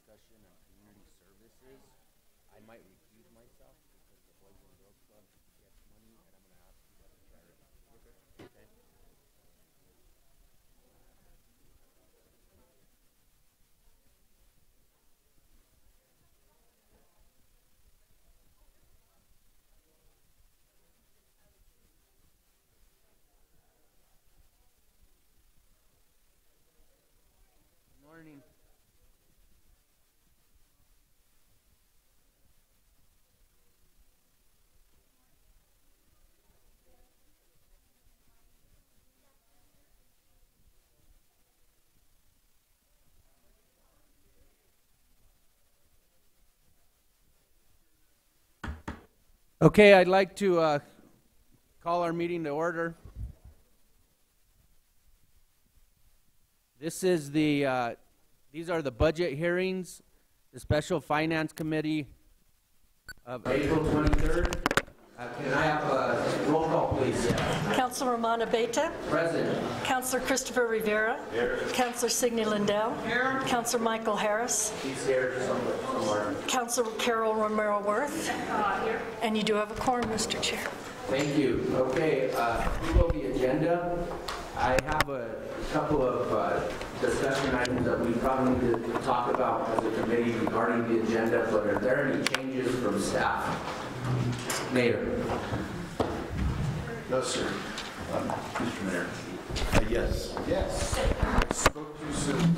discussion on community services, I might recuse myself because the Boys and Girls Club gets money, and I'm going to ask you to chair it. Okay. Morning. Okay, I'd like to call our meeting to order. This is these are the budget hearings, the Special Finance Committee of April 23rd. Can I have a roll call, please? Councilor Romana Beta. Present. Councilor Christopher Rivera. Here. Councilor Signe Lindell. Here. Councilor Michael Harris. He's here somewhere. Councilor Carol Romero Worth. Here. And you do have a quorum, Mr. Chair. Thank you. Okay, approval of the agenda. I have a couple of discussion items that we probably need to talk about as a committee regarding the agenda, but are there any changes from staff? Mayor. No, sir. Mr. Mayor. Yes. Yes. Spoke too soon.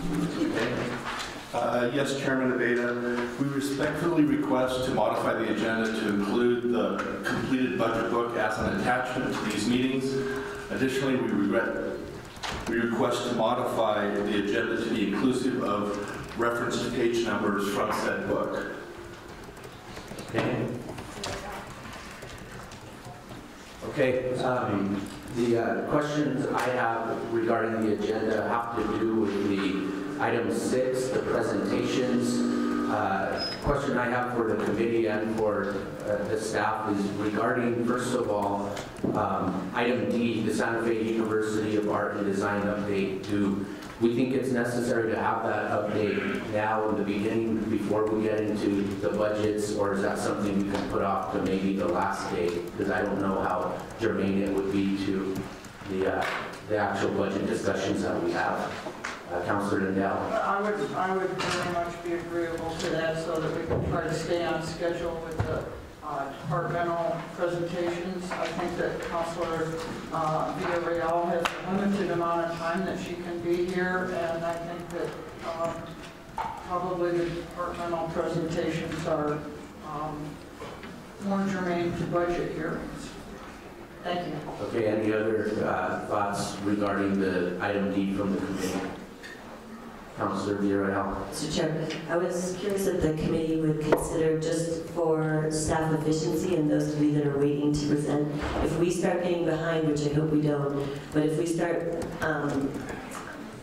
Yes, Chairman Abeda. We respectfully request to modify the agenda to include the completed budget book as an attachment to these meetings. Additionally, we request to modify the agenda to be inclusive of reference to page numbers from said book. Okay, the questions I have regarding the agenda have to do with the item 6, the presentations. Question I have for the committee and for the staff is regarding, first of all, item D, the Santa Fe University of Art and Design update. Do we think it's necessary to have that update now in the beginning before we get into the budgets, or is that something we can put off to maybe the last day? Because I don't know how germane it would be to the actual budget discussions that we have. Councilor Lindell. I would very much be agreeable to that so that we can try to stay on schedule with the departmental presentations. I think that Councilor Villarreal has a limited amount of time that she can be here, and I think that probably the departmental presentations are more germane to budget hearings. Thank you. Okay, any other thoughts regarding the item D from the committee? Councilor Villarreal. Mr. Chair, I was curious if the committee would consider, just for staff efficiency and those of you that are waiting to present, if we start getting behind, which I hope we don't, but if we start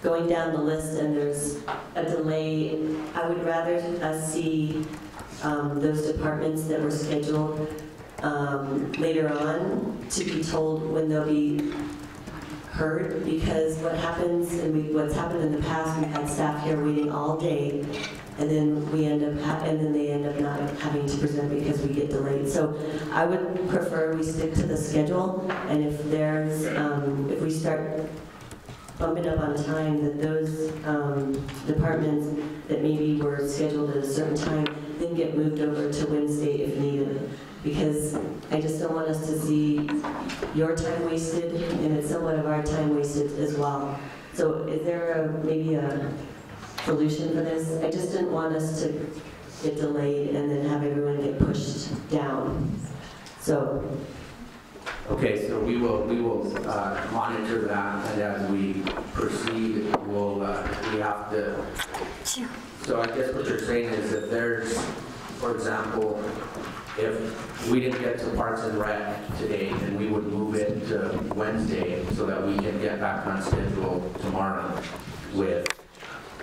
going down the list and there's a delay, I would rather us see those departments that were scheduled later on to be told when they'll be heard, because what happens, and what's happened in the past, we've had staff here waiting all day, and then we end up, and then they end up not having to present because we get delayed. So I would prefer we stick to the schedule, and if there's, if we start bumping up on time, that those departments that maybe were scheduled at a certain time then get moved over to Wednesday if needed. Because I just don't want us to see your time wasted, and it's somewhat of our time wasted as well. So is there maybe a solution for this? I just didn't want us to get delayed and then have everyone get pushed down. So. Okay, so we will monitor that, and as we proceed, we have to. So I guess what you're saying is that there's, for example, if we didn't get to Parks and Rec today, then we would move it to Wednesday so that we can get back on schedule tomorrow with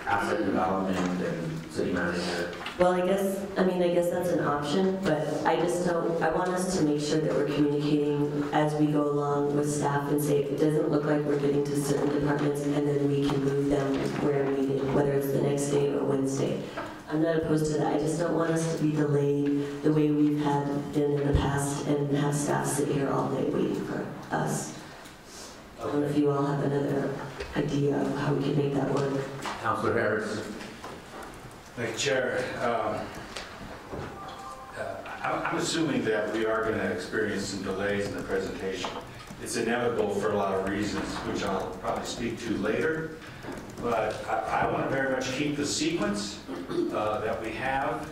asset development and city manager. Well, I guess that's an option, but I want us to make sure that we're communicating as we go along with staff and say it doesn't look like we're getting to certain departments and then we can move them where needed, whether it's the next day or Wednesday. I'm not opposed to that. I just don't want us to be delayed the way we've had been in the past and have staff sit here all day waiting for us. I don't know if you all have another idea of how we can make that work. Councilor Harris. Thank you, Chair. I'm assuming that we are going to experience some delays in the presentation. It's inevitable for a lot of reasons, which I'll probably speak to later. But I want to very much keep the sequence that we have.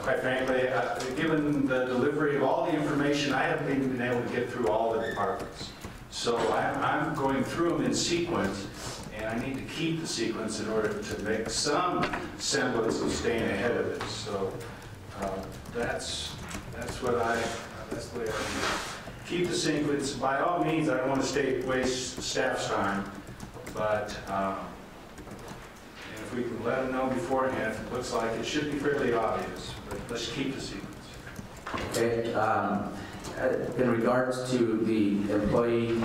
Quite frankly, given the delivery of all the information, I haven't even been able to get through all the departments. So I'm going through them in sequence, and I need to keep the sequence in order to make some semblance of staying ahead of it. So that's the way I keep the sequence. By all means, I don't want to waste staff's time, but if we can let them know beforehand, it looks like it should be fairly obvious, but let's keep the sequence. Okay. In regards to the employee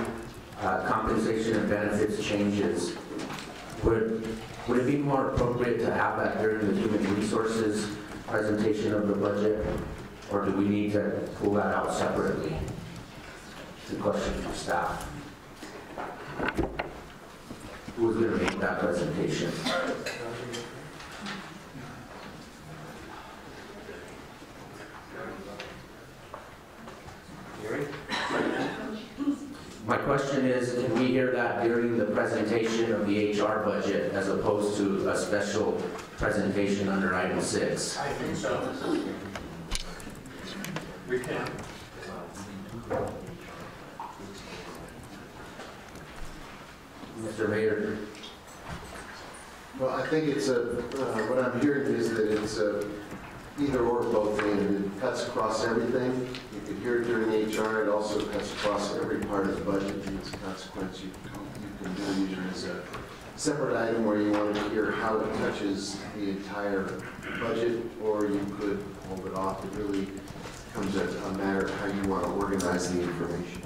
compensation and benefits changes, would it be more appropriate to have that during the human resources presentation of the budget, or do we need to pull that out separately? It's a question for staff. Who's going to make that presentation? My question is, can we hear that during the presentation of the HR budget as opposed to a special presentation under item 6? I think so. We can. Mr. Mayor. Well, I think it's what I'm hearing is that it's either or both, and it cuts across everything. You could hear it during HR, it also cuts across every part of the budget, and as a consequence, you can do it either as a separate item where you want to hear how it touches the entire budget, or you could hold it off. It really becomes a matter of how you want to organize the information.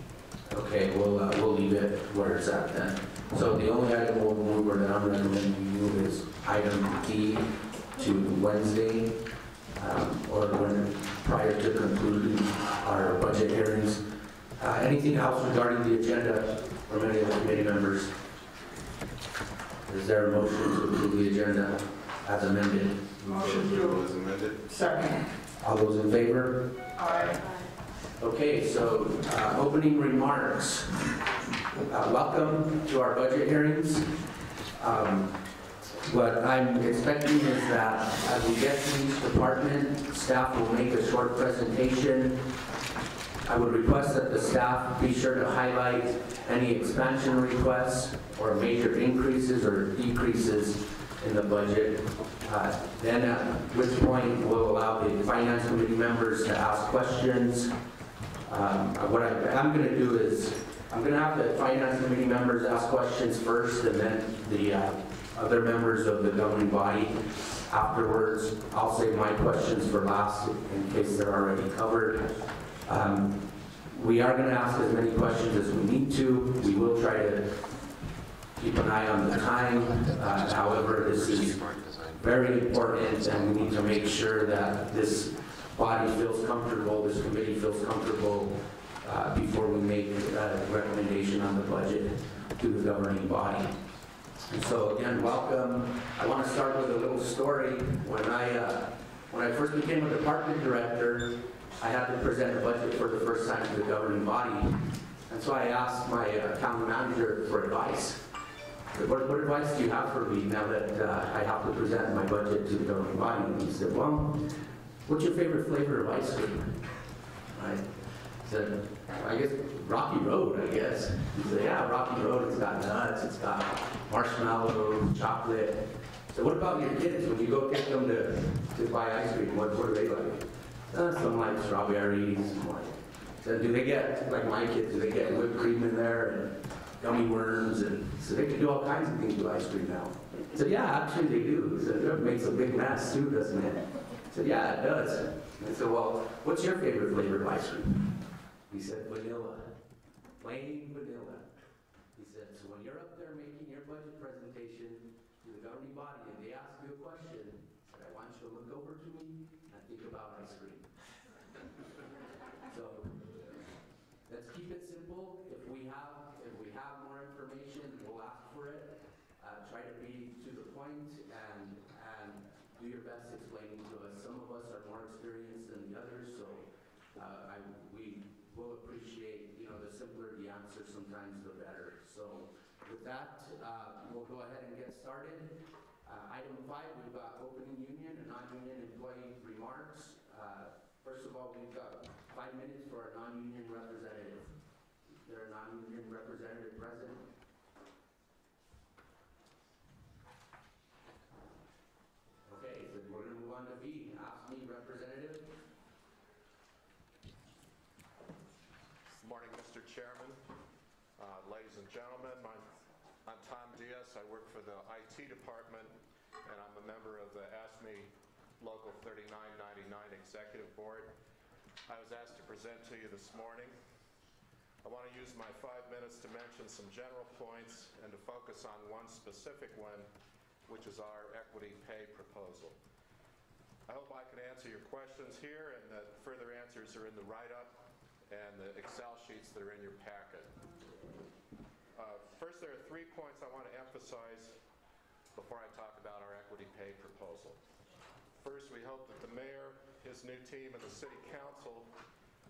Okay, we'll leave it where it's at then. So the only item we'll move, or that I'm recommending you move, is item D to Wednesday, or when prior to concluding our budget hearings. Anything else regarding the agenda from any of the committee members? Is there a motion to approve the agenda as amended? Motion to. As amended. Second. All those in favor? Aye. Okay, so opening remarks. Welcome to our budget hearings. What I'm expecting is that as we get to each department, staff will make a short presentation. I would request that the staff be sure to highlight any expansion requests or major increases or decreases in the budget. Then at which point we'll allow the finance committee members to ask questions. What I'm going to do is I'm going to have the finance committee members ask questions first, and then the other members of the governing body afterwards. I'll save my questions for last in case they're already covered. We are going to ask as many questions as we need to. We will try to keep an eye on the time. However, this is very important, and we need to make sure that this body feels comfortable, this committee feels comfortable before we make a recommendation on the budget to the governing body. And so again, welcome. I want to start with a little story. When I first became a department director, I had to present a budget for the first time to the governing body. And so I asked my county manager for advice. I said, what advice do you have for me now that I have to present my budget to the governing body? And he said, well, what's your favorite flavor of ice cream? I said, I guess Rocky Road, I guess. He said, yeah, Rocky Road, it's got nuts, it's got marshmallow, chocolate. So what about your kids? When you go get them to buy ice cream, what are they like? Some like strawberries. So do they get, like my kids, do they get whipped cream in there and gummy worms? And so they can do all kinds of things with ice cream now. I said, yeah, actually they do. So it makes a big mess too, doesn't it? I said, yeah, it does. I said, well, what's your favorite flavor of ice cream? He said, vanilla. Plain vanilla. He said, so when you're up there making your budget presentation to the governing body and they ask you a question, say, but I want you to look over to me and think about ice cream. So let's keep it simple. If we have more information, we'll ask for it. Try to be to the point and do your best explaining to us. Some of us are more experienced than the others, so we will appreciate, the simpler the answer sometimes the better. So with that, we'll go ahead and get started. Item 5, we've got opening union and non-union employee remarks. First of all, we've got 5 minutes for a non-union representative. Is there a non-union representative present? Okay, so we're going to move on to B. Ask me, representative. Good morning, Mr. Chairman, ladies and gentlemen. I'm Tom Diaz. I work for the IT department, and I'm a member of the ASME Local 3999 Executive Board. I was asked to present to you this morning. I want to use my 5 minutes to mention some general points and to focus on one specific one, which is our equity pay proposal. I hope I can answer your questions here, and that further answers are in the write-up and the Excel sheets that are in your packet. First, there are 3 points I want to emphasize before I talk about our equity pay proposal. First, we hope that the mayor, his new team, and the city council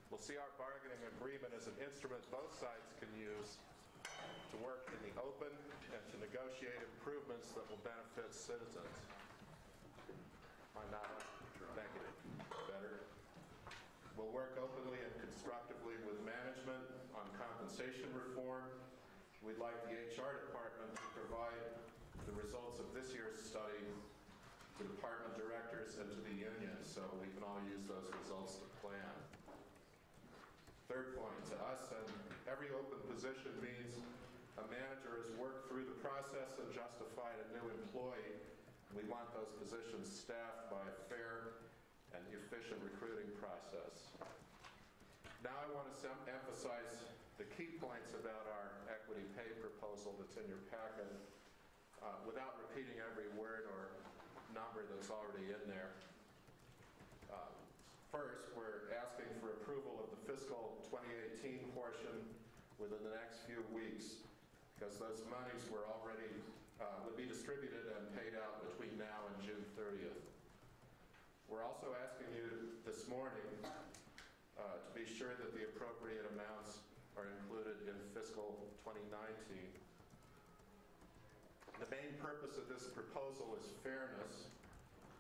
will see our bargaining agreement as an instrument both sides can use to work in the open and to negotiate improvements that will benefit citizens. I'm not. Thank you. Better. We'll work openly and constructively with management on compensation reform. We'd like the HR department to provide the results of this year's study to department directors and to the union so we can all use those results to plan. Third point, to us, and every open position means a manager has worked through the process and justified a new employee. We want those positions staffed by a fair and efficient recruiting process. Now I want to emphasize the key points about our equity pay proposal that's in your packet without repeating every word or number that's already in there. First, we're asking for approval of the fiscal 2018 portion within the next few weeks, because those monies were already would be distributed and paid out between now and June 30th. We're also asking you this morning to be sure that the appropriate amounts are included in fiscal 2019. The main purpose of this proposal is fairness.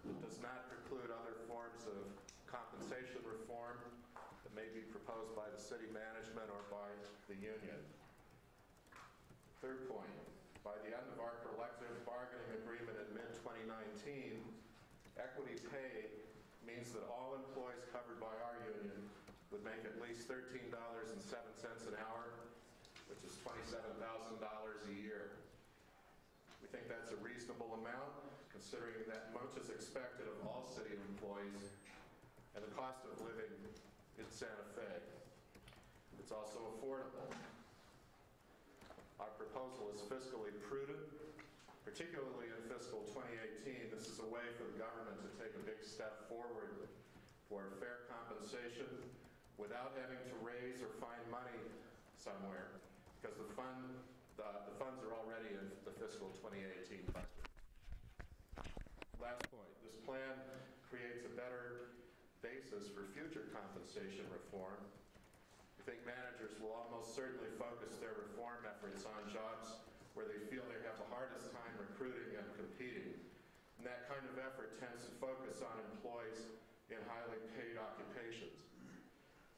It does not preclude other forms of compensation reform that may be proposed by the city management or by the union. Third point, by the end of our collective bargaining agreement in mid-2019, equity pay means that all employees covered by our union would make at least $13.07 an hour, which is $27,000 a year. We think that's a reasonable amount, considering that much is expected of all city employees and the cost of living in Santa Fe. It's also affordable. Our proposal is fiscally prudent, particularly in fiscal 2018. This is a way for the government to take a big step forward for fair compensation without having to raise or find money somewhere, because the funds are already in the fiscal 2018 budget. Last point, this plan creates a better basis for future compensation reform. We think managers will almost certainly focus their reform efforts on jobs where they feel they have the hardest time recruiting and competing. And that kind of effort tends to focus on employees in highly paid occupations.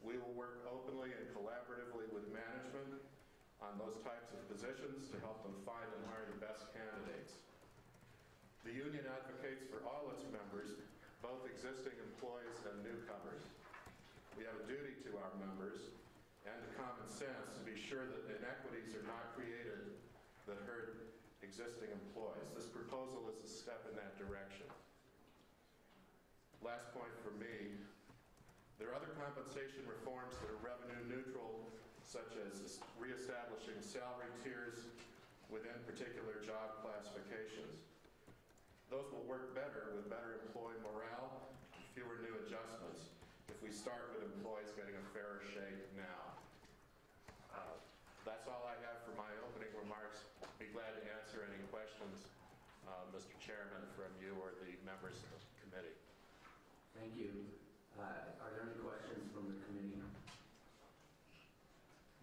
We will work openly and collaboratively with management on those types of positions to help them find and hire the best candidates. The union advocates for all its members, both existing employees and newcomers. We have a duty to our members and to common sense to be sure that inequities are not created that hurt existing employees. This proposal is a step in that direction. Last point for me, there are other compensation reforms that are revenue neutral, such as reestablishing salary tiers within particular job classifications. those will work better with better employee morale, fewer new adjustments, if we start with employees getting a fairer shake now. That's all I have for my opening remarks. Be glad to answer any questions, Mr. Chairman, from you or the members of the committee. Thank you. Are there any questions from the committee?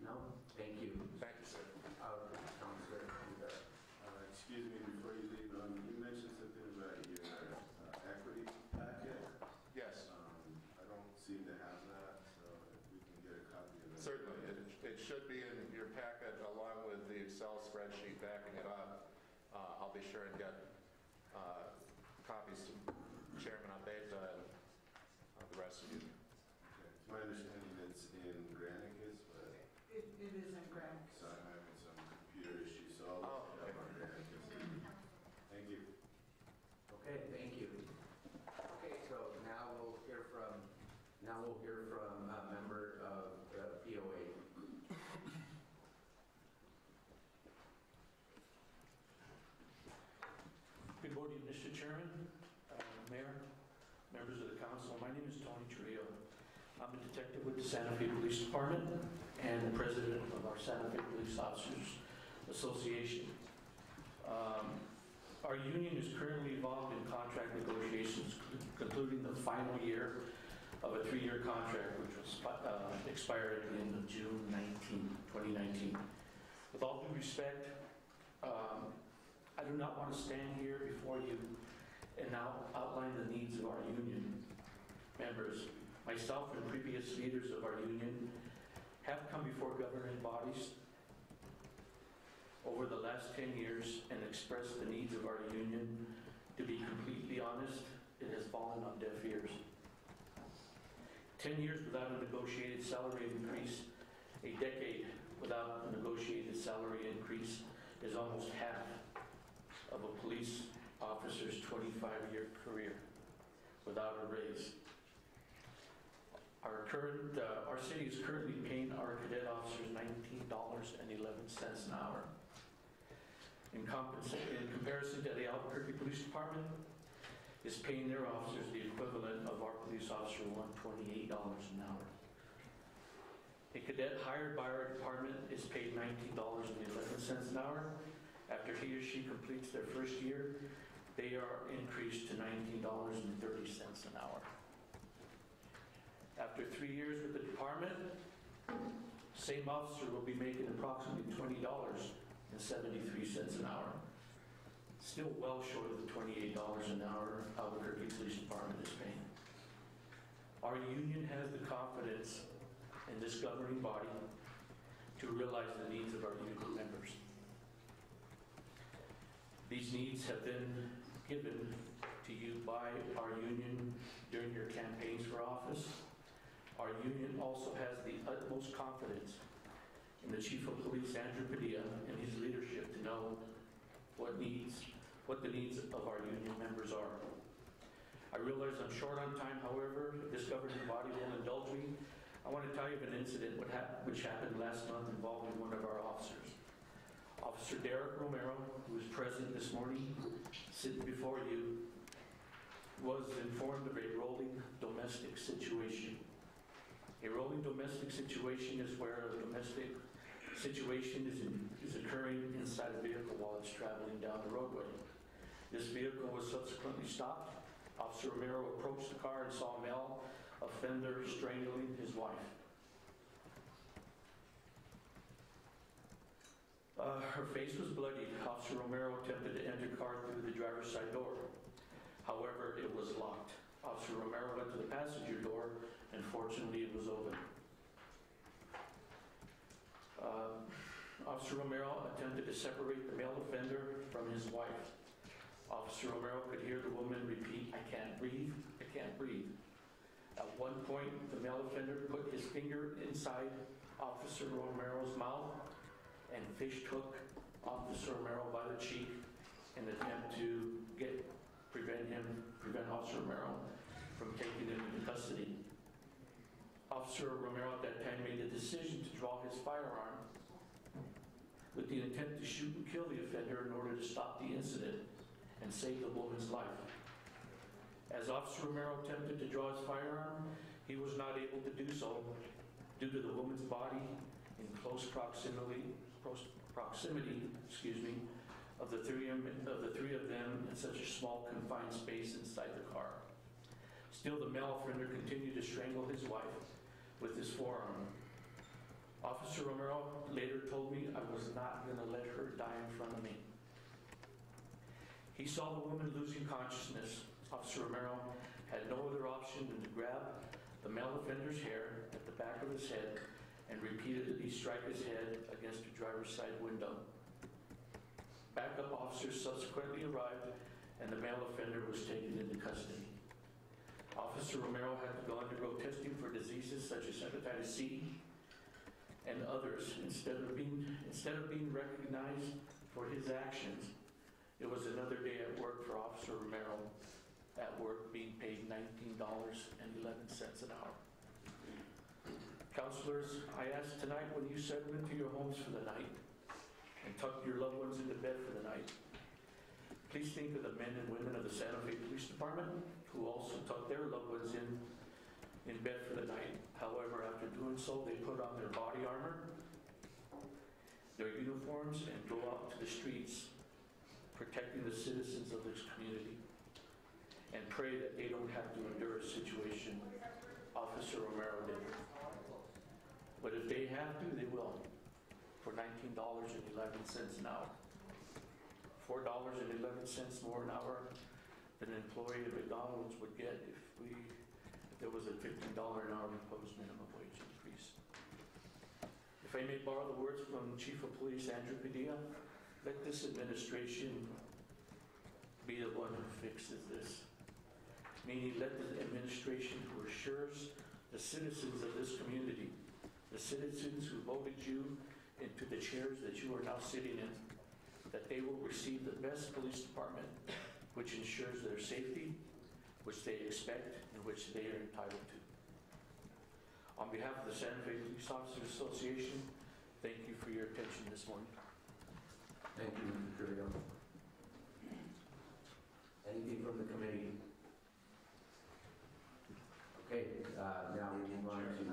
No? Thank you. Thank you, sir. Councilor Rivera. Excuse me, before you leave, you mentioned something about your equity packet. Yes. I don't seem to have that, so if we can get a copy of that. Certainly. It should be in your packet along with the Excel spreadsheet backing it up. I'll be sure and get copies to Chairman Abeta and the rest of you. Okay. It's my understanding it's in Granicus, but It is in Granicus. so I'm having some computer issues, so I'll look it up on Granicus. Thank you. Okay, thank you. Okay, so now we'll hear from a member of the POA. Good morning, Mr. Chairman, Mayor, members of the council. My name is Tony Trio. I'm a detective with the Santa Fe Police Department and the president of our Santa Fe Police Officers Association. Our union is currently involved in contract negotiations, concluding the final year of a 3-year contract, which was expired at the end of June 2019. With all due respect, I do not want to stand here before you and now outline the needs of our union members. Myself and previous leaders of our union have come before governing bodies over the last 10 years and expressed the needs of our union. To be completely honest, it has fallen on deaf ears. 10 years without a negotiated salary increase, a decade without a negotiated salary increase is almost half of a police officer's 25-year career without a raise. Our city is currently paying our cadet officers $19.11 an hour. In comparison to the Albuquerque Police Department, is paying their officers the equivalent of our police officer $128 an hour. A cadet hired by our department is paid $19.11 an hour. After he or she completes their first year, they are increased to $19.30 an hour. After 3 years with the department, same officer will be making approximately $20.73 an hour. Still well short of the $28 an hour Albuquerque Police Department is paying. Our union has the confidence in this governing body to realize the needs of our union members. These needs have been given to you by our union during your campaigns for office. Our union also has the utmost confidence in the Chief of Police, Andrew Padilla, and his leadership to know what the needs of our union members are. I realize I'm short on time, however, if this governing body will indulge me, I want to tell you of an incident which happened last month involving one of our officers. Officer Derek Romero, who is present this morning, sitting before you, was informed of a rolling domestic situation. A rolling domestic situation is where a domestic situation is occurring inside a vehicle while it's traveling down the roadway. This vehicle was subsequently stopped. Officer Romero approached the car and saw a male offender strangling his wife. Her face was bloody. Officer Romero attempted to enter the car through the driver's side door. However, it was locked. Officer Romero went to the passenger door, and fortunately it was open. Officer Romero attempted to separate the male offender from his wife. Officer Romero could hear the woman repeat, "I can't breathe, I can't breathe." At one point, the male offender put his finger inside Officer Romero's mouth and fish hooked Officer Romero by the cheek in an attempt to prevent Officer Romero from taking him into custody. Officer Romero at that time made the decision to draw his firearm with the intent to shoot and kill the offender in order to stop the incident and and saved the woman's life. As Officer Romero attempted to draw his firearm, he was not able to do so due to the woman's body in close proximity of the three of them in such a small confined space inside the car. Still, the male offender continued to strangle his wife with his forearm. Officer Romero later told me I was not going to let her die in front of me. He saw the woman losing consciousness. Officer Romero had no other option than to grab the male offender's hair at the back of his head and repeatedly strike his head against the driver's side window. Backup officers subsequently arrived and the male offender was taken into custody. Officer Romero had to go undergo testing for diseases such as hepatitis C and others. Instead of being recognized for his actions, it was another day at work for Officer Romero, at work being paid $19.11 an hour. Counselors, I ask tonight, when you settle into your homes for the night and tuck your loved ones into bed for the night, please think of the men and women of the Santa Fe Police Department who also tuck their loved ones in bed for the night. However, after doing so, they put on their body armor, their uniforms, and go out to the streets, protecting the citizens of this community, and pray that they don't have to endure a situation Officer Romero did. But if they have to, they will, for $19.11 an hour. $4.11 more an hour than an employee at McDonald's would get if there was a $15 an hour imposed minimum wage increase. If I may borrow the words from Chief of Police Andrew Padilla, let this administration be the one who fixes this. Meaning, let the administration who assures the citizens of this community, the citizens who voted you into the chairs that you are now sitting in, that they will receive the best police department, which ensures their safety, which they expect, and which they are entitled to. On behalf of the Santa Fe Police Officers Association, thank you for your attention this morning. Thank you, Mr. Trujillo. Anything from the committee? Okay, now we move on to,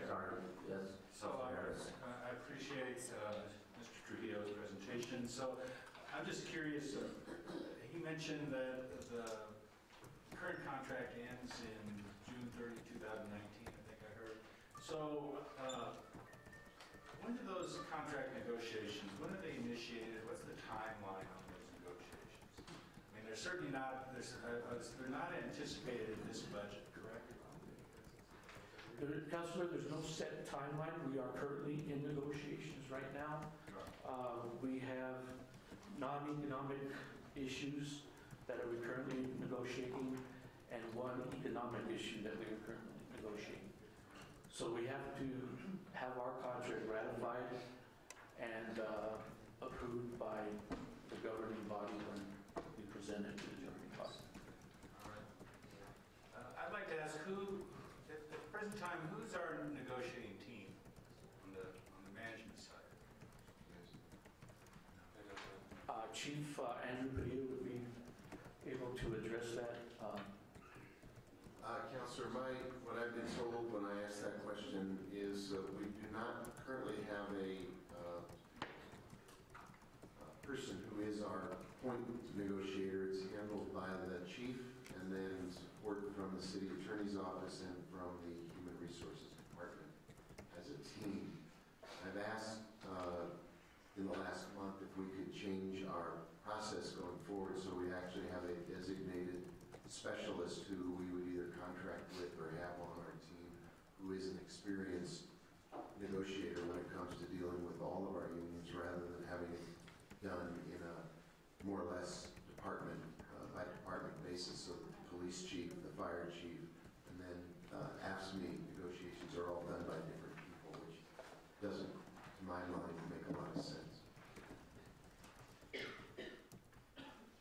sorry, yes. So I appreciate Mr. Trujillo's presentation. So I'm just curious, he mentioned that the current contract ends in June 30, 2019, I think I heard. So when do those contract negotiations, when are they initiated? What's the timeline on those negotiations? I mean, they're certainly not, they're not anticipated in this budget, correct? Councilor, there's no set timeline. We are currently in negotiations right now. We have non-economic issues that we're currently negotiating and one economic issue that we are currently negotiating. So we have to have our contract ratified and approved by the governing body when we present it to the governing body. All right. I'd like to ask who, at the present time, who's our negotiating team on the management side? Chief Andrew Padilla would be able to address that. Councilor, what I've been told when I asked that question is we do not currently have a person who is our point negotiator. It's handled by the chief and then support from the city attorney's office and from the human resources department as a team. I've asked in the last month if we could change our process going forward so we actually have a designated specialist who we would either contract with or have on our team who is an experienced negotiator when it comes to dealing with all of our unions rather than having it done in a more or less department by department basis. So the police chief, the fire chief, and then AFSCME negotiations are all done by different people, which doesn't, to my mind, make a lot of sense.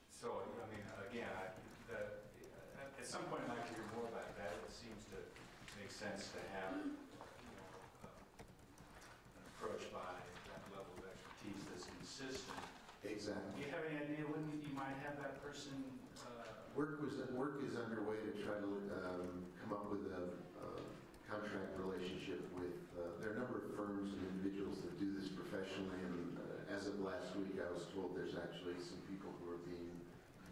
So, I mean, again, at some point I'd like to hear more about that. It seems to make sense to have an approach by that level of expertise that's consistent. Exactly. Do you have any idea when you might have that person, Work is underway to try to come up with a contract relationship with, there are a number of firms and individuals that do this professionally, and as of last week, I was told there's actually some people who are being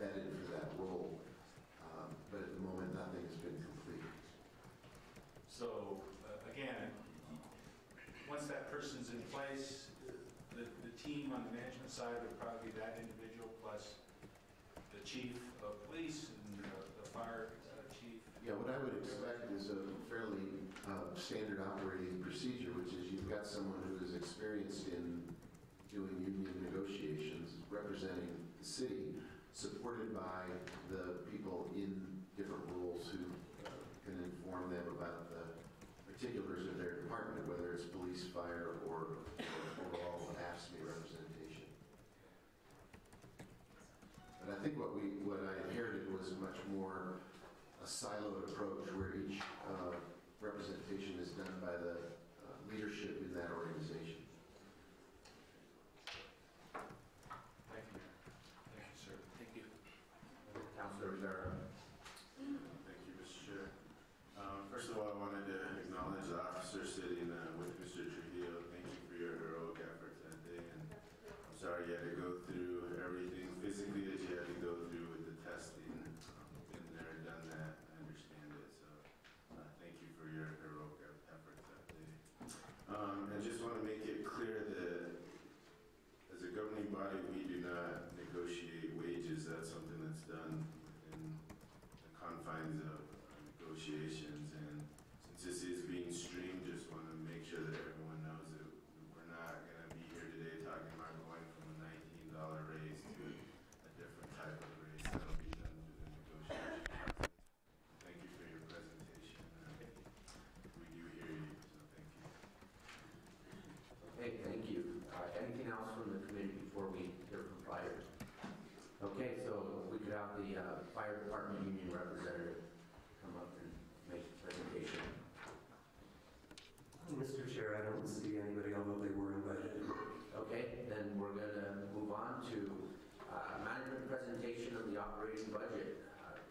vetted for that role. But at the moment, nothing has been completed. so again, once that person's in place, the team on the management side would probably be that individual plus the chief of police and the fire chief. Yeah, what I would expect is a fairly standard operating procedure, which is you've got someone who is experienced in doing union negotiations, representing the city, supported by the people in different roles who can inform them about the particulars of their department, whether it's police, fire, or overall AFSCME representation. But I think what I inherited was much more a siloed approach where each representation is done by the leadership in that organization. Thank you. Thank you, sir. Thank you. Councilor Rivera. Thank you, Mr. Chair. First of all, I wanted to acknowledge the officer sitting with Mr. Trujillo. Thank you for your heroic efforts that day. And I'm sorry you had to go through everything physically that you had to go through with the testing. Been there and done that. I understand it. So thank you for your heroic efforts that day. I just want to make it clear that as a governing body, we do not negotiate wages. That's something that's done within the confines of negotiations. And since this is being streamed, just want to make sure that everyone knows that we're not going to be here today talking about going from a $19 raise to a different type of raise. That'll be done through the negotiation process. Thank you for your presentation. We do hear you, so thank you. Okay, thank you. Anything else from the committee before we hear from fire? Okay, so we could have the fire department union representative come up and make the presentation. Mr. Chair, I don't see anybody, although they were invited. Okay, then we're going to move on to management presentation of the operating budget.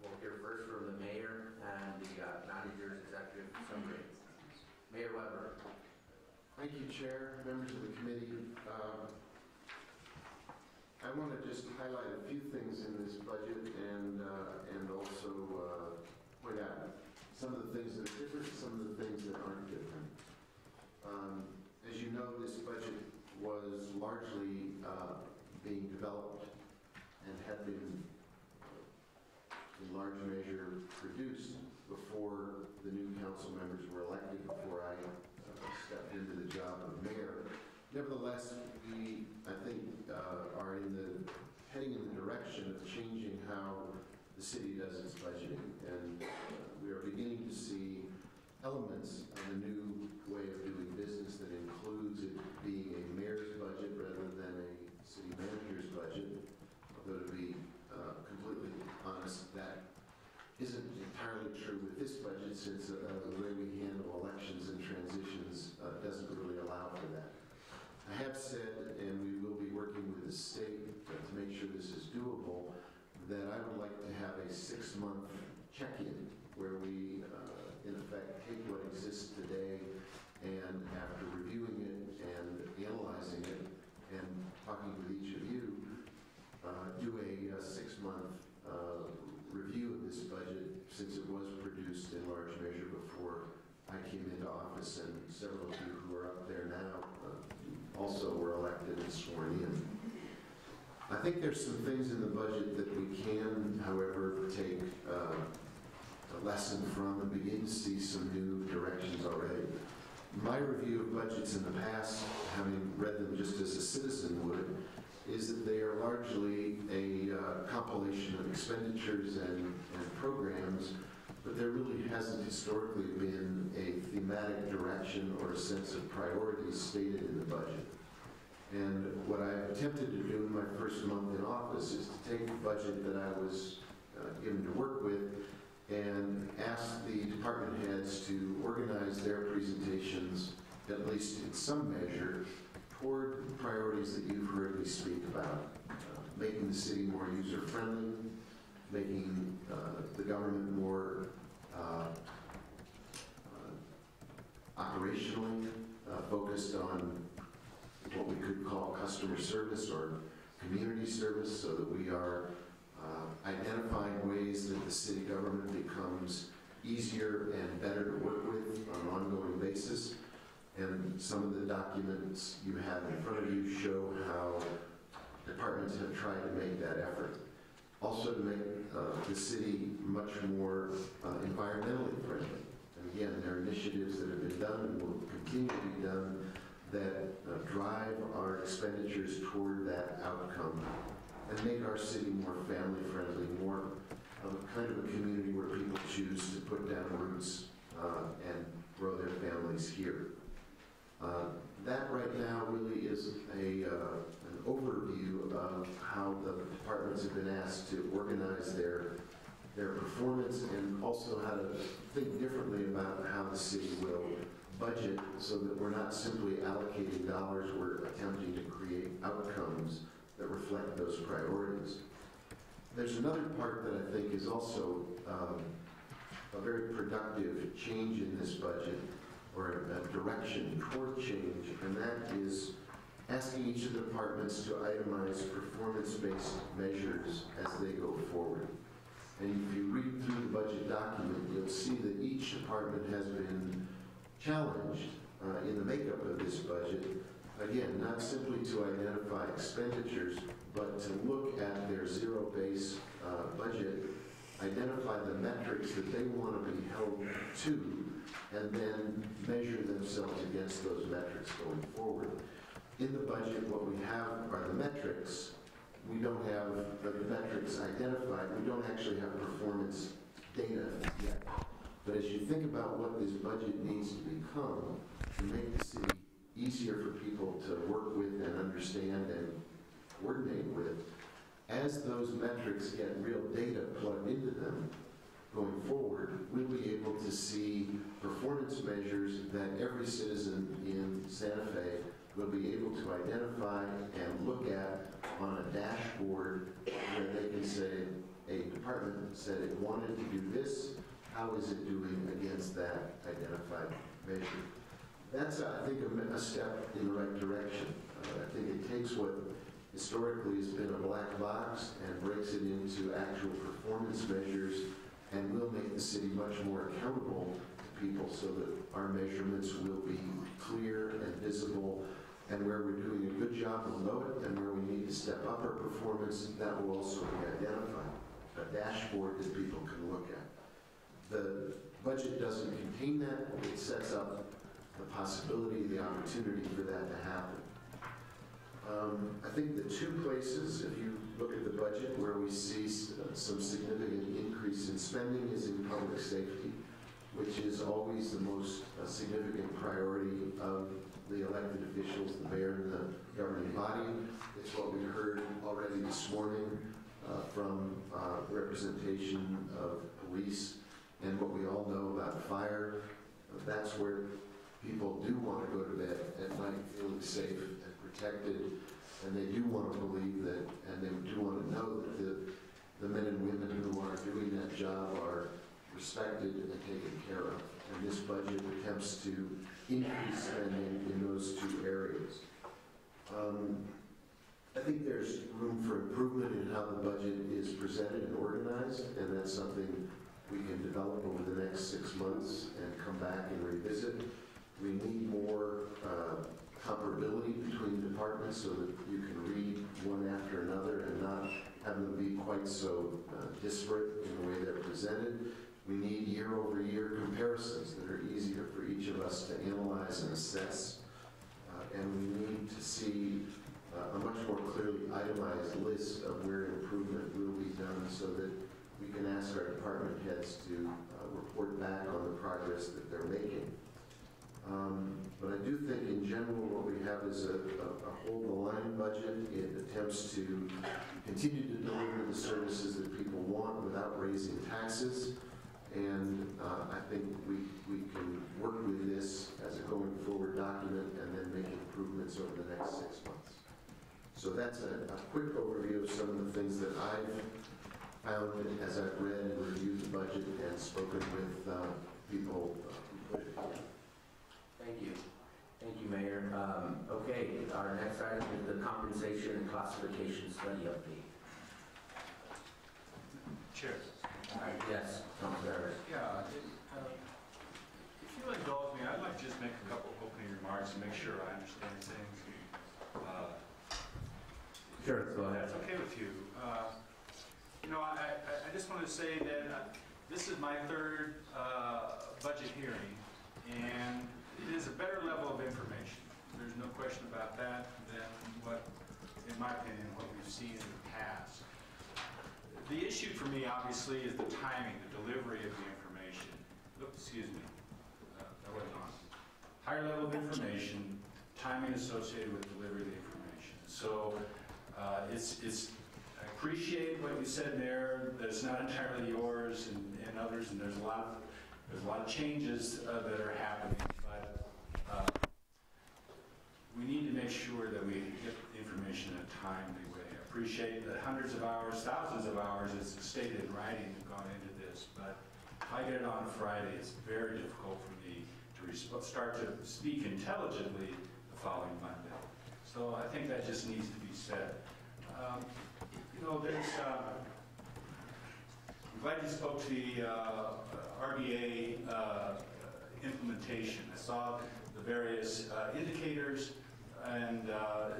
We'll hear first from the mayor and the manager's executive summary. Mayor Weber. Thank you, Chair, members of the committee. I want to just highlight a few things in this budget and also point out some of the things that are different, some of the things that aren't different. As you know, this budget was largely being developed and had been in large measure produced before the new council members were elected, before I stepped into the job of mayor. Nevertheless, we, I think, are heading in the direction of changing how the city does its budgeting. And we are beginning to see elements of a new way of doing business that includes it being a mayor's budget rather than a city manager's budget. Although to be completely honest, that isn't entirely true with this budget, since the way we handle elections and transitions doesn't really allow for that. I have said, and we will be working with the state to make sure this is doable, that I would like to have a 6-month check-in where we, in effect, take what exists today and after reviewing it and analyzing it and talking with each of you, do a 6-month review of this budget, since it was produced in large measure before I came into office, and several of you who are up there now also were elected and sworn in. I think there's some things in the budget that we can, however, take a lesson from and begin to see some new directions already. My review of budgets in the past, having read them just as a citizen would, is that they are largely a compilation of expenditures and programs, but there really hasn't historically been a thematic direction or a sense of priorities stated in the budget. And what I attempted to do in my first month in office is to take the budget that I was given to work with and ask the department heads to organize their presentations, at least in some measure, toward priorities that you've heard me speak about. making the city more user-friendly, making the government more operationally focused on what we could call customer service or community service, so that we are identifying ways that the city government becomes easier and better to work with on an ongoing basis. And some of the documents you have in front of you show how departments have tried to make that effort. Also to make the city much more environmentally friendly. And again, there are initiatives that have been done and will continue to be done that drive our expenditures toward that outcome and make our city more family friendly, more of a kind of a community where people choose to put down roots and grow their families here. That right now really is an overview of how the departments have been asked to organize their performance, and also how to think differently about how the city will budget, so that we're not simply allocating dollars, we're attempting to create outcomes that reflect those priorities. There's another part that I think is also a very productive change in this budget, or a direction toward change, and that is asking each of the departments to itemize performance-based measures as they go forward. And if you read through the budget document, you'll see that each department has been challenged in the makeup of this budget, again, not simply to identify expenditures, but to look at their zero-based budget, identify the metrics that they want to be held to, and then measure themselves against those metrics going forward. In the budget, what we have are the metrics. We don't have the metrics identified. We don't actually have performance data yet. But as you think about what this budget needs to become to make the city easier for people to work with and understand and coordinate with, as those metrics get real data plugged into them going forward, we'll be able to see performance measures that every citizen in Santa Fe will be able to identify and look at on a dashboard, where they can say, a department said it wanted to do this, how is it doing against that identified measure? That's, I think, a step in the right direction. I think it takes what historically has been a black box and breaks it into actual performance measures, and will make the city much more accountable to people, so that our measurements will be clear and visible, and where we're doing a good job, we'll know it, and where we need to step up our performance, that will also be identified. A dashboard that people can look at. The budget doesn't contain that. It sets up the possibility, the opportunity for that to happen. I think the two places, if you look at the budget, where we see some significant increase in spending is in public safety, which is always the most significant priority of the elected officials, the mayor and the governing body. It's what we heard already this morning from representation of police, and what we all know about fire. That's where people do want to go to bed at night feeling safe and protected, and they do want to believe that, and they do want to know that the men and women who are doing that job are respected and taken care of. And this budget attempts to increase spending in those two areas. I think there's room for improvement in how the budget is presented and organized, and that's something we can develop over the next 6 months and come back and revisit. We need more comparability between departments, so that you can read one after another and not have them be quite so disparate in the way they're presented. We need year-over-year comparisons that are easier for each of us to analyze and assess. And we need to see a much more clearly itemized list of where improvement will be done, so that we can ask our department heads to report back on the progress that they're making. But I do think in general what we have is a hold-the-line budget. It attempts to continue to deliver the services that people want without raising taxes. And I think we can work with this as a going forward document and then make improvements over the next 6 months. So that's a quick overview of some of the things that I've found as I've read and reviewed the budget and spoken with people who put it together. Thank you. Thank you, Mayor. Okay, our next item is the compensation and classification study update. Chair. Yes, Councilor Harris. Yeah, if you'll indulge me, I'd like to just make a couple of opening remarks and make sure I understand things. Sure, go ahead. If that's okay with you. I just want to say that this is my third budget hearing, and it is a better level of information. There's no question about that than what, in my opinion, what we've seen in the past. The issue for me, obviously, is the timing, the delivery of the information. Oops, excuse me, that wasn't on. Higher level of information, timing associated with delivery of the information. So I appreciate what you said there, that it's not entirely yours and others, and there's a lot of changes that are happening, but we need to make sure that we get information in a timely way. I appreciate that hundreds of hours, thousands of hours, as stated in writing, have gone into this, but if I get it on Friday, it's very difficult for me to start to speak intelligently the following Monday. So I think that just needs to be said. I'm glad you spoke to the RBA implementation. I saw the various indicators, and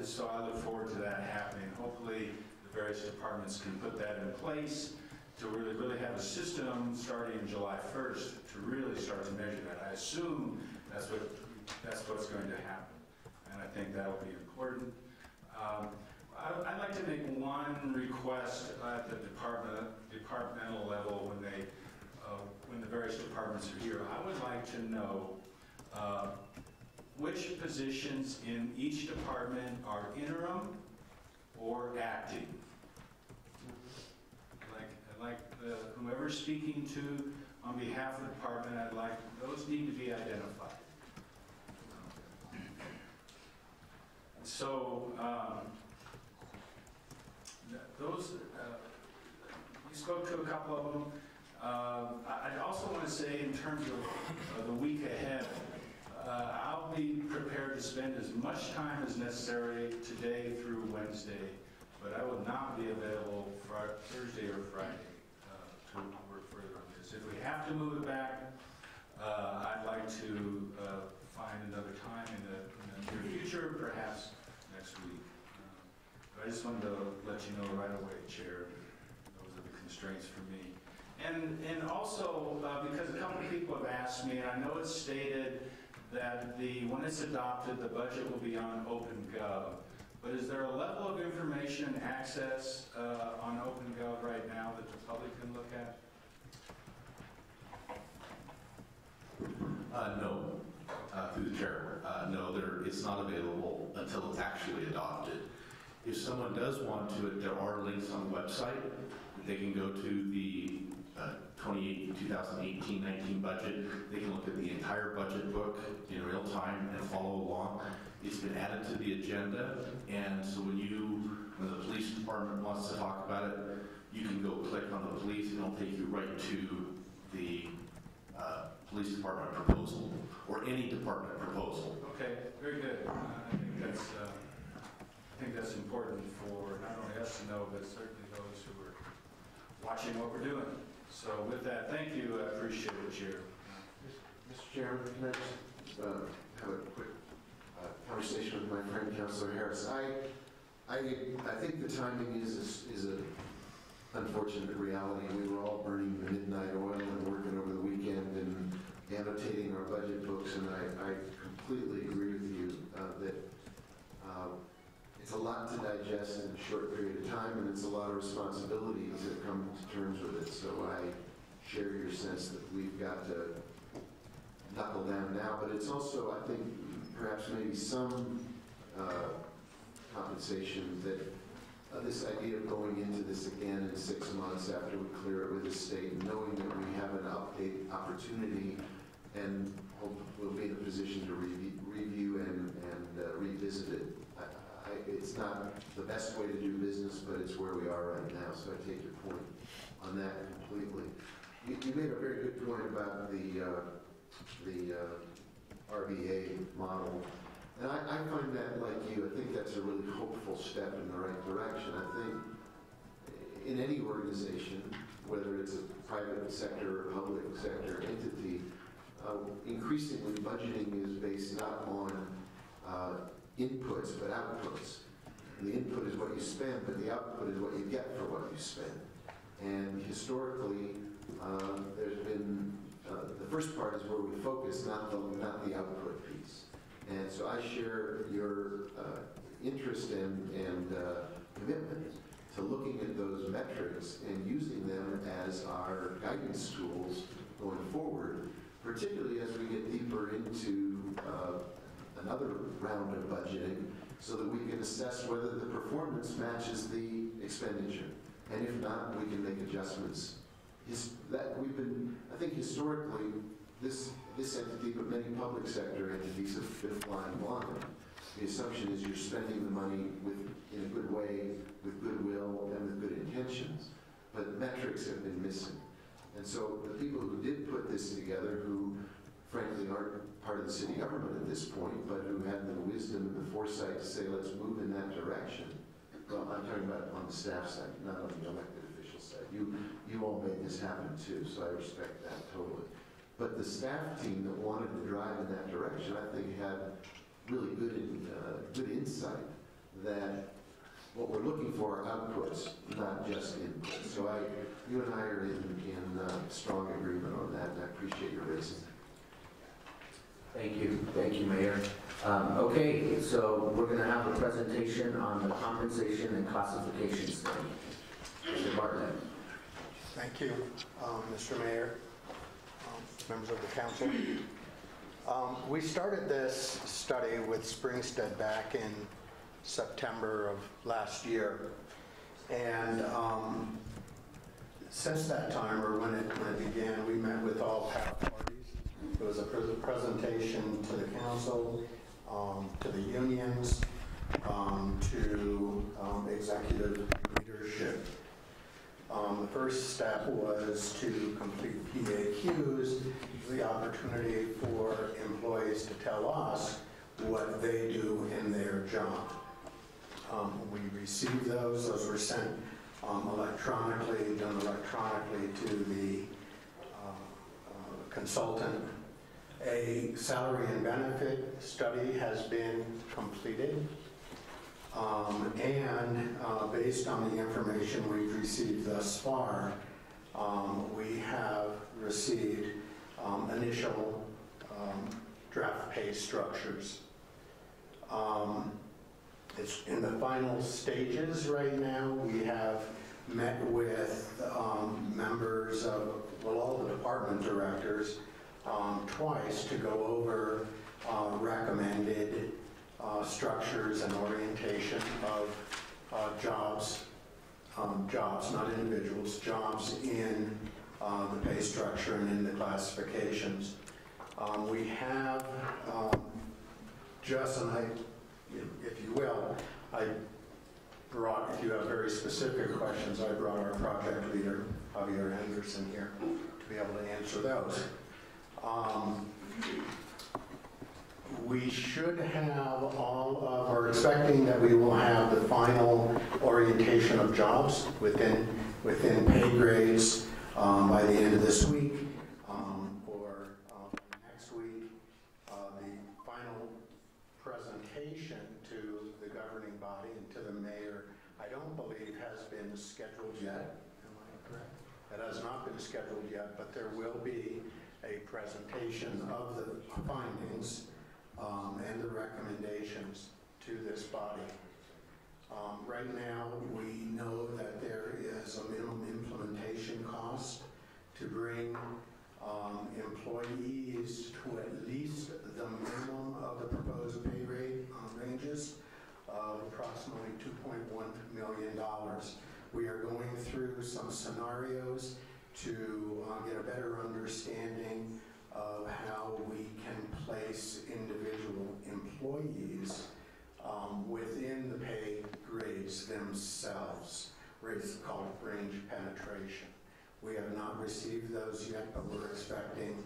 so I look forward to that happening. Hopefully, the various departments can put that in place to really have a system starting July 1st to really start to measure that. I assume that's what's going to happen, and I think that'll be important. I'd like to make one request at the departmental level when the various departments are here. I would like to know which positions in each department are interim or acting. I'd like whoever's speaking to on behalf of the department, I'd like those need to be identified. So you spoke to a couple of them. I also want to say in terms of the week ahead, I'll be prepared to spend as much time as necessary today through Wednesday, but I will not be available Thursday or Friday to work further on this. If we have to move it back, I'd like to find another time in the near future, perhaps next week. But I just wanted to let you know right away, Chair, those are the constraints for me. And also, because a couple of people have asked me, and I know it's stated that when it's adopted, the budget will be on OpenGov. But is there a level of information and access on OpenGov right now that the public can look at? No, through the chair. No, it's not available until it's actually adopted. If someone does want to, there are links on the website. They can go to the 2018-19 budget. They can look at the entire budget book in real time and follow along. It's been added to the agenda, and so when the police department wants to talk about it, you can go click on the police, and it'll take you right to the police department proposal, or any department proposal. Okay, very good. I think that's important for not only us to know, but certainly those who are watching what we're doing. So with that, thank you. I appreciate it, Chair. Mr. Chairman, can I just have a quick conversation with my friend, Councilor Harris? I think the timing is a unfortunate reality. We were all burning the midnight oil and working over the weekend and annotating our budget books, and I completely agree with you that it's a lot to digest in a short period of time, and it's a lot of responsibility to come to terms with it. So I share your sense that we've got to knuckle down now, but it's also, I think, perhaps maybe some compensation that this idea of going into this again in 6 months after we clear it with the state, knowing that we have an update opportunity and hope we'll be in a position to review and revisit it. I it's not the best way to do business, but it's where we are right now, so I take your point on that completely. You made a very good point about the RBA model, and I find that, like you, I think that's a really hopeful step in the right direction. I think in any organization, whether it's a private sector or public sector entity, increasingly budgeting is based not on inputs but outputs. And the input is what you spend, but the output is what you get for what you spend. And historically, there's been the first part is where we focus, not the output piece. And so I share your interest and commitment to looking at those metrics and using them as our guidance tools going forward, particularly as we get deeper into another round of budgeting, so that we can assess whether the performance matches the expenditure. And if not, we can make adjustments. I think historically, this entity, but many public sector entities have been flying blind. The assumption is you're spending the money in a good way, with goodwill, and with good intentions. But metrics have been missing. And so the people who did put this together, who frankly aren't part of the city government at this point, but who had the wisdom and the foresight to say, let's move in that direction. Well, I'm talking about on the staff side, not on the elected official side. You all made this happen too, so I respect that totally. But the staff team that wanted to drive in that direction, I think, had really good insight that what we're looking for are outputs, not just inputs. So you and I are in strong agreement on that, and I appreciate your raising that. Thank you, Mayor. Okay, so we're going to have a presentation on the compensation and classification study. Mr. Bartlett. Thank you, Mr. Mayor, members of the council. We started this study with Springstead back in September of last year, and since that time, or when it began, we met with all parties. It was a presentation to the council, to the unions, to executive leadership. The first step was to complete PAQs, the opportunity for employees to tell us what they do in their job. We received those were sent electronically, done electronically to the consultant. A salary and benefit study has been completed, and based on the information we've received thus far, we have received initial draft pay structures. It's in the final stages right now. We have met with members of, well, all the department directors twice to go over recommended structures and orientation of jobs, not individuals, jobs in the pay structure and in the classifications. We have just, and if you will, I brought, if you have very specific questions, I brought our project leader, Javier Anderson, here to be able to answer those. We should have we're expecting that we will have the final orientation of jobs within pay grades by the end of this week or next week. The final presentation to the governing body and to the mayor, I don't believe has been scheduled yet. Am I correct? It has not been scheduled yet, but there will be a presentation of the findings and the recommendations to this body. Right now, we know that there is a minimum implementation cost to bring employees to at least the minimum of the proposed pay rate ranges of approximately $2.1 million. We are going through some scenarios to get a better understanding of how we can place individual employees within the pay grades themselves, rates called range penetration. We have not received those yet, but we're expecting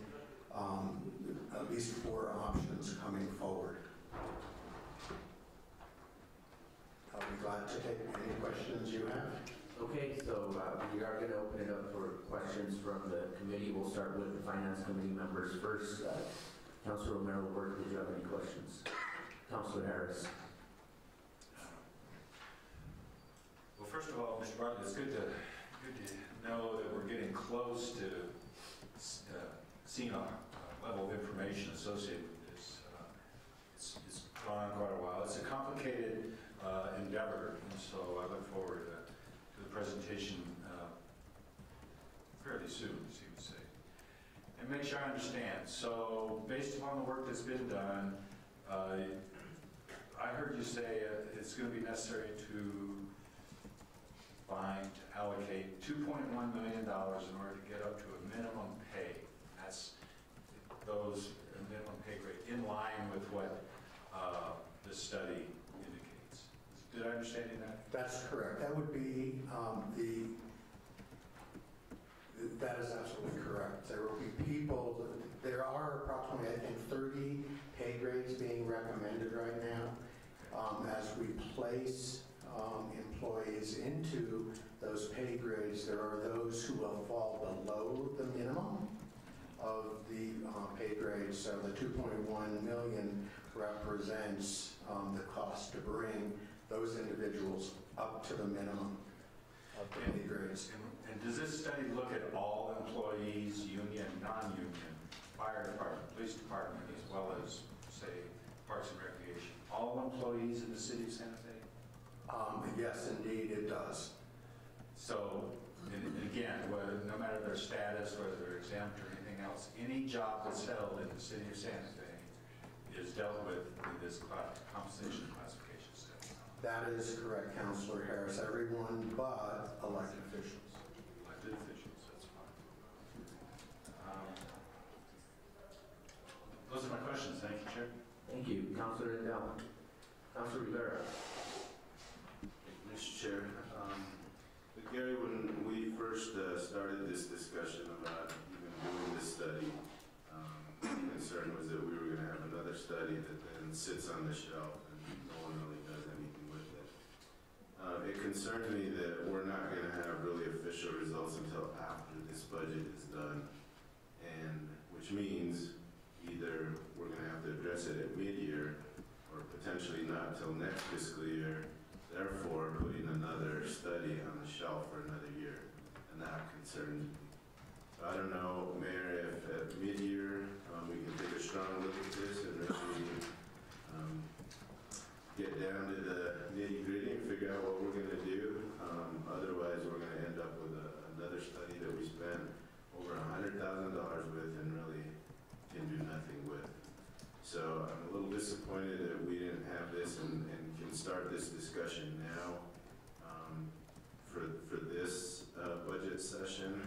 at least 4 options coming forward. I'll be glad to take any questions you have. Okay, so we are going to open it up for questions from the committee. We'll start with the Finance Committee members first. Councilor Romero, did you have any questions? Councilor Harris. Well, first of all, Mr. Bartlett, it's good to know that we're getting close to seeing a level of information associated with this. It's gone on quite a while. It's a complicated endeavor, and so I look forward to the presentation fairly soon, as you would say. And make sure I understand. So, based upon the work that's been done, I heard you say it's going to be necessary to allocate $2.1 million in order to get up to a minimum pay. That's those minimum pay grade in line with what the study indicates. Did I understand that? That's correct. That would be that is absolutely correct. There will be people, there are approximately, I think, 30 pay grades being recommended right now. As we place employees into those pay grades, there are those who will fall below the minimum of the pay grade. So the 2.1 million represents the cost to bring those individuals up to the minimum of the pay grades. And does this study look at all employees, union, non-union, fire department, police department, as well as, say, Parks and Recreation? All employees in the city of Santa Fe? Yes, indeed, it does. So, and again, no matter their status, whether they're exempt or anything else, any job that's held in the city of Santa Fe is dealt with in this compensation classification study. That is correct, Councilor Harris. Everyone but elected officials. Elected officials, that's fine. Those are my questions. Thank you, Chair. Thank you. Councilor Rendell. Councilor Rivera. Mr. Chair, Gary, when we first started this discussion about even doing this study, the concern was that we were going to have another study that then sits on the shelf and no one really does anything with it. It concerns me that we're not going to have really official results until after this budget is done, and which means either we're going to have to address it at mid-year or potentially not until next fiscal year, therefore putting another study on the shelf for another year, and that concerns me. So I don't know, Mayor, if at mid-year we can take a strong look at this and really get down to the nitty-gritty and figure out what we're going to do. Otherwise, we're going to end up with another study that we spent over $100,000 with and really can do nothing with. So I'm a little disappointed that we didn't have this and can start this discussion now for this budget session.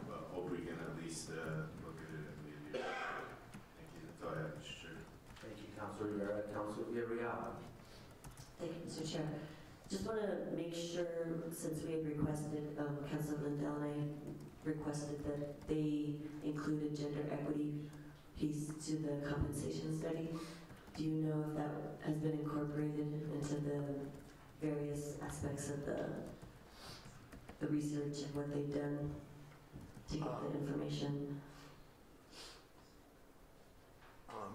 But hope we can at least look at it maybe. Thank you. That's all I have, Mr. Chair. Thank you, Councilor Rivera. Councilor Villarreal. Thank you, Mr. Chair. Just want to make sure, since we have requested, Councilor Lindell and I have requested that they include a gender equity piece to the compensation study. Do you know if that has been incorporated into the various aspects of the research and what they've done to get the information?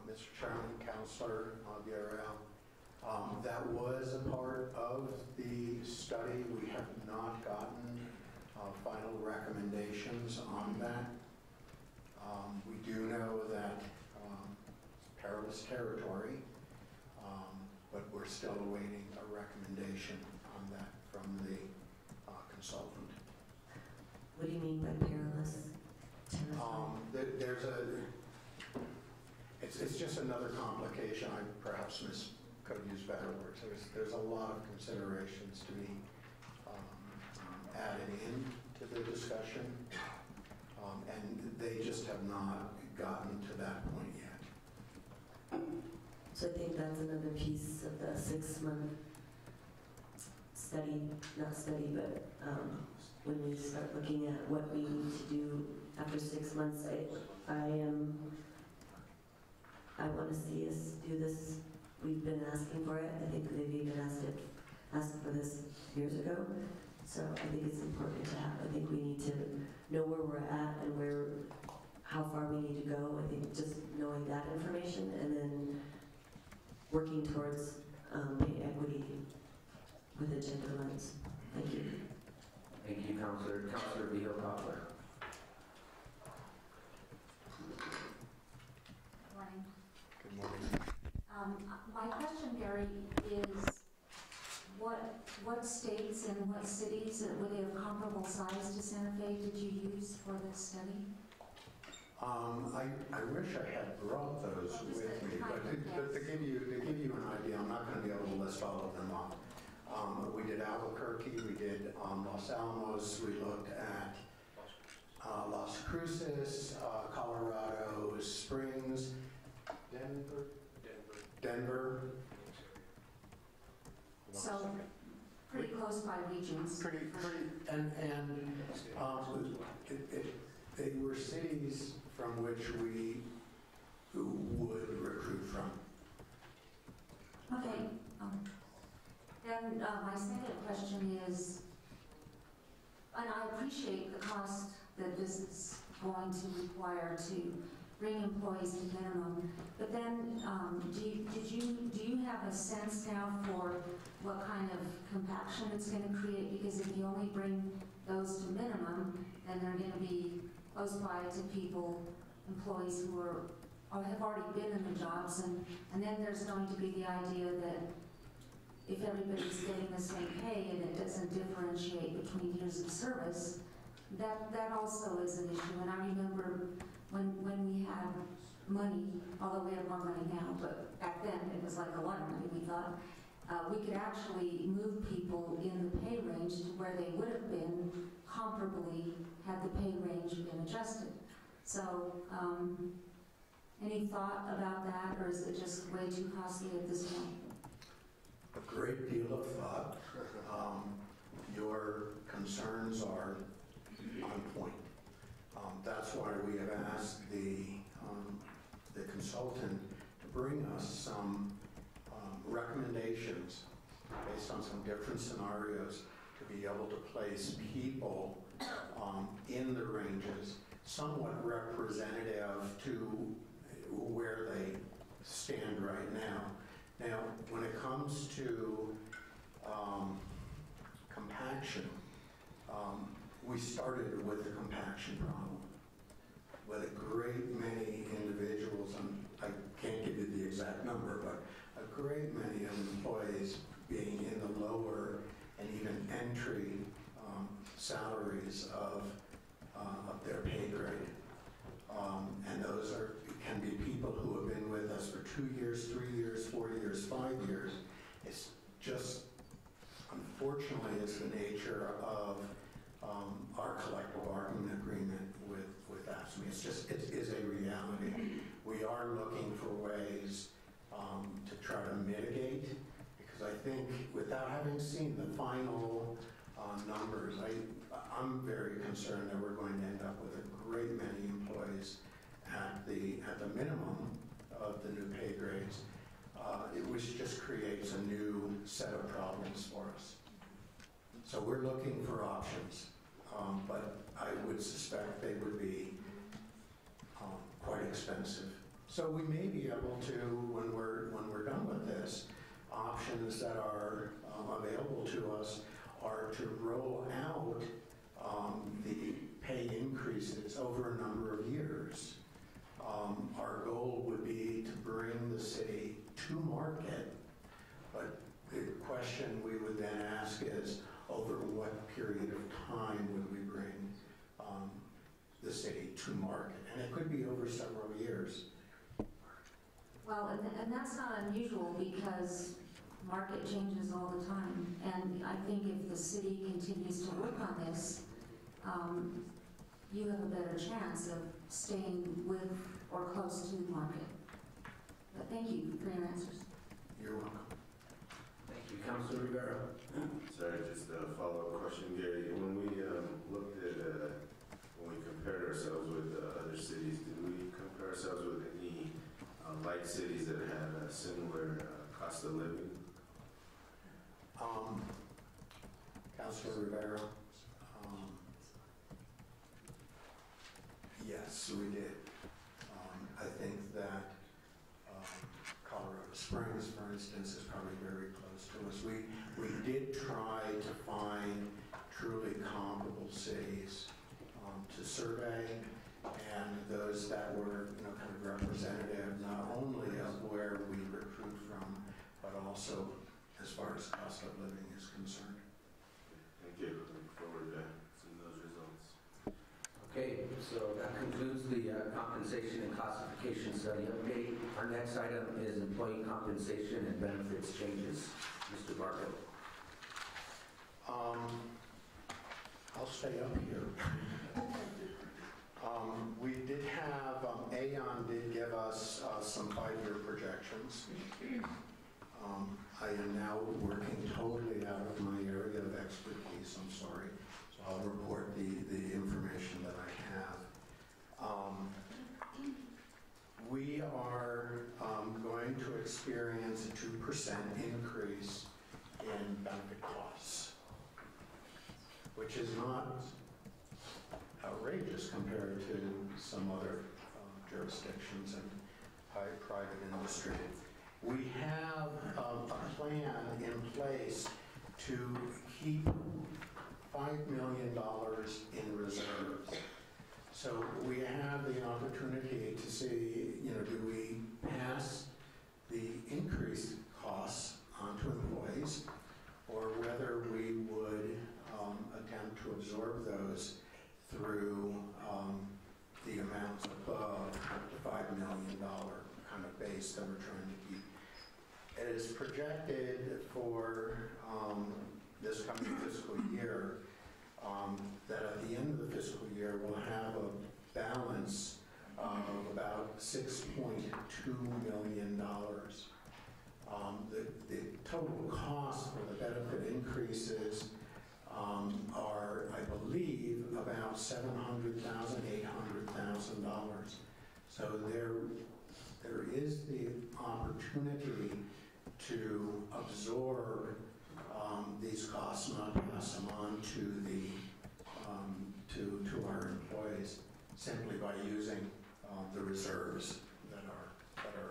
Mr. Chairman, Councilor Villarreal, that was a part of the study. We have not gotten final recommendations on that. We do know that it's perilous territory, but we're still awaiting a recommendation on that from the consultant. What do you mean by perilous territory? It's just another complication. I perhaps could have used better words. There's a lot of considerations to be added in to the discussion, and they just have not gotten to that point yet. So I think that's another piece of the 6-month study, not study, but when we start looking at what we need to do after 6 months, I want to see us do this. We've been asking for it. I think they've even asked for this years ago. So I think it's important to have. I think we need to know where we're at and how far we need to go. I think just knowing that information and then working towards pay equity with a gender lens. Thank you. Thank you, Councilor. Councilor Vito-Koppler. Morning. Good morning. My question, Gary, is what states and what cities, were they of comparable size to Santa Fe, did you use for this study? I wish I had brought those with me, but to give you an idea, I'm not going to be able to list all of them off. We did Albuquerque, we did Los Alamos, we looked at Las Cruces, Colorado Springs, Denver. So pretty close by regions. They were cities from which we would recruit from. Okay. Then my second question is, and I appreciate the cost that this is going to require to bring employees to minimum, but then do you have a sense now for what kind of compaction it's going to create? Because if you only bring those to minimum, then they're going to be close by to people, employees who have already been in the jobs, and then there's going to be the idea that if everybody's getting the same pay and it doesn't differentiate between years of service, that also is an issue. And I remember when we had money, although we have more money now, but back then it was like a lot of money, we thought, we could actually move people in the pay range to where they would have been comparably had the pay range been adjusted. So, any thought about that, or is it just way too costly at this point? A great deal of thought. Your concerns are on point. That's why we have asked the consultant to bring us some recommendations based on some different scenarios to be able to place people in the ranges somewhat representative to where they stand right now. Now, when it comes to compaction, we started with the compaction problem. With a great many individuals, and I can't give you the exact number, but a great many of employees being in the lower and even entry salaries of their pay grade. And those can be people who have been with us for 2 years, 3 years, 4 years, 5 years. It's just, unfortunately, it's the nature of our collective bargaining agreement with AFSCME. It is a reality. We are looking for ways to try to mitigate, because I think without having seen the final numbers, I'm very concerned that we're going to end up with a great many employees at the minimum of the new pay grades, which just creates a new set of problems for us. So we're looking for options, but I would suspect they would be quite expensive. So we may be able to, when we're done with this, options that are available to us are to roll out the pay increases over a number of years. Our goal would be to bring the city to market, but the question we would then ask is, over what period of time would we bring the city to market? And it could be over several years. Well, and that's not unusual, because market changes all the time. And I think if the city continues to work on this, you have a better chance of staying with or close to market. But thank you for your answers. You're welcome. Thank you. Councilor Rivera. Sorry, just a follow-up question, Gary. When we looked at, when we compared ourselves with other cities, did we compare ourselves with any like cities that had a similar cost of living? Councilor Rivera, yes, we did. I think that Colorado Springs, for instance, is probably very close to us. We did try to find truly comparable cities to survey, and those that were, kind of representative not only of where we recruit from, but also as far as cost of living is concerned. Thank you. Looking forward to seeing those results. Okay, so that concludes the compensation and classification study update. Our next item is employee compensation and benefits changes. Mr. Bartlett. I'll stay up here. We did have, Aon did give us some 5-year projections. I am now working totally out of my area of expertise, I'm sorry. So I'll report the information that I have. We are going to experience a 2% increase in benefit costs, which is not outrageous compared to some other jurisdictions and private industry. We have a plan in place to keep $5 million in reserves. So we have the opportunity to see, do we pass the increased costs onto employees, or whether we would attempt to absorb those through the amounts above the $5 million kind of base that we're trying to keep. It is projected for this coming fiscal year that at the end of the fiscal year we'll have a balance of about $6.2 million. The total cost for the benefit increases are, I believe, about $700,000, $800,000. So there is the opportunity to absorb these costs, not pass them on to the to our employees, simply by using the reserves that are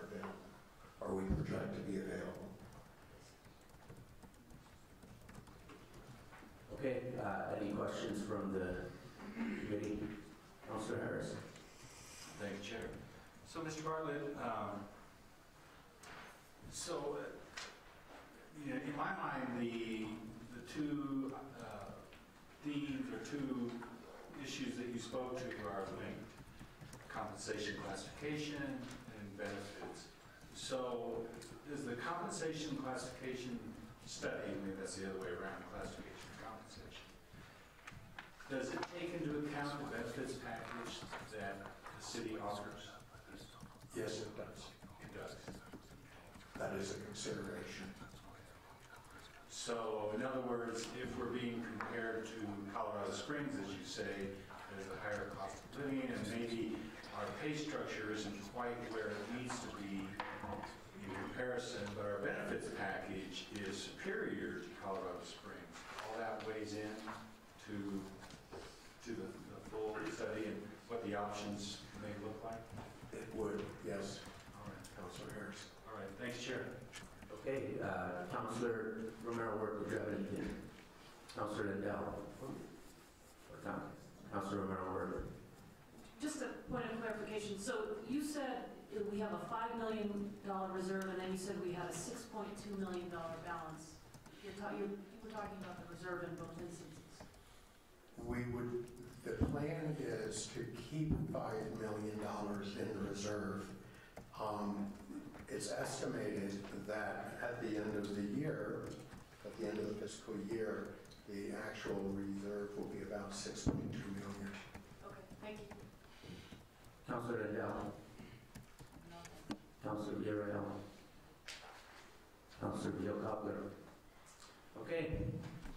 available, or we project to be available. Okay, any questions from the committee? Councilor Harris. Thank you, Chair. So, Mr. Bartlett, in my mind, the two themes or two issues that you spoke to are linked: compensation classification and benefits. So, does the compensation classification study, maybe that's the other way around, classification and compensation, does it take into account the benefits package that the city offers? Yes, it does. It does. That is a consideration. So, in other words, if we're being compared to Colorado Springs, as you say, there's a higher cost of living, and maybe our pay structure isn't quite where it needs to be in comparison, but our benefits package is superior to Colorado Springs. All that weighs in to the full study and what the options may look like? It would, yes. All right. Councilor Harris. All right. Thanks, Chair. Okay, Councilor Romero Work, would you have anything? Councilor Lindell. Councilor Romero Work. Just a point of clarification. So you said we have a $5 million reserve, and then you said we had a $6.2 million balance. You were talking about the reserve in both instances. The plan is to keep $5 million in the reserve. It's estimated that at the end of the year, at the end of the fiscal year, the actual reserve will be about $6.2 million. Okay, thank you. Councilor Lindell. Councilor Villarreal. Councilor Villarreal. Okay,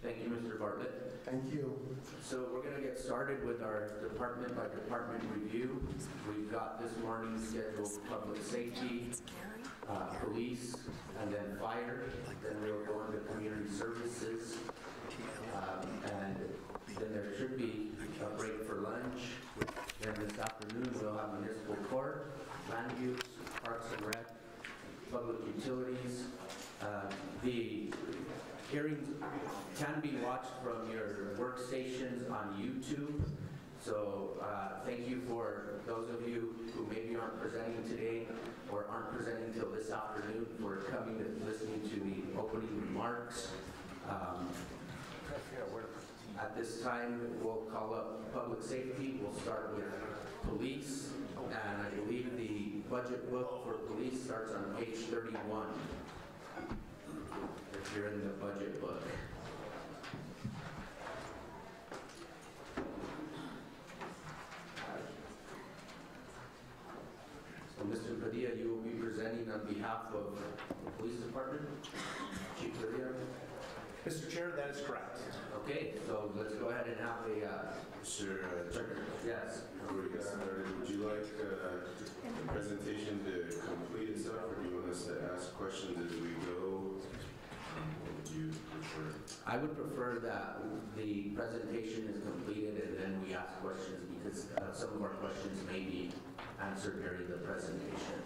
thank you, Mr. Bartlett. Thank you. So we're going to get started with our department by department review. We've got this morning scheduled public safety, police, and then fire. Then we'll go into community services. And then there should be a break for lunch. Then this afternoon we'll have municipal court, land use, parks and rec, public utilities. The hearings can be watched from your workstations on YouTube. So thank you for those of you who maybe aren't presenting today or aren't presenting till this afternoon for coming and listening to the opening remarks. At this time, we'll call up public safety. We'll start with police. And I believe the budget book for police starts on page 31. If you're in the budget book. So Mr. Padilla, you will be presenting on behalf of the police department. Chief Padilla. Mr. Chair, that is correct. Okay, so let's go ahead and have a... Sure. Yes. Before we get started, would you like the presentation to complete itself, or do you want us to ask questions as we go? What would you prefer? I would prefer that the presentation is completed and then we ask questions, because some of our questions may be answered during the presentation.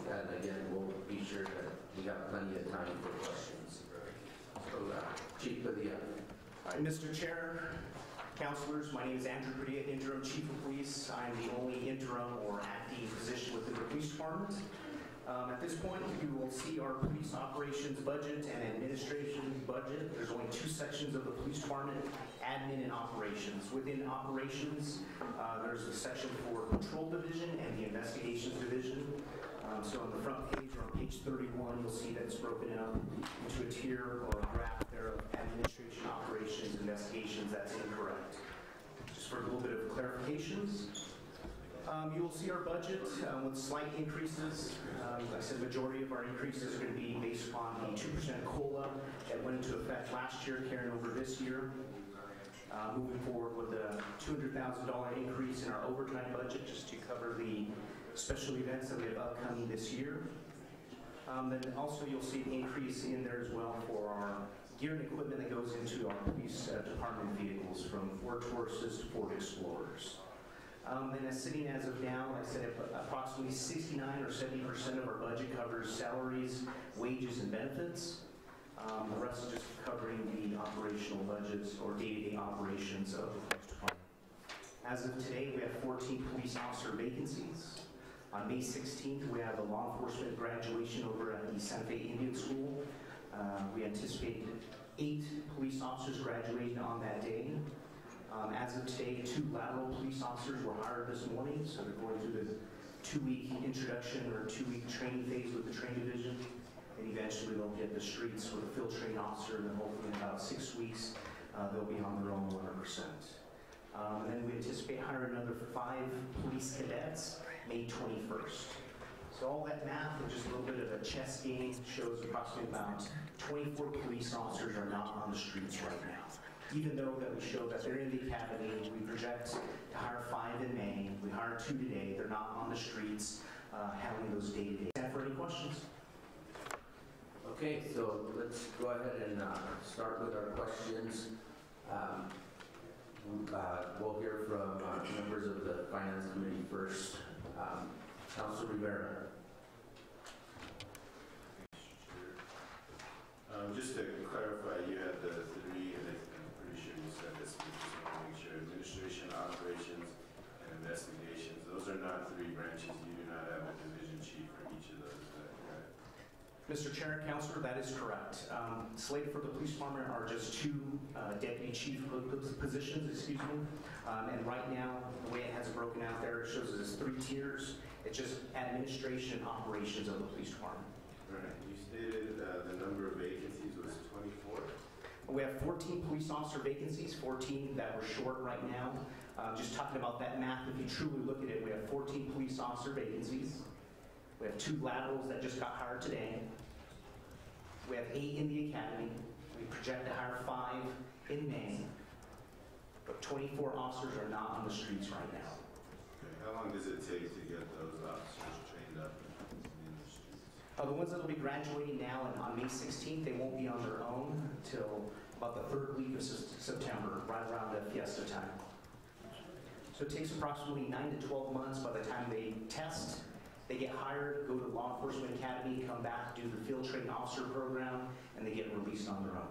And again, we'll be sure that we have plenty of time for questions. So, Chief Padilla. Mr. Chair, councilors, my name is Andrew Padilla, Interim Chief of Police. I'm the only interim or acting position within the police department. At this point, you will see our police operations budget and administration budget. There's only two sections of the police department, admin and operations. Within operations, there's the section for patrol division and the investigations division. So on the front page or on page 31, you'll see that it's broken out into a tier or a graph there of administration, operations, investigations. That's incorrect. Just for a little bit of clarifications. You will see our budget with slight increases. Like I said, the majority of our increases are going to be based upon the 2% COLA that went into effect last year, carrying over this year. Moving forward with a $200,000 increase in our overtime budget just to cover the special events that we have upcoming this year. Then also you'll see an increase in there as well for our gear and equipment that goes into our police department vehicles, from Ford Tauruses to Ford Explorers. And as sitting as of now, like I said, approximately 69 or 70% of our budget covers salaries, wages, and benefits. The rest is just covering the operational budgets or day-to-day operations of the police department. As of today, we have 14 police officer vacancies. On May 16th, we have a law enforcement graduation over at the Santa Fe Indian School. We anticipate 8 police officers graduating on that day. As of today, 2 lateral police officers were hired this morning, so they're going through the 2-week introduction or 2-week training phase with the train division, and eventually they'll get the streets with a field train officer, and then hopefully in about 6 weeks, they'll be on their own 100%. And then we anticipate hiring another 5 police cadets May 21st. So all that math and just a little bit of a chess game shows approximately about 24 police officers are not on the streets right now. Even though that we show that they're in the academy, we project to hire 5 in May. We hired 2 today. They're not on the streets having those day-to-day. For any questions? Okay, so let's go ahead and start with our questions. We'll hear from members of the Finance Committee first. Councilor Rivera. Just to clarify, you had the 3, and I'm pretty sure you said this, but just want to make sure, administration, operations, and investigations. Those are not 3 branches. You do not have a division chief for each of those, is that correct? Mr. Chair, Councilor, that is correct. Slated for the police department are just 2 deputy chief positions, and right now, the way it has it broken out there, it shows it as 3 tiers. It's just administration and operations of the police department. Right. You stated the number of vacancies was 24? We have 14 police officer vacancies, 14 that we're short right now. Just talking about that math, if you truly look at it, we have 14 police officer vacancies. We have 2 laterals that just got hired today. We have 8 in the academy. We project to hire 5 in May. But 24 officers are not on the streets right now. Okay, how long does it take to get those officers trained up in the streets? The ones that will be graduating now and on May 16th, they won't be on their own until about the 3rd week of September, right around the fiesta time. So it takes approximately 9 to 12 months by the time they test, they get hired, go to law enforcement academy, come back, do the field training officer program, and they get released on their own.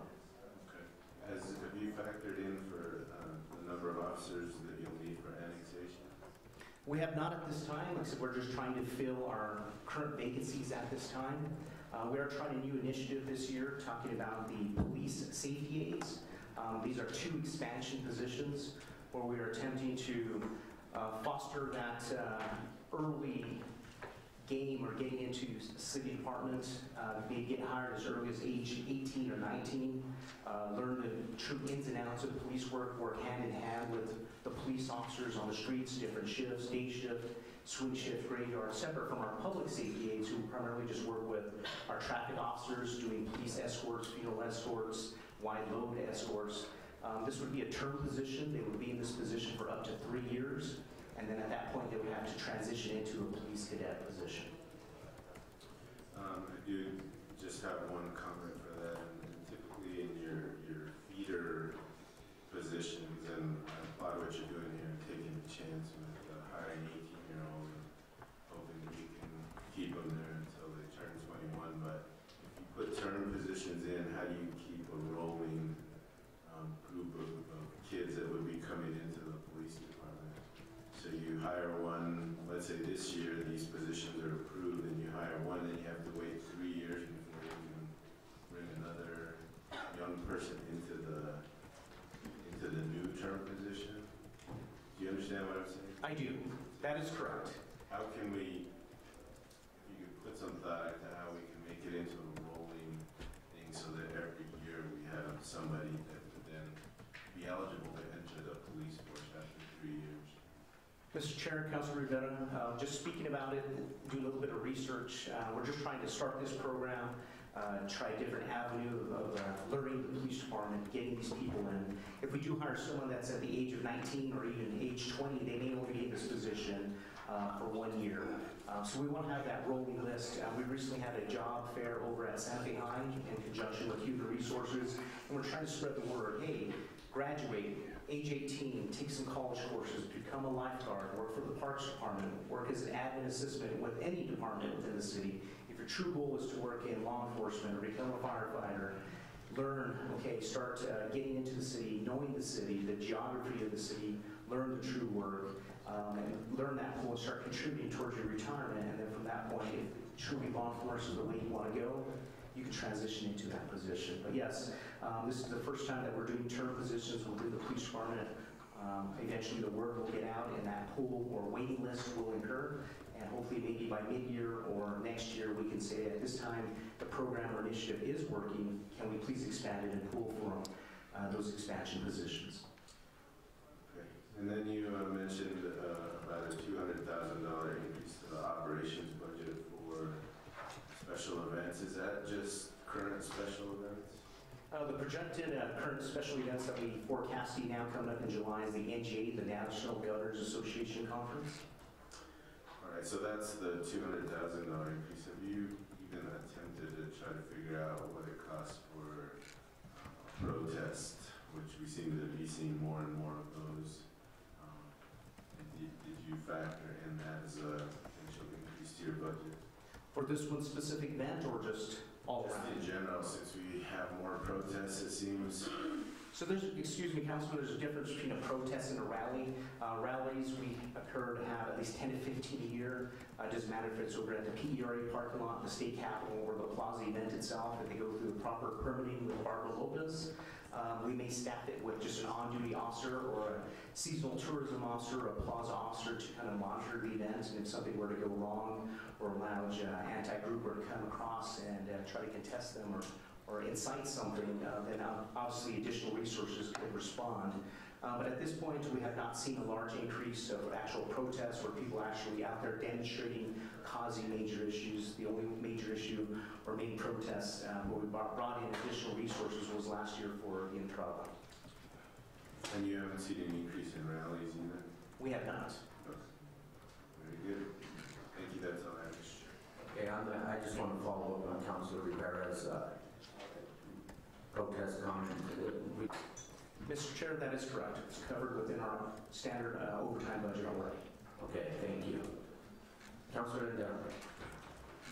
Okay. Have you factored in for the number of officers that you'll need for annexation? We have not at this time. Like I said, we're just trying to fill our current vacancies at this time. We are trying a new initiative this year, talking about the police safety aides. These are 2 expansion positions where we are attempting to foster that early game or getting into city department, maybe get hired as early as age 18 or 19, learn the true ins and outs of police work hand in hand with the police officers on the streets, different shifts, day shift, swing shift, graveyard, separate from our public safety aides who primarily just work with our traffic officers doing police escorts, funeral escorts, wide load escorts. This would be a term position. They would be in this position for up to 3 years. And then at that point, they would have to transition into a police cadet position. I do just have one comment for that. And typically in your feeder positions, and I applaud what you're doing here, taking a chance with hiring 18-year-olds and hoping that you can keep them there until they turn 21. But if you put term positions in, how do you keep a rolling group of kids that would be coming into the police department? So you hire one, let's say this year these positions are approved, and you hire one, then you have to wait 3 years before you can bring another young person into the new term position. Do you understand what I'm saying? I do. That is correct. How can we, if you could put some thought into how we can make it into a rolling thing so that every year we have somebody that would then be eligible to enter the police force after 3 years? Mr. Chair, Councilor Rivera, just speaking about it, do a little bit of research. We're just trying to start this program, try a different avenue of learning the police department, getting these people in. If we do hire someone that's at the age of 19 or even age 20, they may only be in this position for 1 year. So we want to have that rolling list. We recently had a job fair over at Santa Fe High in conjunction with Human Resources, and we're trying to spread the word. Hey, graduate, age 18, take some college courses, become a lifeguard, work for the Parks Department, work as an admin assistant with any department within the city. If your true goal is to work in law enforcement or become a firefighter, learn, okay, start getting into the city, knowing the city, the geography of the city, learn the true work, and learn that pool and start contributing towards your retirement. And then from that point, if truly law enforcement is the way you want to go, you can transition into that position. But yes, this is the first time that we're doing term positions. We'll do the police department. Eventually the word will get out and that pool or waiting list will incur. And hopefully maybe by mid-year or next year we can say at this time the program or initiative is working. Can we please expand it and pool for those expansion positions? Okay. And then you mentioned about a $200,000 increase to the operations budget for special events. Is that just current special events? The projected current special events that we forecasting now coming up in July is the NGA, the National Governors Association Conference. All right, so that's the $200,000 increase. Have you even attempted to try to figure out what it costs for protest, which we seem to be seeing more and more of those? Did you factor in that as a potential increase to your budget? For this one specific event or just all around? In general, since we have more protests, it seems. So there's, excuse me, Councilman, there's a difference between a protest and a rally. Rallies, we occur to have at least 10 to 15 a year. It doesn't matter if it's over at the PERA parking lot, the state capitol, or the plaza event itself. If they go through the proper permitting with Barbara Lopez, we may staff it with just an on-duty officer or a seasonal tourism officer, or a plaza officer to kind of monitor the event. And if something were to go wrong or a loud anti-group were to come across and try to contest them or incite something, then obviously additional resources could respond. But at this point, we have not seen a large increase of actual protests where people are actually out there demonstrating, causing major issues. The only major issue or main protest where we brought in additional resources was last year for the Entrada. And you haven't seen any increase in rallies either? We have not. Very good. Thank you, that's all I have, Mr. Chair. Okay, I just want to follow up on Councilor Rivera's protest comment. Mr. Chair, that is correct. It's covered within our standard overtime budget already. Okay, thank you. Councilor Lindell.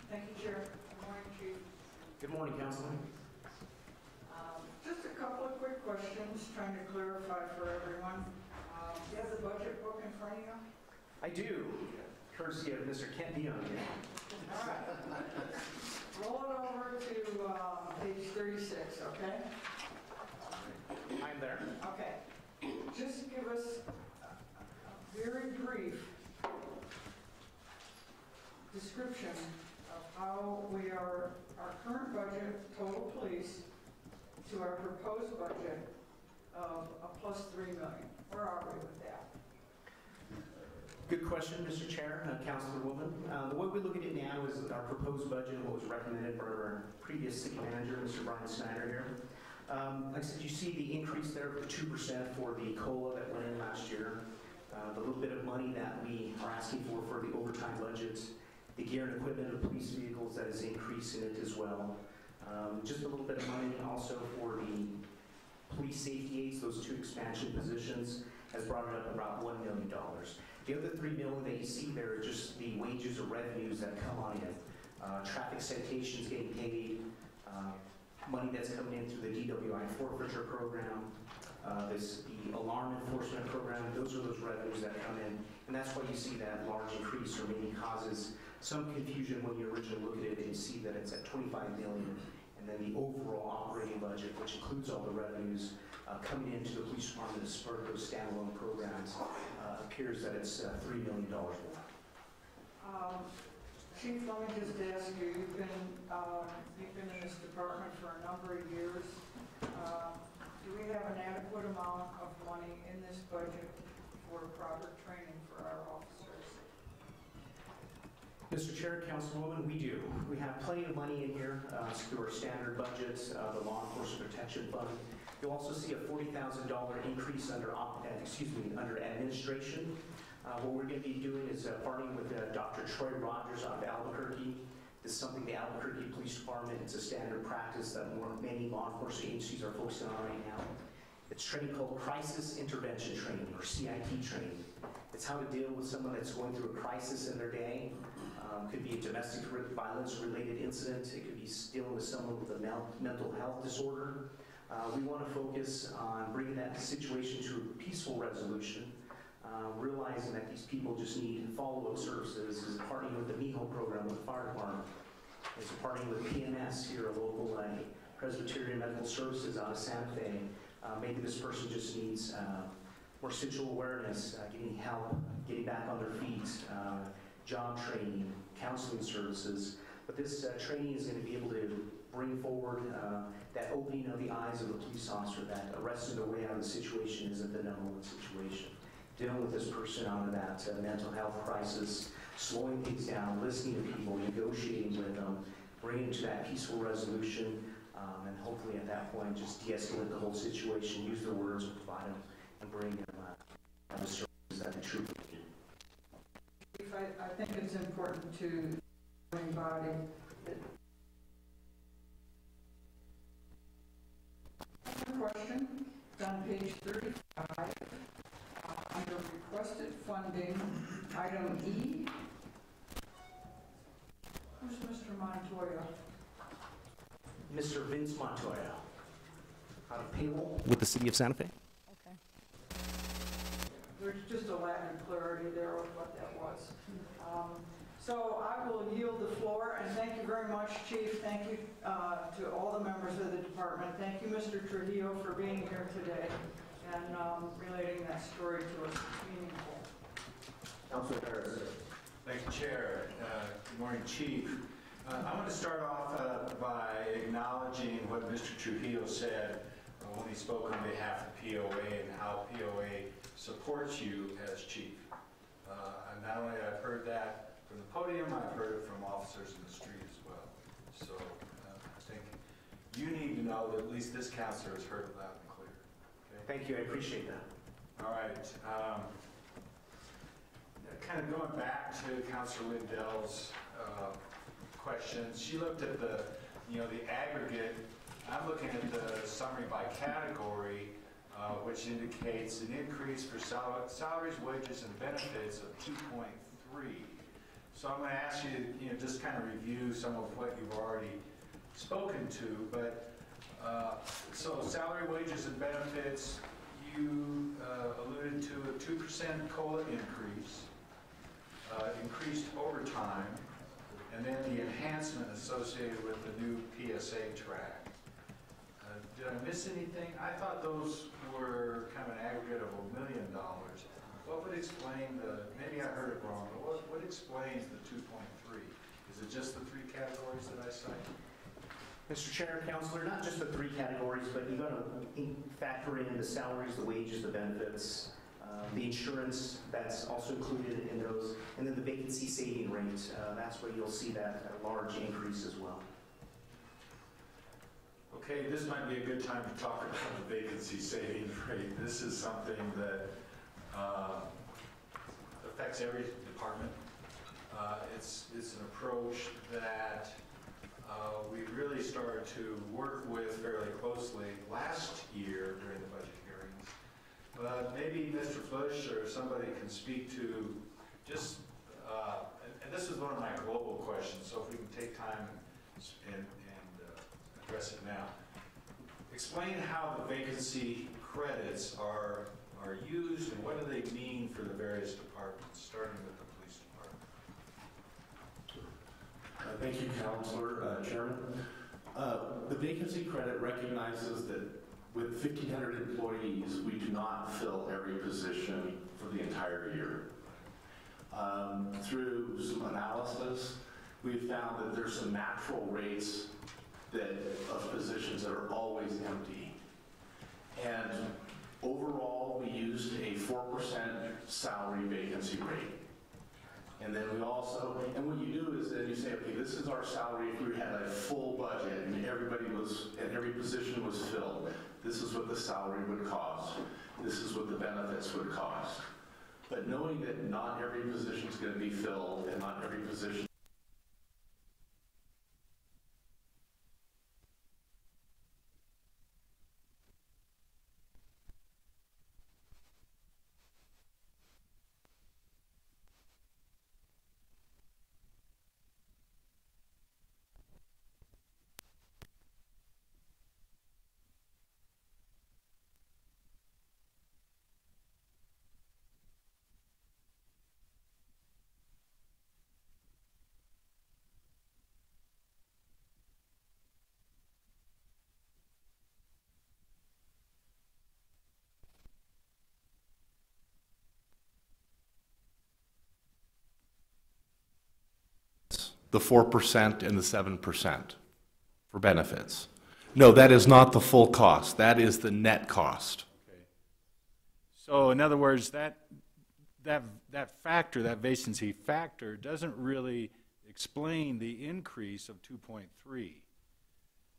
Thank you, Chair. Good morning, Chief. Good morning, Councilman. Just a couple of quick questions, trying to clarify for everyone. You have the budget book in front of you? I do, courtesy of Mr. Kent Dion here. All right. Roll it over to page 36, okay? I'm there. Okay. Just give us a very brief description of how we are, our current budget, total police, to our proposed budget of a plus $3 million. Where are we with that? Good question, Mr. Chair, Councilwoman. The way we look at it now is our proposed budget and what was recommended by our previous city manager, Mr. Brian Snyder here. Like I said, you see the increase there of the 2% for the COLA that went in last year, the little bit of money that we are asking for the overtime budget, the gear and equipment of police vehicles that is increasing it as well. Just a little bit of money also for the police safety aides, those 2 expansion positions, has brought it up about $1 million. The other $3 million that you see there are just the wages or revenues that come on in. Traffic citations getting paid, money that's coming in through the DWI forfeiture program, the alarm enforcement program. Those are those revenues that come in, and that's why you see that large increase, or maybe causes some confusion when you originally look at it and see that it's at $25 million, and then the overall operating budget, which includes all the revenues coming into the police department to support those standalone programs, appears that it's $3 million more. Chief, let me just ask you, you've been in this department for a number of years. Do we have an adequate amount of money in this budget for proper training for our officers? Mr. Chair, Councilwoman, we do. We have plenty of money in here through our standard budgets, the Law Enforcement Protection Fund. You'll also see a $40,000 increase under administration. What we're going to be doing is partnering with Dr. Troy Rogers out of Albuquerque. This is something the Albuquerque Police Department, it's a standard practice that many law enforcement agencies are focusing on right now. It's training called Crisis Intervention Training, or CIT training. It's how to deal with someone that's going through a crisis in their day. Could be a domestic violence related incident. It could be dealing with someone with a mental health disorder. We want to focus on bringing that situation to a peaceful resolution, realizing that these people just need follow-up services, is partnering with the MIHO program with the fire department, is partnering with PMS here, a local Presbyterian Medical Services out of Santa Fe. Maybe this person just needs more sexual awareness, getting help, getting back on their feet, job training, counseling services. But this training is going to be able to bring forward that opening of the eyes of the police officer, that arresting their way out of the situation isn't the number one situation. Dealing with this person out of that mental health crisis, slowing things down, listening to people, negotiating with them, bringing to that peaceful resolution, and hopefully at that point just de-escalate the whole situation, use their words, and provide them, and bring them the services that they truly need. I think it's important to everybody that question on page 35 under requested funding, item E. Who's Mr. Montoya? Mr. Vince Montoya, out of payroll with the City of Santa Fe. Okay. There's just a lack of clarity there with what that was. So I will yield the floor, and thank you very much, Chief. Thank you to all the members of the department. Thank you, Mr. Trujillo, for being here today and relating that story to us. It's meaningful. Councilor Harris. Thank you, Chair. Good morning, Chief. I want to start off by acknowledging what Mr. Trujillo said when he spoke on behalf of POA and how POA supports you as chief. And not only I've heard that from the podium, I've heard it from officers in the street as well. So I think you need to know that at least this counselor has heard it loud and clear. Okay? Thank you, I appreciate that. All right. Kind of going back to Councilor Lindell's questions, she looked at the, the aggregate. I'm looking at the summary by category, which indicates an increase for salaries, wages, and benefits of 2.3. So I'm going to ask you to, just kind of review some of what you've already spoken to. But so salary, wages, and benefits, you alluded to a 2% COLA increase, increased overtime, and then the enhancement associated with the new PSA track. Did I miss anything? I thought those were kind of an aggregate of $1 million. What would explain maybe I heard it wrong, but what explains the 2.3? Is it just the three categories that I cited? Mr. Chair, Councilor, not just the three categories, but you've got to factor in the salaries, the wages, the benefits, the insurance that's also included in those, and then the vacancy saving rate. That's where you'll see that large increase as well. Okay, this might be a good time to talk about the vacancy saving rate. This is something that affects every department. It's an approach that we really started to work with fairly closely last year during the budget hearings. But maybe Mr. Bush or somebody can speak to just, and this is one of my global questions, so if we can take time and address it now. Explain how the vacancy credits are used and what do they mean for the various departments, starting with the police department. Thank you, Councilor, Chairman. The vacancy credit recognizes that with 1,500 employees, we do not fill every position for the entire year. Through some analysis, we've found that there's some natural rates of positions that are always empty. And overall, we used a 4% salary vacancy rate. And then we also, and what you do is then you say, okay, this is our salary if we had a full budget and every position was filled. This is what the salary would cost. This is what the benefits would cost. But knowing that not every position is going to be filled and not every position the 4% and the 7% for benefits. No, that is not the full cost. That is the net cost. Okay. So in other words, that factor, that vacancy factor, doesn't really explain the increase of 2.3.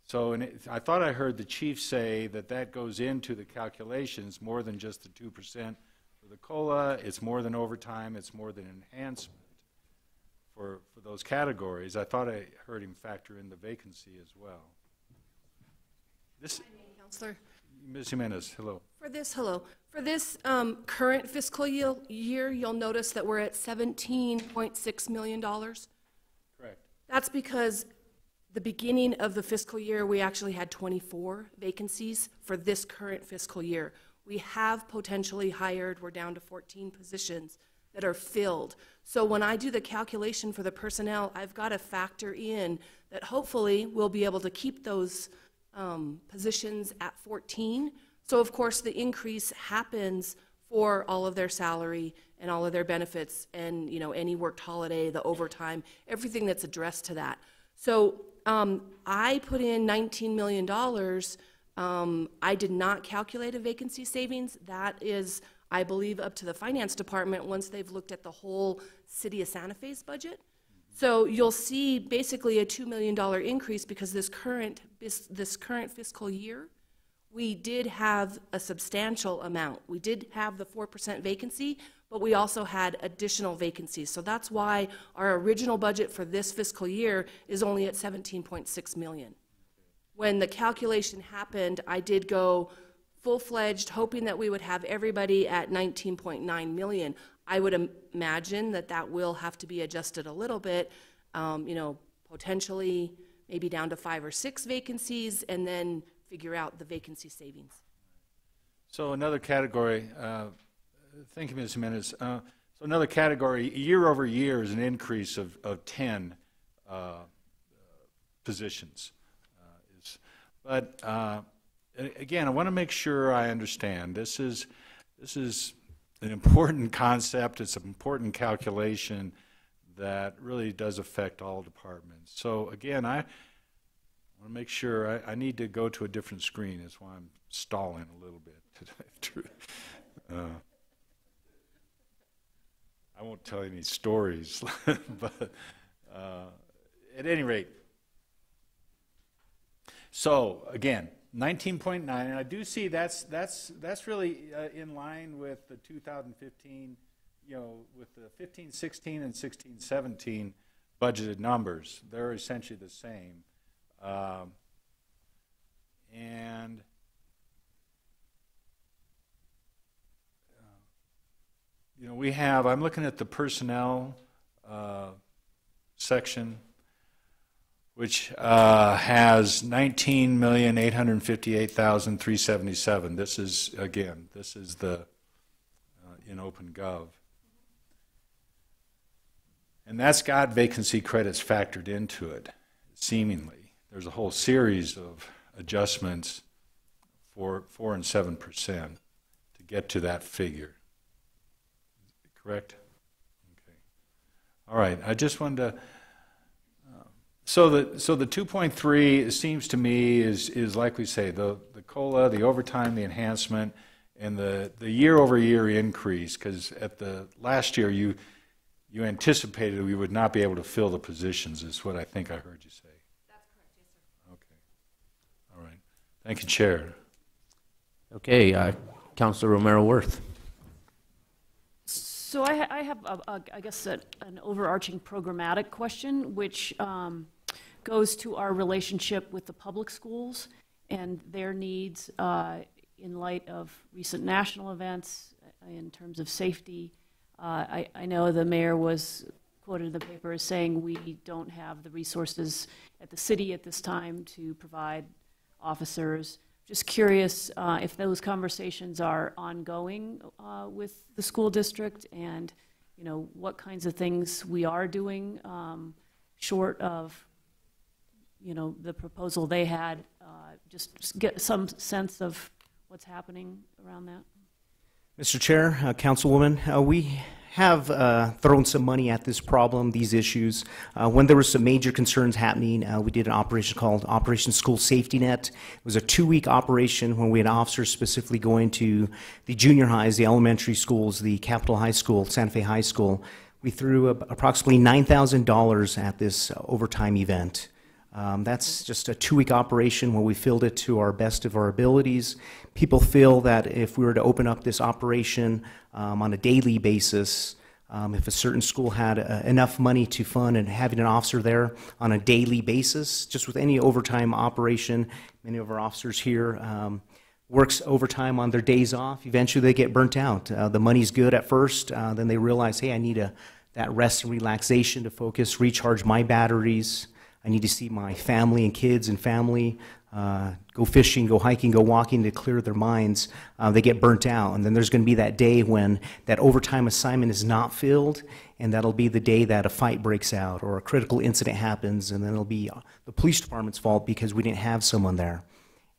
So I thought I heard the chief say that goes into the calculations more than just the 2% for the COLA. It's more than overtime. It's more than enhancement. For those categories, I thought I heard him factor in the vacancy as well. Counselor. Ms. Jimenez, hello. For this current fiscal year, you'll notice that we're at $17.6 million. Correct. That's because the beginning of the fiscal year, we actually had 24 vacancies for this current fiscal year. We have potentially hired, we're down to 14 positions that are filled. So when I do the calculation for the personnel, I've got to factor in that hopefully we'll be able to keep those positions at 14. So of course the increase happens for all of their salary and all of their benefits and any worked holiday, the overtime, everything that's addressed to that. So I put in $19 million I did not calculate a vacancy savings. That is, I believe, up to the finance department once they've looked at the whole City of Santa Fe's budget. So you'll see basically a $2 million increase because this current fiscal year, we did have a substantial amount. We did have the 4% vacancy, but we also had additional vacancies. So that's why our original budget for this fiscal year is only at $17.6 million. When the calculation happened, I did go full-fledged, hoping that we would have everybody at 19.9 million. I would imagine that that will have to be adjusted a little bit, you know, potentially maybe down to 5 or 6 vacancies, and then figure out the vacancy savings. So another category, thank you, Ms. Jimenez. So another category, year over year, is an increase of 10 positions. But again, I want to make sure I understand. This is an important concept. It's an important calculation that really does affect all departments. So again, I want to make sure I need to go to a different screen. That's why I'm stalling a little bit today. I won't tell any stories, but at any rate. So again, 19.9, and I do see that's really in line with the 2015, you know, with the 15, 16, and 16, 17 budgeted numbers. They're essentially the same. And you know, we have, I'm looking at the personnel section, which has $19,858,377. This is, again, this is the in OpenGov. And that's got vacancy credits factored into it, seemingly. There's a whole series of adjustments for 4 and 7% to get to that figure. Correct? Okay. All right. I just wanted to. So the 2.3 seems to me is like we say, the COLA, the overtime, the enhancement, and the year-over-year increase. Because at the last year you anticipated we would not be able to fill the positions. Is what I think I heard you say. That's correct. Yes, sir. Okay. All right. Thank you, Chair. Okay, Councilor Romero-Worth. So I have, I guess, an overarching programmatic question, which goes to our relationship with the public schools and their needs in light of recent national events in terms of safety. I know the mayor was quoted in the paper as saying we don't have the resources at the city at this time to provide officers. Just curious if those conversations are ongoing with the school district, and you know what kinds of things we are doing short of the proposal they had. Just get some sense of what's happening around that. Mr. Chair, Councilwoman, we have thrown some money at this problem, these issues. When there were some major concerns happening, we did an operation called Operation School Safety Net. It was a 2-week operation when we had officers specifically going to the junior highs, the elementary schools, the Capitol High School, Santa Fe High School. We threw approximately $9,000 at this overtime event. That's just a 2-week operation where we filled it to our best of our abilities. People feel that if we were to open up this operation on a daily basis, if a certain school had enough money to fund and having an officer there on a daily basis, just with any overtime operation, many of our officers here works overtime on their days off. Eventually they get burnt out. The money's good at first, then they realize, hey, I need that rest and relaxation to focus, recharge my batteries. I need to see my family and kids and family, go fishing, go hiking, go walking to clear their minds. They get burnt out. And then there's going to be that day when that overtime assignment is not filled, and that'll be the day that a fight breaks out or a critical incident happens, and then it'll be the police department's fault because we didn't have someone there.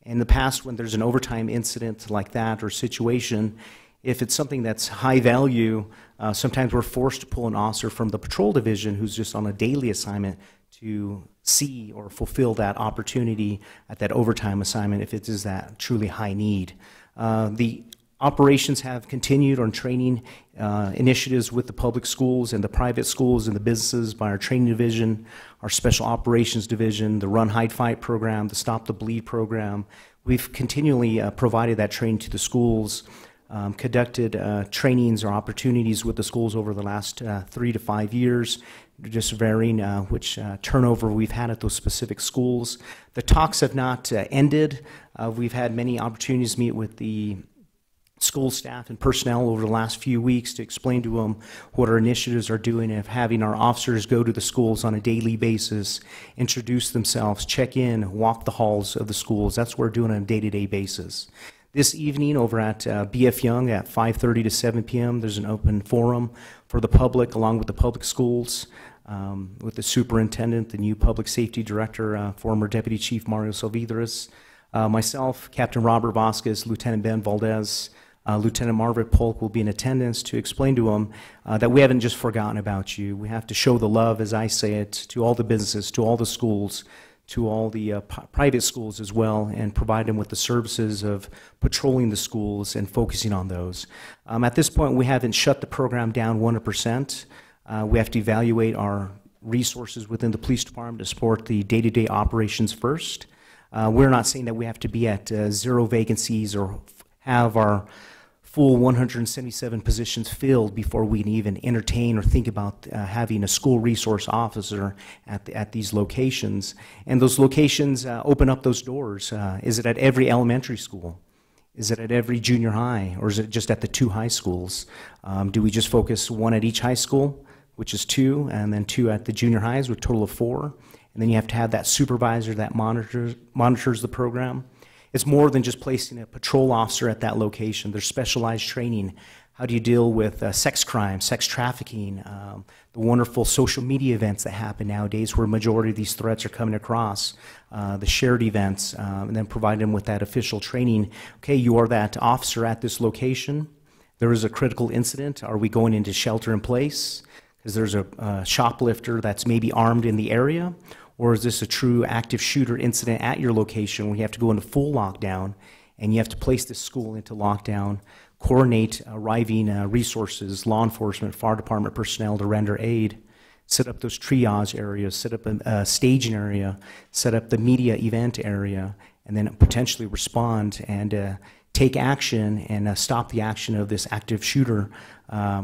In the past, when there's an overtime incident like that or situation, if it's something that's high value, sometimes we're forced to pull an officer from the patrol division who's just on a daily assignment to see or fulfill that opportunity at that overtime assignment if it is that truly high need. The operations have continued on training initiatives with the public schools and the private schools and the businesses by our training division, our special operations division, the Run, Hide, Fight program, the Stop the Bleed program. We've continually provided that training to the schools, conducted trainings or opportunities with the schools over the last 3 to 5 years, just varying which turnover we've had at those specific schools. The talks have not ended. We've had many opportunities to meet with the school staff and personnel over the last few weeks to explain to them what our initiatives are doing of having our officers go to the schools on a daily basis, introduce themselves, check in, walk the halls of the schools. That's what we're doing on a day-to-day basis. This evening over at BF Young at 5:30 to 7 p.m., there's an open forum for the public along with the public schools, with the superintendent, the new public safety director, former Deputy Chief Mario Salvidras, myself, Captain Robert Vasquez, Lieutenant Ben Valdez, Lieutenant Margaret Polk will be in attendance to explain to them that we haven't just forgotten about you. We have to show the love, as I say it, to all the businesses, to all the schools, to all the private schools as well, and provide them with the services of patrolling the schools and focusing on those. At this point, we haven't shut the program down 100%. We have to evaluate our resources within the police department to support the day-to-day operations first. We're not saying that we have to be at 0 vacancies or have our full 177 positions filled before we can even entertain or think about having a school resource officer at these locations. And those locations open up those doors. Is it at every elementary school? Is it at every junior high? Or is it just at the 2 high schools? Do we just focus 1 at each high school, which is 2, and then 2 at the junior highs, with a total of 4? And then you have to have that supervisor that monitors the program. It's more than just placing a patrol officer at that location. There's specialized training. How do you deal with sex crime, sex trafficking, the wonderful social media events that happen nowadays where a majority of these threats are coming across, the shared events, and then provide them with that official training. Okay, you are that officer at this location. There is a critical incident. Are we going into shelter in place? Because there's a shoplifter that's maybe armed in the area. Or is this a true active shooter incident at your location where you have to go into full lockdown and you have to place this school into lockdown, coordinate arriving resources, law enforcement, fire department personnel to render aid, set up those triage areas, set up a staging area, set up the media event area, and then potentially respond and take action and stop the action of this active shooter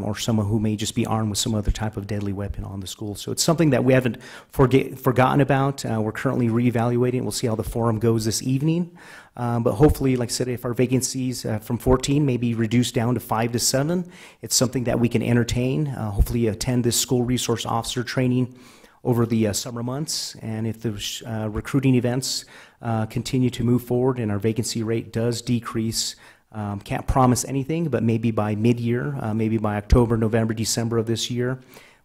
or someone who may just be armed with some other type of deadly weapon on the school. So it's something that we haven't forgotten about. We're currently reevaluating. We'll see how the forum goes this evening. But hopefully, like I said, if our vacancies from 14 may be reduced down to 5 to 7, it's something that we can entertain, hopefully attend this school resource officer training over the summer months. And if the recruiting events continue to move forward and our vacancy rate does decrease, can't promise anything, but maybe by mid-year, maybe by October, November, December of this year,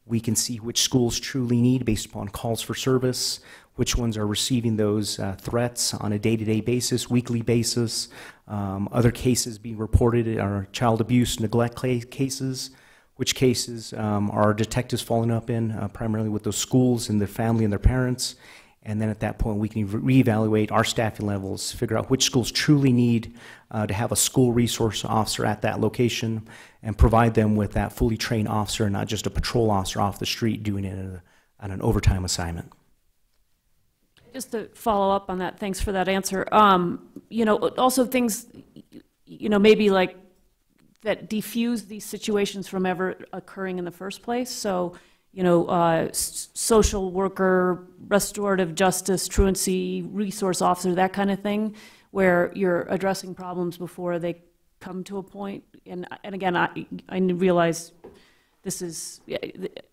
we can see which schools truly need based upon calls for service, which ones are receiving those threats on a day-to-day basis, weekly basis, other cases being reported are child abuse, neglect cases, which cases are detectives following up in, primarily with those schools and their family and their parents. And then at that point, we can reevaluate our staffing levels, figure out which schools truly need to have a school resource officer at that location and provide them with that fully trained officer, not just a patrol officer off the street doing it on an overtime assignment. Just to follow up on that, thanks for that answer. You know, also things, you know, maybe like that defuse these situations from ever occurring in the first place. So, you know, social worker, restorative justice, truancy, resource officer, that kind of thing, where you're addressing problems before they come to a point. And again, I realize this is,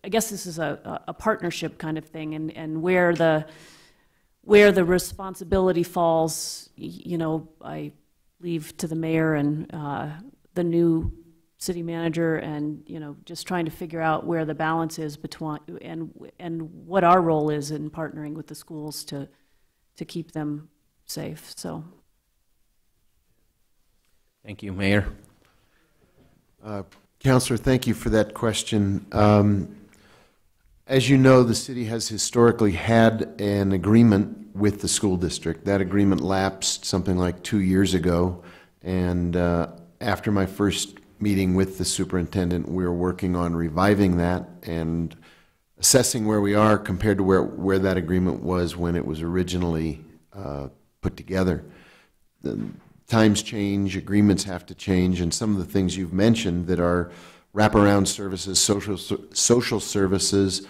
I guess this is a partnership kind of thing, and where the responsibility falls, you know, I leave to the mayor and the new city manager, and you know, just trying to figure out where the balance is between and what our role is in partnering with the schools to keep them safe. So, thank you, Mayor. Councilor, thank you for that question. As you know, the city has historically had an agreement with the school district. That agreement lapsed something like 2 years ago, and after my first meeting with the superintendent, we were working on reviving that and assessing where we are compared to where that agreement was when it was originally put together. Times change, agreements have to change, and some of the things you've mentioned that are wraparound services, social services,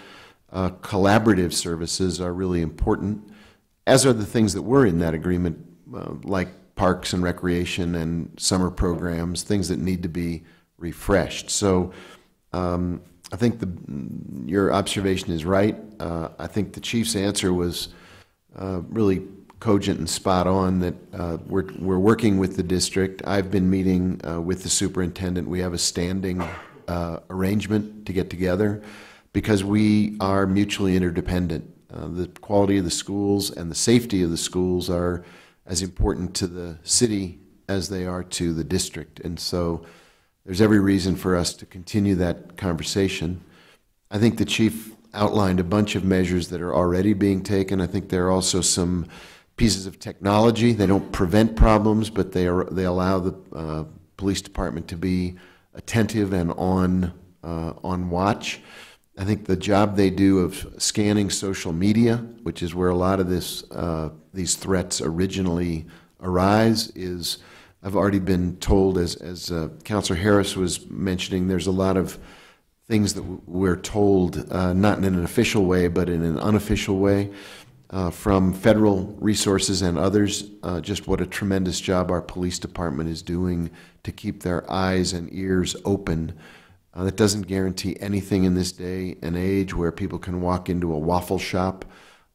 collaborative services are really important, as are the things that were in that agreement, like parks and recreation and summer programs, things that need to be refreshed. So I think your observation is right. I think the chief's answer was really cogent and spot on, that we're working with the district. I've been meeting with the superintendent. We have a standing arrangement to get together because we are mutually interdependent. The quality of the schools and the safety of the schools are as important to the city as they are to the district. And so there's every reason for us to continue that conversation. I think the chief outlined a bunch of measures that are already being taken. I think there are also some pieces of technology. They don't prevent problems, but they allow the police department to be attentive and on watch. I think the job they do of scanning social media, which is where a lot of these threats originally arise, is, I've already been told, as Councilor Harris was mentioning, there's a lot of things that we're told, not in an official way, but in an unofficial way, from federal resources and others, just what a tremendous job our police department is doing to keep their eyes and ears open. That doesn't guarantee anything in this day and age where people can walk into a waffle shop,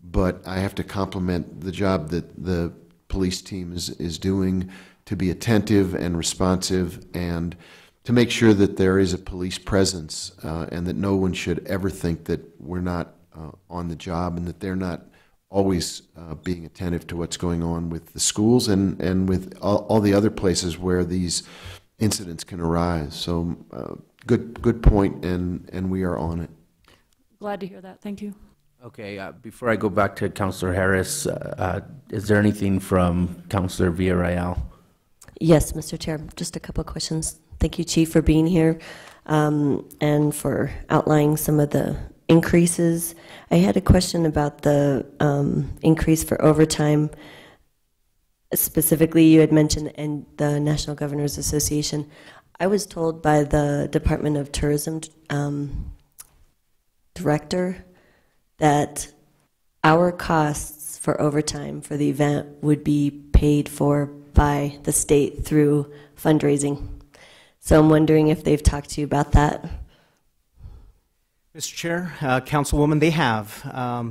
but I have to compliment the job that the police team is doing to be attentive and responsive and to make sure that there is a police presence and that no one should ever think that we're not on the job and that they're not always being attentive to what's going on with the schools and with all the other places where these incidents can arise. So good point, and we are on it. Glad to hear that. Thank you. Okay, before I go back to Councilor Harris, is there anything from Councilor Villarreal? Yes, Mr. Chair, just a couple of questions. Thank you, Chief, for being here and for outlining some of the increases. I had a question about the increase for overtime. Specifically, you had mentioned in the National Governors Association. I was told by the Department of Tourism director that our costs for overtime for the event would be paid for by the state through fundraising. So I'm wondering if they've talked to you about that. Mr. Chair, Councilwoman, they have.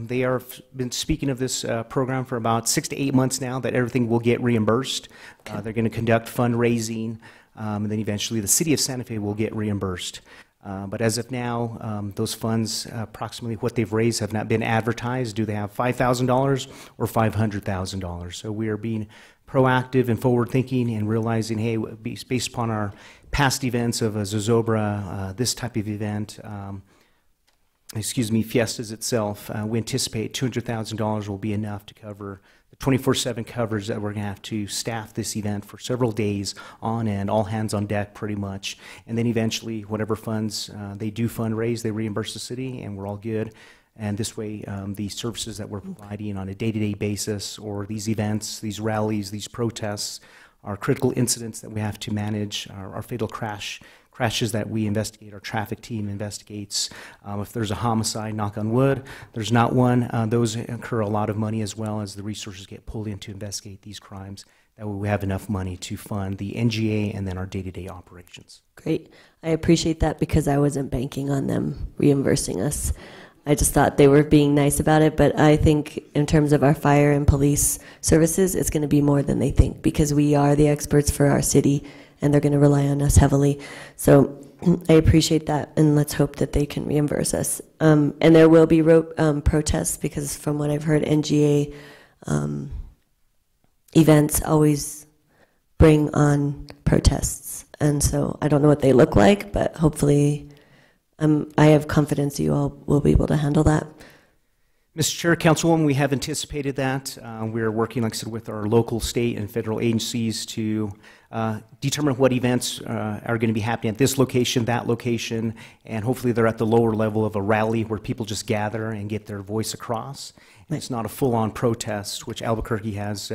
They are been speaking of this program for about 6 to 8 months now, that everything will get reimbursed. Okay. They're going to conduct fundraising, and then eventually the city of Santa Fe will get reimbursed. But as of now, those funds, approximately what they've raised, have not been advertised. Do they have $5,000 or $500,000? So we are being proactive and forward-thinking and realizing, hey, based upon our past events of a Zozobra, this type of event, Fiestas itself, we anticipate $200,000 will be enough to cover the 24/7 coverage that we're going to have to staff this event for several days on end, all hands on deck pretty much. And then eventually, whatever funds they do fundraise, they reimburse the city, and we're all good. And this way, the services that we're providing on a day-to-day basis, or these events, these rallies, these protests, our critical incidents that we have to manage, our fatal crashes that we investigate, our traffic team investigates. If there's a homicide, knock on wood, there's not one. Those incur a lot of money, as well as the resources get pulled in to investigate these crimes. That way we have enough money to fund the NGA and then our day-to-day operations. Great. I appreciate that, because I wasn't banking on them reimbursing us. I just thought they were being nice about it, but I think in terms of our fire and police services, it's going to be more than they think, because we are the experts for our city, and they're going to rely on us heavily. So I appreciate that, and let's hope that they can reimburse us. And there will be protests, because from what I've heard, NGA events always bring on protests. And so I don't know what they look like, but hopefully I have confidence you all will be able to handle that. Mr. Chair, Councilwoman, we have anticipated that. We're working, like I said, with our local, state, and federal agencies to determine what events are going to be happening at this location, that location, and hopefully they're at the lower level of a rally where people just gather and get their voice across. And it's not a full-on protest, which Albuquerque has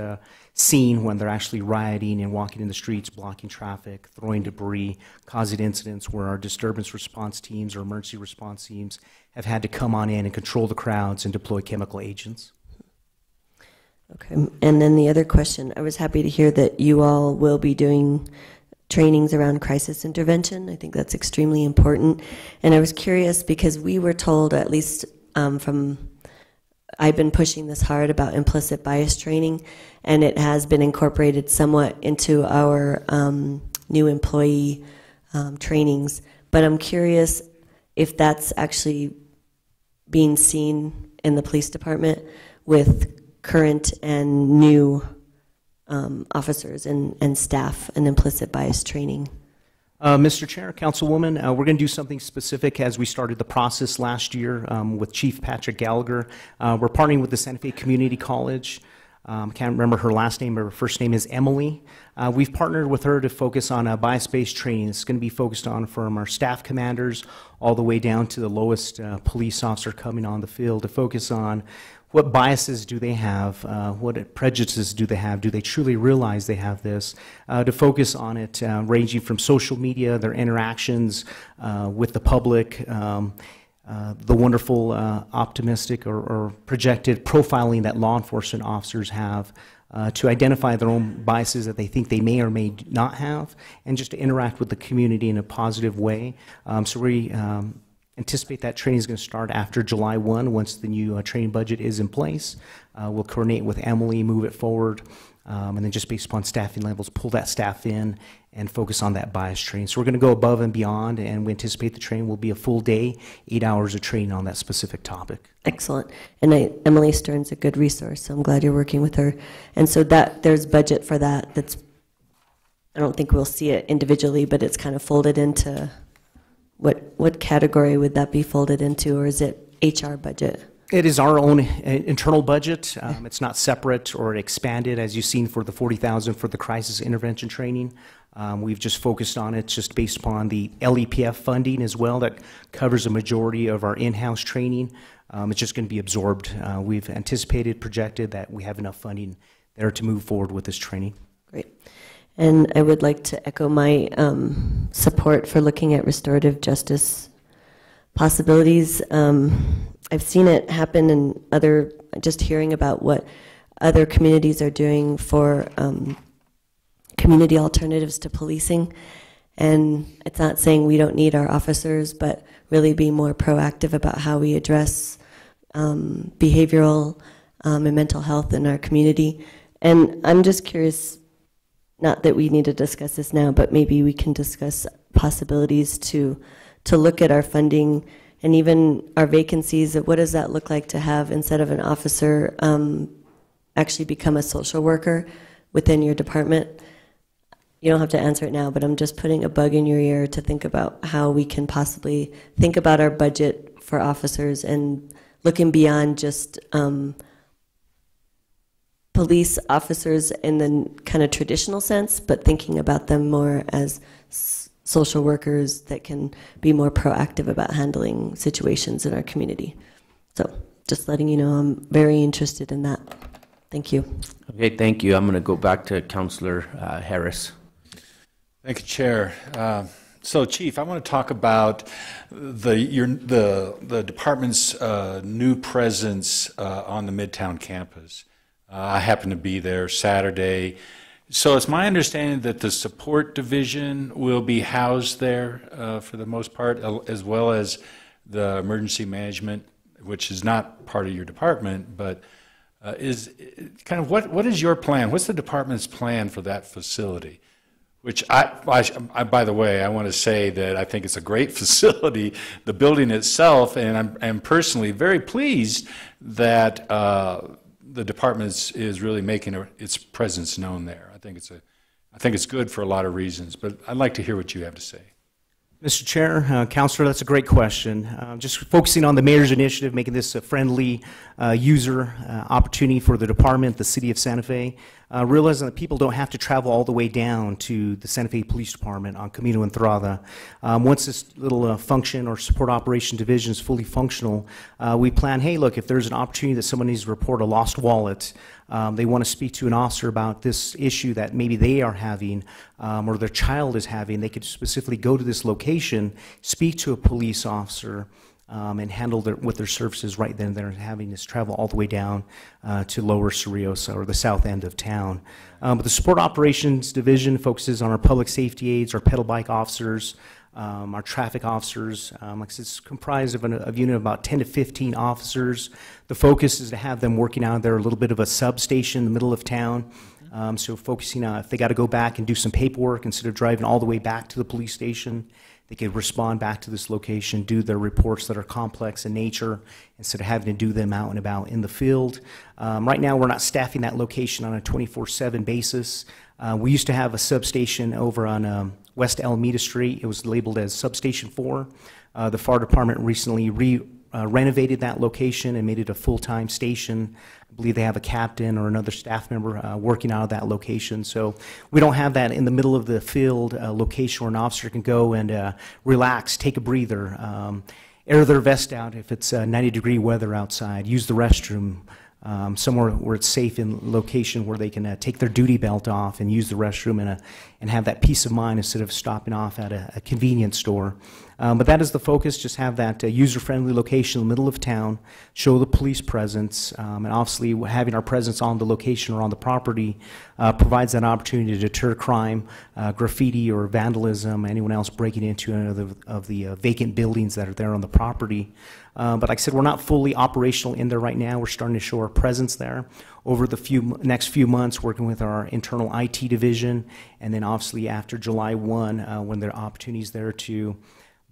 seen when they're actually rioting and walking in the streets, blocking traffic, throwing debris, causing incidents where our disturbance response teams or emergency response teams have had to come on in and control the crowds and deploy chemical agents. Okay, and then the other question, I was happy to hear that you all will be doing trainings around crisis intervention. I think that's extremely important. And I was curious because we were told, at least I've been pushing this hard about implicit bias training, and it has been incorporated somewhat into our new employee trainings. But I'm curious if that's actually being seen in the police department with current and new officers and staff, and implicit bias training. Mr. Chair, Councilwoman, we're going to do something specific as we started the process last year with Chief Patrick Gallagher. We're partnering with the Santa Fe Community College. I can't remember her last name, but her first name is Emily. We've partnered with her to focus on bias-based training. It's going to be focused on from our staff commanders all the way down to the lowest police officer coming on the field to focus on what biases do they have, what prejudices do they have, do they truly realize they have this, to focus on it ranging from social media, their interactions with the public, the wonderful optimistic or projected profiling that law enforcement officers have to identify their own biases that they think they may or may not have, and just to interact with the community in a positive way. So we anticipate that training is going to start after July 1 once the new training budget is in place. We'll coordinate with Emily, move it forward, and then just based upon staffing levels, pull that staff in and focus on that bias training. So we're going to go above and beyond, and we anticipate the training will be a full day, 8 hours of training on that specific topic. Excellent. And Emily Stern's a good resource, so I'm glad you're working with her. And so that there's budget for that. That's, I don't think we'll see it individually, but it's kind of folded into, what category would that be folded into, or is it HR budget? It is our own internal budget. It's not separate or expanded, as you've seen for the $40,000 for the crisis intervention training. We've just focused on it just based upon the LEPF funding as well that covers a majority of our in-house training. It's just going to be absorbed. We've anticipated, projected that we have enough funding there to move forward with this training. Great. And I would like to echo my support for looking at restorative justice possibilities. I've seen it happen in other, just hearing about what other communities are doing for community alternatives to policing. And it's not saying we don't need our officers, but really be more proactive about how we address behavioral and mental health in our community. And I'm just curious, not that we need to discuss this now, but maybe we can discuss possibilities to look at our funding and even our vacancies. What does that look like to have, instead of an officer, actually become a social worker within your department? You don't have to answer it now, but I'm just putting a bug in your ear to think about how we can possibly think about our budget for officers and looking beyond just police officers in the kind of traditional sense, but thinking about them more as social workers that can be more proactive about handling situations in our community. So just letting you know I'm very interested in that. Thank you. Okay, thank you. I'm going to go back to Councilor Harris. Thank you, Chair. So, Chief, I want to talk about the department's new presence on the Midtown campus. I happened to be there Saturday. So it's my understanding that the support division will be housed there for the most part, as well as the emergency management, which is not part of your department, but is kind of what is your plan? What's the department's plan for that facility? Which I by the way, I want to say that I think it's a great facility, the building itself, and I'm personally very pleased that the department is really making its presence known there. I think it's good for a lot of reasons, but I'd like to hear what you have to say. Mr. Chair, Councilor, that's a great question. Just focusing on the mayor's initiative, making this a friendly user opportunity for the department, the city of Santa Fe, realizing that people don't have to travel all the way down to the Santa Fe Police Department on Camino Entrada. Once this little function or support operation division is fully functional, we plan, hey, look, if there's an opportunity that someone needs to report a lost wallet, they want to speak to an officer about this issue that maybe they are having or their child is having, they could specifically go to this location, speak to a police officer, and handle with their services right then and there, having this travel all the way down to Lower Cerrillos or the south end of town. But the Support Operations Division focuses on our public safety aides, our pedal bike officers, our traffic officers. Like I said, it's comprised of a unit of about 10 to 15 officers. The focus is to have them working out there a little bit of a substation in the middle of town. So focusing on if they got to go back and do some paperwork instead of driving all the way back to the police station, they could respond back to this location, do their reports that are complex in nature instead of having to do them out and about in the field. Right now, we're not staffing that location on a 24/7 basis. We used to have a substation over on West Alameda Street. It was labeled as Substation 4. The fire department recently renovated that location and made it a full-time station. I believe they have a captain or another staff member working out of that location. So we don't have that in the middle of the field location where an officer can go and relax, take a breather, air their vest out if it's 90-degree weather outside, use the restroom, somewhere where it's safe in location where they can take their duty belt off and use the restroom and have that peace of mind instead of stopping off at a convenience store. But that is the focus, just have that user-friendly location in the middle of town, show the police presence, and obviously having our presence on the location or on the property provides that opportunity to deter crime, graffiti or vandalism, anyone else breaking into any of the vacant buildings that are there on the property. But like I said, we're not fully operational in there right now. We're starting to show our presence there. Over the next few months, working with our internal IT division, and then obviously after July 1, when there are opportunities there to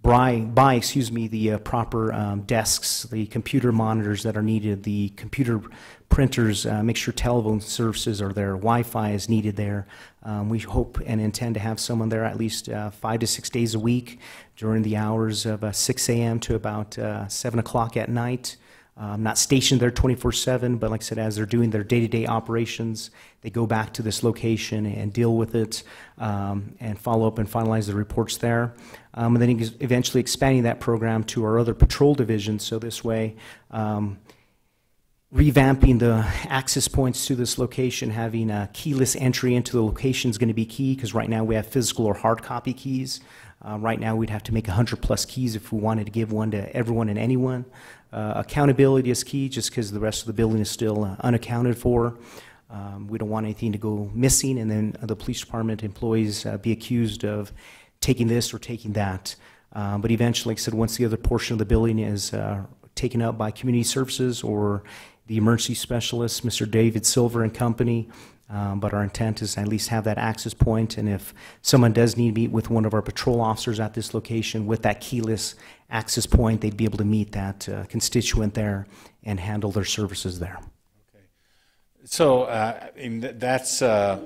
buy the proper desks, the computer monitors that are needed, the computer printers, make sure telephone services are there, Wi-Fi is needed there. We hope and intend to have someone there at least 5 to 6 days a week during the hours of 6 a.m. to about 7 o'clock at night. Not stationed there 24/7, but like I said, as they're doing their day-to-day operations, they go back to this location and deal with it and follow up and finalize the reports there. And then eventually expanding that program to our other patrol divisions, so this way revamping the access points to this location, having a keyless entry into the location is going to be key, because right now we have physical or hard copy keys. Right now we'd have to make 100+ keys if we wanted to give one to everyone and anyone. Accountability is key, just because the rest of the building is still unaccounted for. We don't want anything to go missing and then the police department employees be accused of taking this or taking that. But eventually, like I said, once the other portion of the building is taken up by community services or the emergency specialist, Mr. David Silver and company, but our intent is to at least have that access point, and if someone does need to meet with one of our patrol officers at this location with that keyless access point, they'd be able to meet that constituent there and handle their services there. Okay. So that's a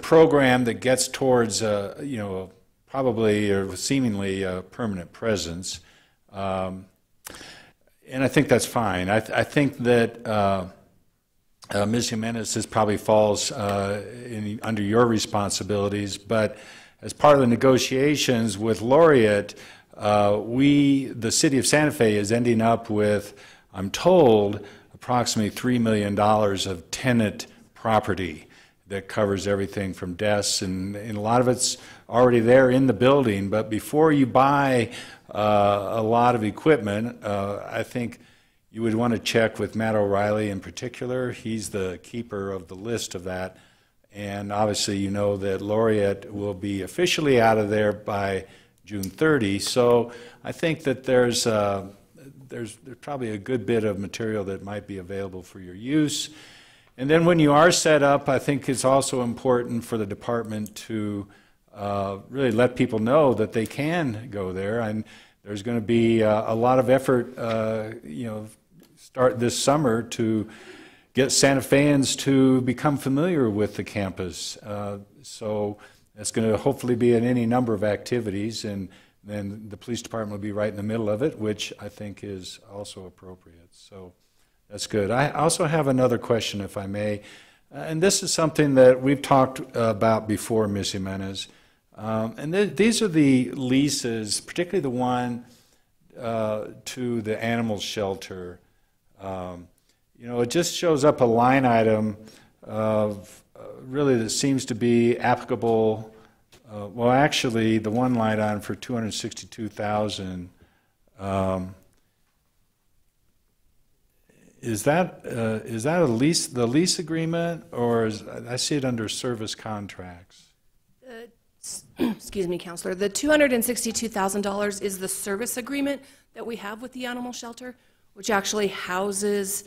program that gets towards probably or seemingly a permanent presence, and I think that's fine. I think that Ms. Jimenez, this probably falls under your responsibilities, but as part of the negotiations with Laureate, the city of Santa Fe is ending up with, I'm told, approximately $3 million of tenant property that covers everything from desks, and a lot of it's already there in the building. But before you buy a lot of equipment, I think you would want to check with Matt O'Reilly in particular. He's the keeper of the list of that. And obviously you know that Laureate will be officially out of there by June 30. So I think that there's probably a good bit of material that might be available for your use. And then when you are set up, I think it's also important for the department to really let people know that they can go there. And there's going to be a lot of effort, start this summer to get Santa Feans to become familiar with the campus. So It's going to hopefully be in any number of activities, and then the police department will be right in the middle of it, which I think is also appropriate. So that's good. I also have another question, if I may, and this is something that we've talked about before, Ms. Jimenez. And these are the leases, particularly the one to the animal shelter. You know, it just shows up a line item of really that seems to be applicable. Well, actually, the one line item for $262,000. Is that a lease, the lease agreement, or I see it under service contracts? Excuse me, Counselor. The $262,000 is the service agreement that we have with the animal shelter, which actually houses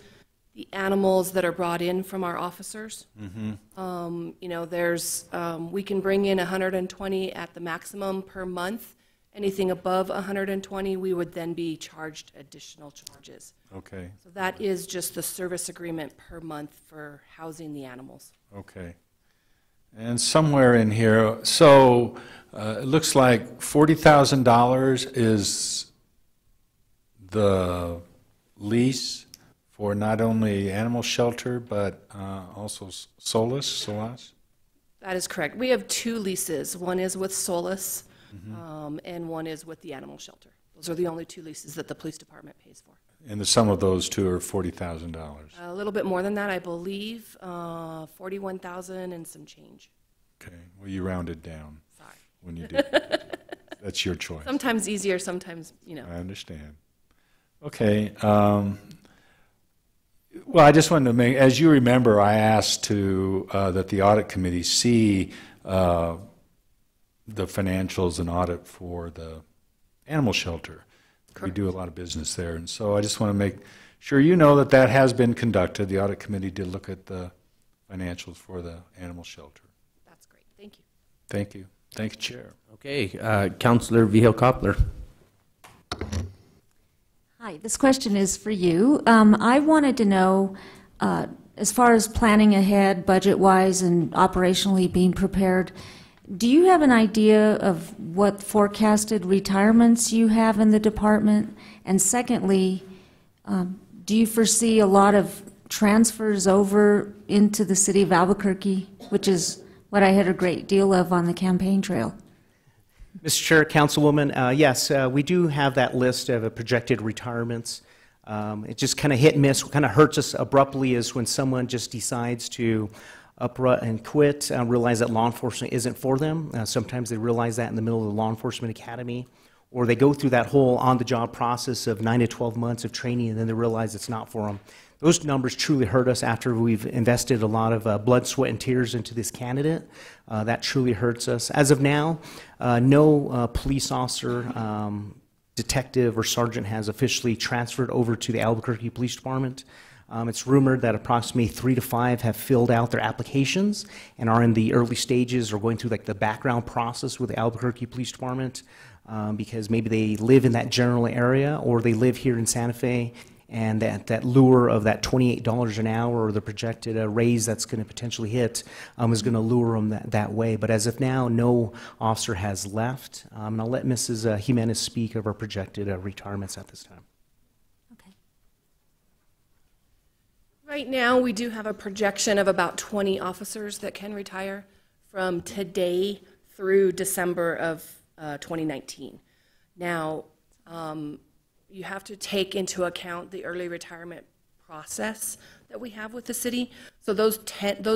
the animals that are brought in from our officers. Mm-hmm. You know, there's we can bring in 120 at the maximum per month. Anything above 120, we would then be charged additional charges. Okay. So that is just the service agreement per month for housing the animals. Okay. And somewhere in here, so it looks like $40,000 is the lease for not only animal shelter, but also Solace? That is correct. We have two leases. One is with Solace, Mm-hmm. and one is with the animal shelter. Those are the only two leases that the police department pays for. And the sum of those two are $40,000. A little bit more than that, I believe, $41,000 and some change. Okay. Well, you rounded down. Sorry. When you did. That's your choice. Sometimes easier, sometimes, you know. I understand. Okay. Well, I just wanted to make, as you remember, I asked to that the audit committee see the financials and audit for the animal shelter. Correct. We do a lot of business there, and so I just want to make sure you know that that has been conducted. The audit committee did look at the financials for the animal shelter. That's great. Thank you. Thank you. Thank you, Chair. Okay, Councilor Vihel-Coppler. Hi, this question is for you. I wanted to know, as far as planning ahead, budget-wise and operationally being prepared, do you have an idea of what forecasted retirements you have in the department? And secondly, do you foresee a lot of transfers over into the city of Albuquerque, which is what I had a great deal of on the campaign trail? Mr. Chair, Councilwoman, yes, we do have that list of projected retirements. It just kind of hit and miss. What kind of hurts us abruptly is when someone just decides to uproot and quit, realize that law enforcement isn't for them. Sometimes they realize that in the middle of the law enforcement academy, or they go through that whole on-the-job process of 9 to 12 months of training, and then they realize it's not for them. Those numbers truly hurt us after we've invested a lot of blood, sweat, and tears into this candidate. That truly hurts us. As of now, no police officer, detective, or sergeant has officially transferred over to the Albuquerque Police Department. It's rumored that approximately 3 to 5 have filled out their applications and are in the early stages or going through like the background process with the Albuquerque Police Department because maybe they live in that general area or they live here in Santa Fe, and that lure of that $28 an hour or the projected raise that's going to potentially hit is going to lure them that way. But as of now, no officer has left. And I'll let Mrs. Jimenez speak of our projected retirements at this time. Right now, we do have a projection of about 20 officers that can retire from today through December of 2019. Now, you have to take into account the early retirement process that we have with the city. So those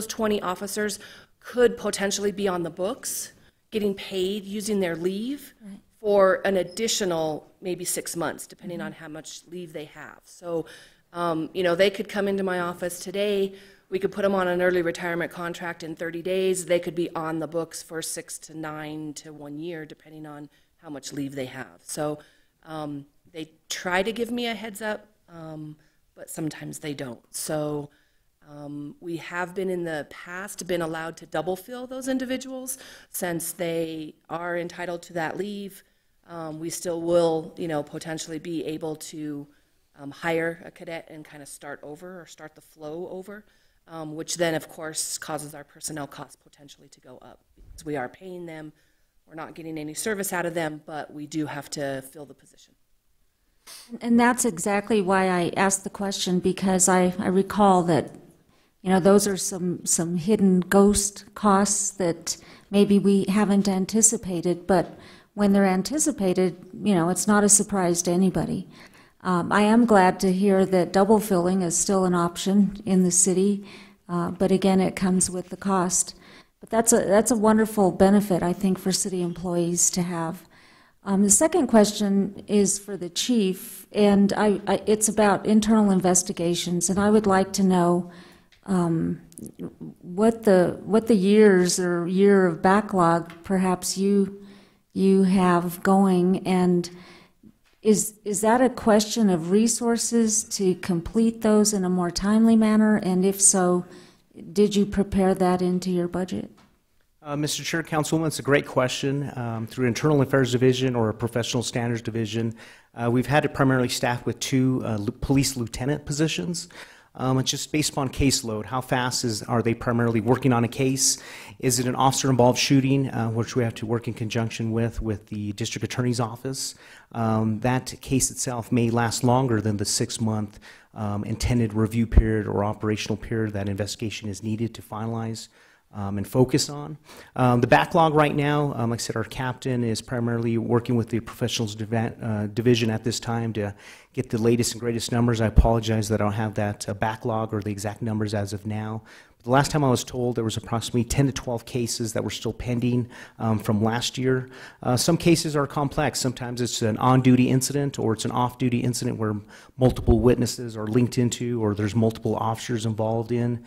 20 officers could potentially be on the books, getting paid using their leave for an additional maybe 6 months, depending on how much leave they have. So you know, they could come into my office today, we could put them on an early retirement contract in 30 days, they could be on the books for 6 to 9 to 1 year, depending on how much leave they have. So they try to give me a heads up, but sometimes they don't. So we have been in the past been allowed to double fill those individuals since they are entitled to that leave. We still will, you know, potentially be able to hire a cadet and kind of start over or start the flow over, which then, of course, causes our personnel costs potentially to go up We are paying them. We're not getting any service out of them, but we do have to fill the position. And that's exactly why I asked the question, because I recall that, you know, those are some hidden ghost costs that maybe we haven't anticipated, but when they're anticipated, you know, it's not a surprise to anybody. I am glad to hear that double filling is still an option in the city, but again, it comes with the cost. But that's a wonderful benefit, I think, for city employees to have. The second question is for the chief, and it's about internal investigations, and I would like to know what the years or year of backlog perhaps you have going, and is that a question of resources to complete those in a more timely manner, and if so, did you prepare that into your budget? Mr. Chair, Councilwoman, it's a great question. Through Internal Affairs Division or a Professional Standards Division, we've had it primarily staffed with 2 police lieutenant positions. It's just based upon caseload. How fast are they primarily working on a case? Is it an officer-involved shooting, which we have to work in conjunction with the district attorney's office? That case itself may last longer than the 6-month intended review period or operational period that investigation is needed to finalize and focus on. The backlog right now, like I said, our captain is primarily working with the professionals division at this time to get the latest and greatest numbers. I apologize that I don't have that backlog or the exact numbers as of now. But the last time I was told, there was approximately 10 to 12 cases that were still pending from last year. Some cases are complex. Sometimes it's an on-duty incident or it's an off-duty incident where multiple witnesses are linked into or there's multiple officers involved in.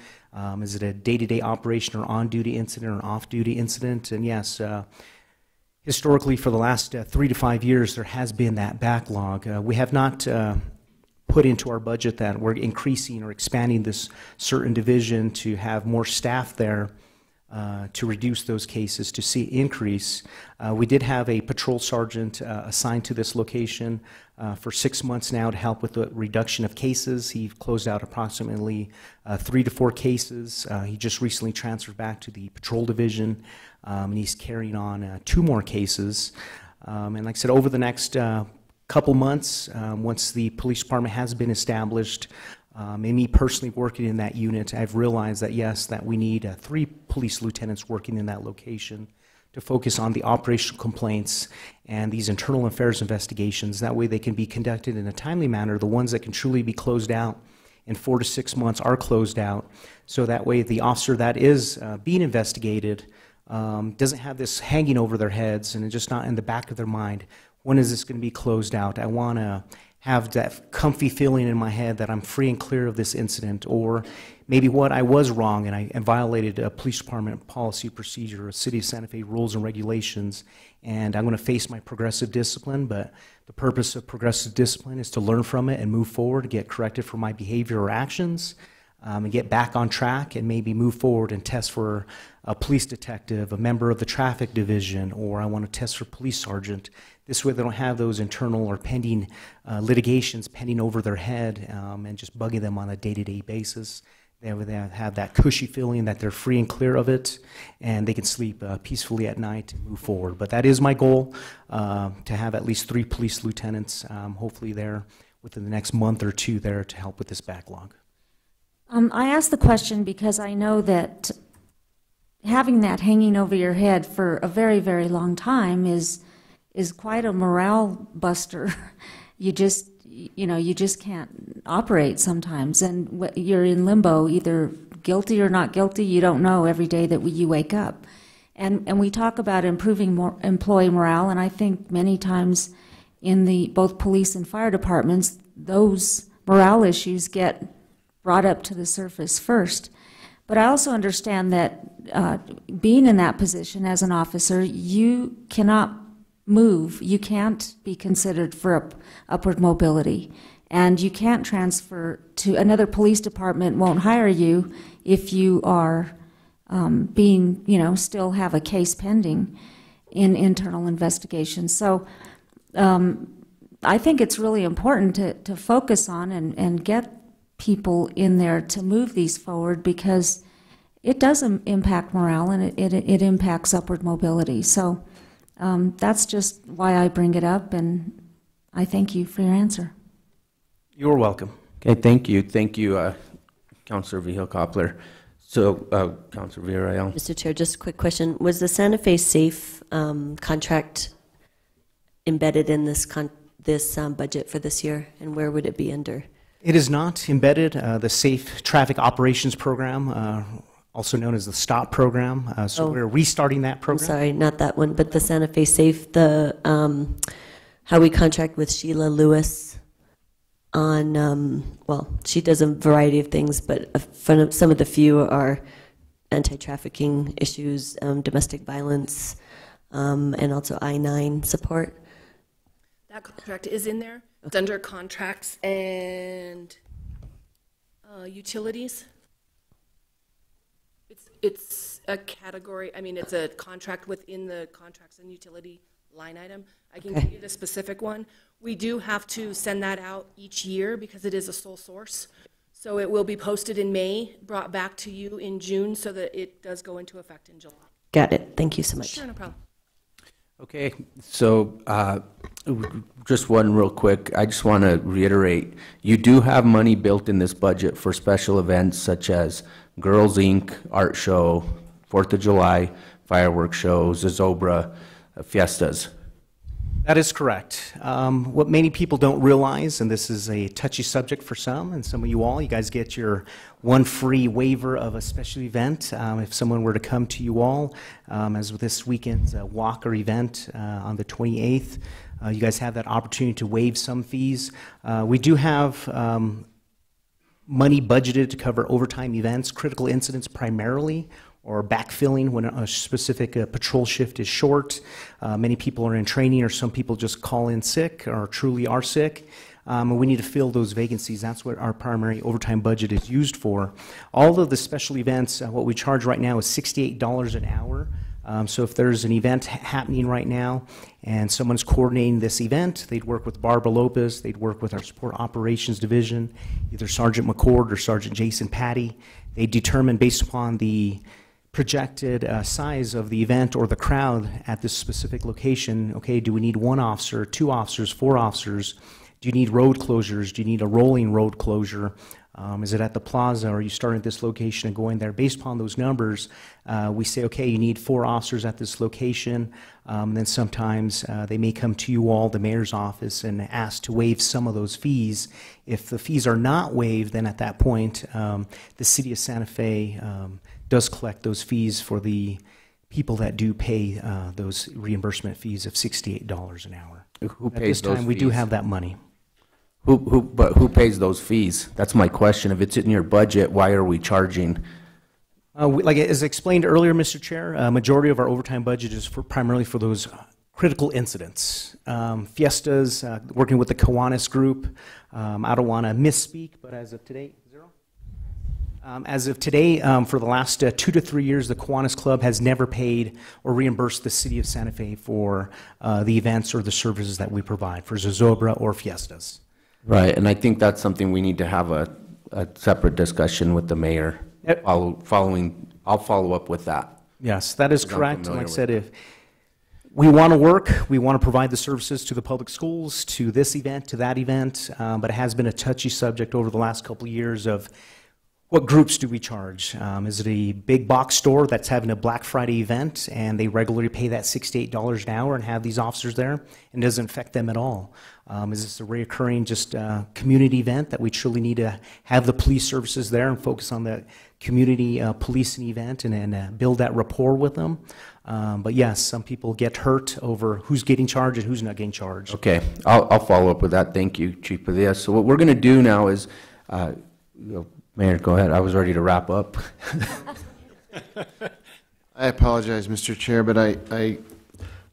Is it a day-to-day operation or on-duty incident or an off-duty incident? And yes, historically for the last 3 to 5 years, there has been that backlog. We have not put into our budget that we're increasing or expanding this certain division to have more staff there to reduce those cases, to see increase. We did have a patrol sergeant assigned to this location for 6 months now to help with the reduction of cases. He closed out approximately 3 to 4 cases. He just recently transferred back to the patrol division, and he's carrying on 2 more cases. And like I said, over the next couple months, once the police department has been established, and me personally working in that unit, I've realized that yes, that we need 3 police lieutenants working in that location to focus on the operational complaints and these internal affairs investigations. That way they can be conducted in a timely manner. The ones that can truly be closed out in 4 to 6 months are closed out. So that way the officer that is being investigated doesn't have this hanging over their heads and it's just not in the back of their mind. When is this going to be closed out? I want to have that comfy feeling in my head that I'm free and clear of this incident, or maybe what I was wrong and I violated a police department policy procedure, a City of Santa Fe rules and regulations, and I'm going to face my progressive discipline, but the purpose of progressive discipline is to learn from it and move forward, get corrected for my behavior or actions, and get back on track and maybe move forward and test for a police detective, a member of the traffic division, or I want to test for police sergeant. This way they don't have those internal or pending litigations pending over their head and just bugging them on a day-to-day basis. They have that cushy feeling that they're free and clear of it and they can sleep peacefully at night and move forward. But that is my goal, to have at least 3 police lieutenants hopefully there within the next month or 2 there to help with this backlog. I asked the question because I know that having that hanging over your head for a very, very long time is quite a morale buster. You just can't operate sometimes, and you're in limbo, either guilty or not guilty. You don't know every day that you wake up. And we talk about improving employee morale, and I think many times in both police and fire departments, those morale issues get brought up to the surface first. But I also understand that being in that position as an officer, you cannot move. You can't be considered for upward mobility. And you can't transfer to another police department, won't hire you if you are still have a case pending in internal investigation. So I think it's really important to focus on and get people in there to move these forward, because it does impact morale, and it impacts upward mobility. So that's just why I bring it up, and I thank you for your answer. You're welcome. Okay, thank you. Thank you, Councilor Vihil-Coppler. So, Councilor Villarreal. Mr. Chair, just a quick question. Was the Santa Fe Safe contract embedded in this budget for this year, and where would it be under? It is not embedded. The Safe Traffic Operations Program, also known as the STOP program. So we're restarting that program. I'm sorry, not that one, but the Santa Fe Safe, the how we contract with Sheila Lewis on, well, she does a variety of things, but some of the few are anti-trafficking issues, domestic violence, and also I-9 support. That contract is in there. It's under contracts and utilities. It's a category, I mean, it's a contract within the contracts and utility line item. I can give you the specific one. We do have to send that out each year because it is a sole source. So it will be posted in May, brought back to you in June, so that it does go into effect in July. Got it. Thank you so much. Sure, no problem. Okay, so just one real quick. I just want to reiterate, you do have money built in this budget for special events such as Girls Inc., Art Show, 4th of July, fireworks shows, Zozobra, fiestas. That is correct. What many people don't realize, and this is a touchy subject for some, and some of you all, you guys get your one free waiver of a special event if someone were to come to you all, as with this weekend's Walker event on the 28th. You guys have that opportunity to waive some fees. We do have money budgeted to cover overtime events, critical incidents primarily, or backfilling when a specific patrol shift is short. Many people are in training, or some people just call in sick or truly are sick. And we need to fill those vacancies. That's what our primary overtime budget is used for. All of the special events, what we charge right now is $68 an hour. So if there's an event happening right now and someone's coordinating this event, they'd work with Barbara Lopez, they'd work with our support operations division, either Sergeant McCord or Sergeant Jason Patty. They determine based upon the projected size of the event or the crowd at this specific location, okay, do we need 1 officer, 2 officers, 4 officers? Do you need road closures? Do you need a rolling road closure? Is it at the plaza, or are you starting at this location and going there? Based upon those numbers, we say, okay, you need 4 officers at this location. Then sometimes they may come to you all, the mayor's office, and ask to waive some of those fees. If the fees are not waived, then at that point, the city of Santa Fe does collect those fees for the people that do pay those reimbursement fees of $68 an hour. Who pays at this time, those we fees? do have that money. But who pays those fees? That's my question. If it's in your budget, why are we charging? Like as explained earlier, Mr. Chair, a majority of our overtime budget is primarily for those critical incidents. Fiestas, working with the Kiwanis group. I don't want to misspeak, but as of today, as of today, for the last 2 to 3 years, the Kiwanis Club has never paid or reimbursed the city of Santa Fe for the events or the services that we provide for Zozobra or Fiestas. Right, and I think that's something we need to have a separate discussion with the mayor. I'll follow up with that. Yes, that is correct. And like I said, if we want to work, we want to provide the services to the public schools, to this event, to that event, but it has been a touchy subject over the last couple of years of what groups do we charge? Is it a big box store that's having a Black Friday event and they regularly pay that $68 an hour and have these officers there and it doesn't affect them at all? Is this a reoccurring just community event that we truly need to have the police services there and focus on the community policing event and build that rapport with them? But yes, some people get hurt over who's getting charged and who's not getting charged. Okay, I'll follow up with that. Thank you, Chief Padilla. So what we're going to do now is, Mayor, go ahead. I was ready to wrap up. I apologize, Mr. Chair, but I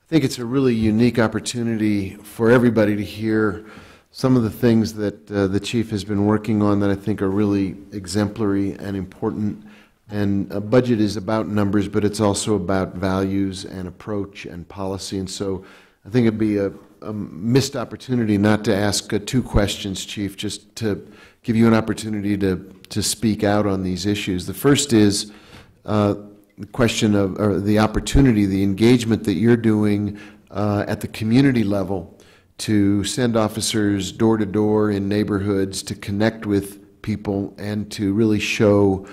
think it's a really unique opportunity for everybody to hear some of the things that the chief has been working on that I think are really exemplary and important. And a budget is about numbers, but it's also about values and approach and policy. And so I think it'd be a missed opportunity not to ask 2 questions, Chief, just to give you an opportunity to speak out on these issues. The first is, the question of, or the opportunity, the engagement that you're doing at the community level to send officers door to door in neighborhoods to connect with people and to really show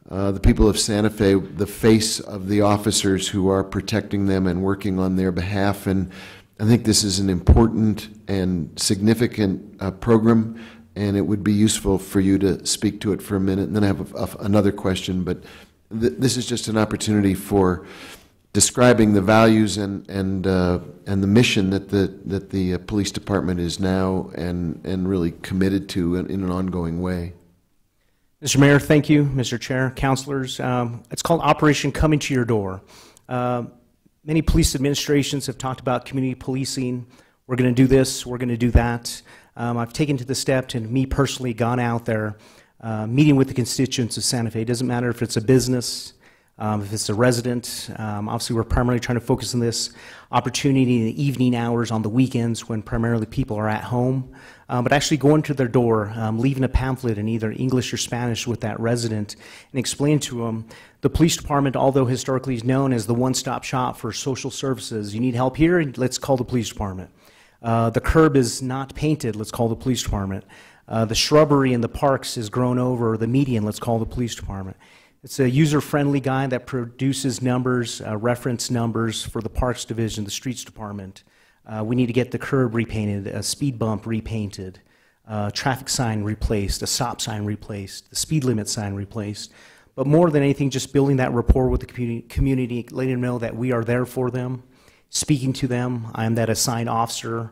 the people of Santa Fe the face of the officers who are protecting them and working on their behalf. And I think this is an important and significant program, and it would be useful for you to speak to it for a minute. And then I have another question, but this is just an opportunity for describing the values and the mission that the police department is now and really committed to in an ongoing way. Mr. Mayor, thank you. Mr. Chair, councilors, it's called Operation Coming to Your Door. Many police administrations have talked about community policing. We're going to do this, we're going to do that. I've taken to the step to me personally gone out there meeting with the constituents of Santa Fe. It doesn't matter if it's a business, if it's a resident. Obviously, we're primarily trying to focus on this opportunity in the evening hours on the weekends when primarily people are at home. But actually going to their door, leaving a pamphlet in either English or Spanish with that resident and explain to them the police department, although historically is known as the one-stop shop for social services. You need help here? Let's call the police department. The curb is not painted, let's call the police department. The shrubbery in the parks is grown over the median, let's call the police department. It's a user-friendly guide that produces numbers, reference numbers for the Parks Division, the Streets Department. We need to get the curb repainted, a speed bump repainted, traffic sign replaced, a stop sign replaced, the speed limit sign replaced. But more than anything, just building that rapport with the community, letting them know that we are there for them, speaking to them. I am that assigned officer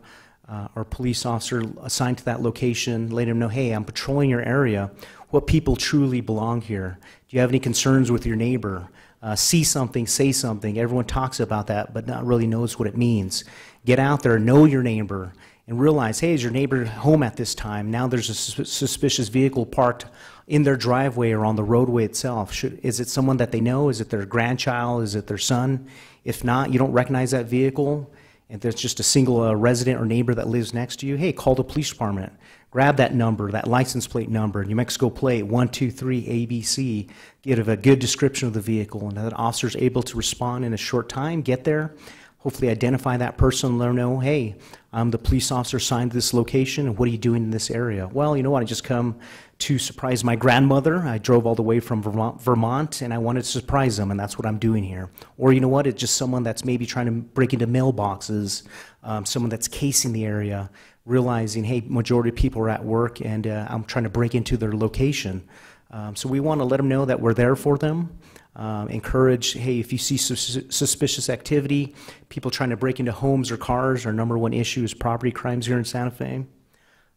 or police officer assigned to that location, letting them know, hey, I'm patrolling your area. What people truly belong here? Do you have any concerns with your neighbor? See something, say something. Everyone talks about that, but not really knows what it means. Get out there, know your neighbor, and realize, hey, is your neighbor home at this time? Now there's a suspicious vehicle parked in their driveway or on the roadway itself. Is it someone that they know? Is it their grandchild? Is it their son? If not, you don't recognize that vehicle, and there's just a single resident or neighbor that lives next to you, hey, call the police department. Grab that number, that license plate number, New Mexico plate 123 ABC, give a good description of the vehicle, and that officer's able to respond in a short time, get there, hopefully identify that person, let them know, hey, I'm the police officer assigned to this location, and what are you doing in this area? Well, you know what, I just come to surprise my grandmother. I drove all the way from Vermont, and I wanted to surprise them, and that's what I'm doing here. Or you know what, it's just someone that's maybe trying to break into mailboxes, someone that's casing the area, realizing, hey, majority of people are at work, and I'm trying to break into their location. So we want to let them know that we're there for them. Encourage, hey, if you see suspicious activity, people trying to break into homes or cars, our #1 issue is property crimes here in Santa Fe.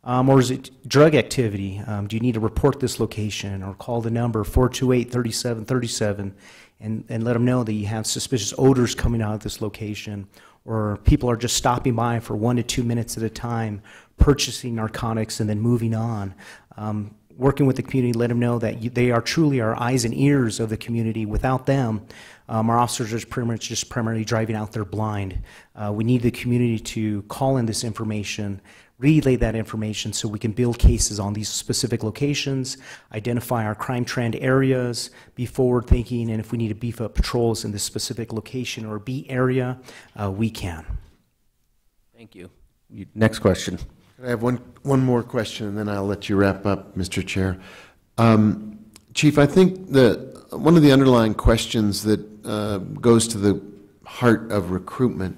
Or is it drug activity? Do you need to report this location or call the number 428-3737 and let them know that you have suspicious odors coming out of this location, or people are just stopping by for 1 to 2 minutes at a time, purchasing narcotics and then moving on. Working with the community, let them know that they are truly our eyes and ears of the community. Without them, our officers are pretty much just primarily driving out there blind. We need the community to call in this information, relay that information so we can build cases on these specific locations, identify our crime trend areas, be forward thinking, and if we need to beef up patrols in this specific location or beat area, we can. Thank you. Next question. I have one more question, and then I'll let you wrap up, Mr. Chair. Chief, I think that one of the underlying questions that goes to the heart of recruitment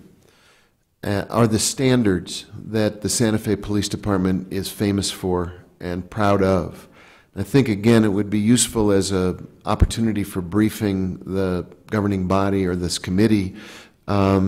are the standards that the Santa Fe Police Department is famous for and proud of. I think, again, it would be useful as an opportunity for briefing the governing body or this committee a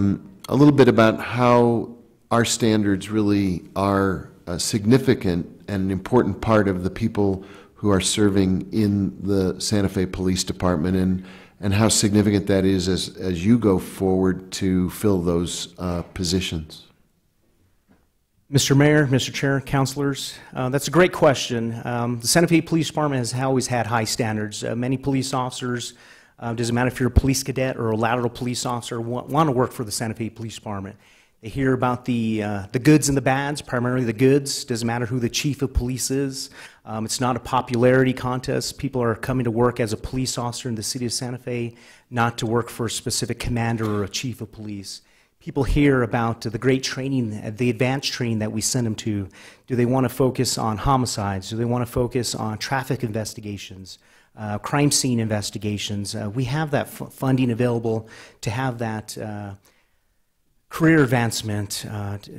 little bit about how our standards really are significant and an important part of the people who are serving in the Santa Fe Police Department, and how significant that is as you go forward to fill those positions. Mr. Mayor, Mr. Chair, councilors, that's a great question. The Santa Fe Police Department has always had high standards. Many police officers, doesn't matter if you're a police cadet or a lateral police officer, want to work for the Santa Fe Police Department. They hear about the goods and the bads, primarily the goods. Doesn't matter who the chief of police is. It's not a popularity contest. People are coming to work as a police officer in the city of Santa Fe, not to work for a specific commander or a chief of police. People hear about the great training, the advanced training that we send them to. Do they want to focus on homicides? Do they want to focus on traffic investigations, crime scene investigations? We have that funding available to have that career advancement,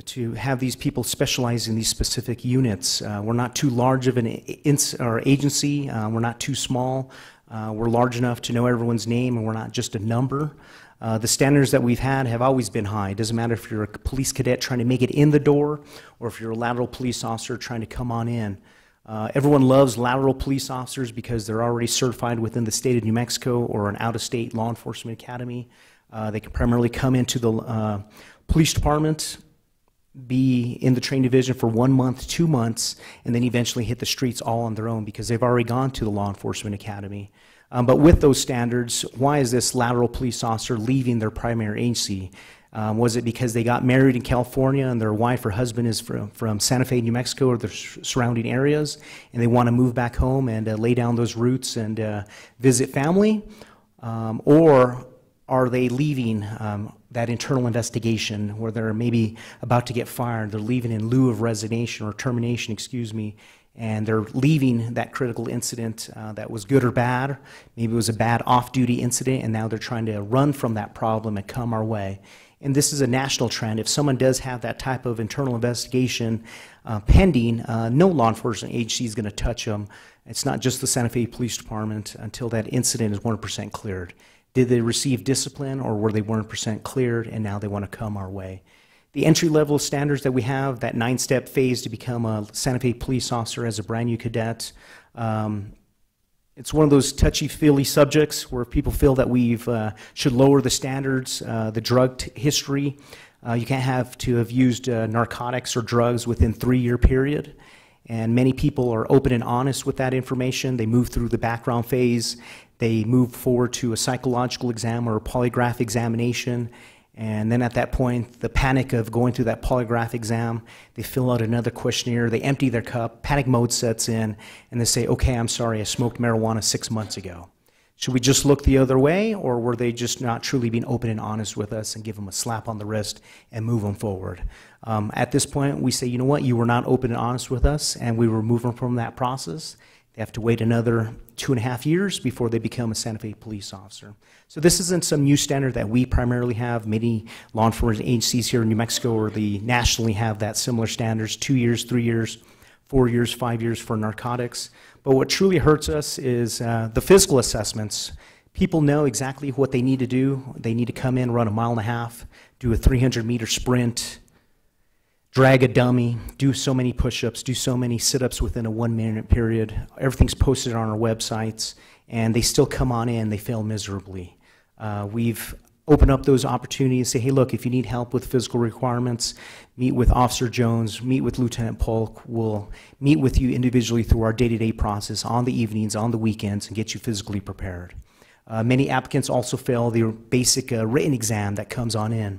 to have these people specialize in these specific units. We're not too large of an agency. We're not too small. We're large enough to know everyone's name, and we're not just a number. The standards that we've had have always been high. It doesn't matter if you're a police cadet trying to make it in the door or if you're a lateral police officer trying to come on in. Everyone loves lateral police officers because they're already certified within the state of New Mexico or an out-of-state law enforcement academy. They can primarily come into the police department, be in the training division for 1 month, 2 months, and then eventually hit the streets all on their own because they've already gone to the law enforcement academy. But with those standards, why is this lateral police officer leaving their primary agency? Was it because they got married in California and their wife or husband is from Santa Fe, New Mexico, or the surrounding areas, and they want to move back home and lay down those roots and visit family? Or are they leaving that internal investigation where they're maybe about to get fired? They're leaving in lieu of resignation or termination, excuse me, and they're leaving that critical incident that was good or bad. Maybe it was a bad off-duty incident, and now they're trying to run from that problem and come our way. And this is a national trend. If someone does have that type of internal investigation pending, no law enforcement agency is going to touch them. It's not just the Santa Fe Police Department until that incident is 100% cleared. Did they receive discipline, or were they 100% cleared and now they want to come our way? The entry level standards that we have, that 9-step phase to become a Santa Fe police officer as a brand new cadet, it's one of those touchy-feely subjects where people feel that we've should lower the standards, the drug history. You can't have to have used narcotics or drugs within 3-year period. And many people are open and honest with that information. They move through the background phase. They move forward to a psychological exam or a polygraph examination. And then at that point, the panic of going through that polygraph exam, they fill out another questionnaire, they empty their cup, panic mode sets in, and they say, okay, I'm sorry, I smoked marijuana 6 months ago. Should we just look the other way, or were they just not truly being open and honest with us and give them a slap on the wrist and move them forward? At this point, we say, you know what, you were not open and honest with us, and we remove them from that process. They have to wait another 2.5 years before they become a Santa Fe police officer. So this isn't some new standard that we primarily have. Many law enforcement agencies here in New Mexico or nationally have that similar standards, 2 years, 3 years, 4 years, 5 years for narcotics. But what truly hurts us is the physical assessments. People know exactly what they need to do. They need to come in, run a 1.5 miles, do a 300-meter sprint, drag a dummy, do so many push-ups, do so many sit-ups within a 1-minute period. Everything's posted on our websites, and they still come on in, they fail miserably. We've opened up those opportunities, say, hey, look, if you need help with physical requirements, meet with Officer Jones, meet with Lieutenant Polk. We'll meet with you individually through our day-to-day process on the evenings, on the weekends, and get you physically prepared. Many applicants also fail the basic written exam that comes on in.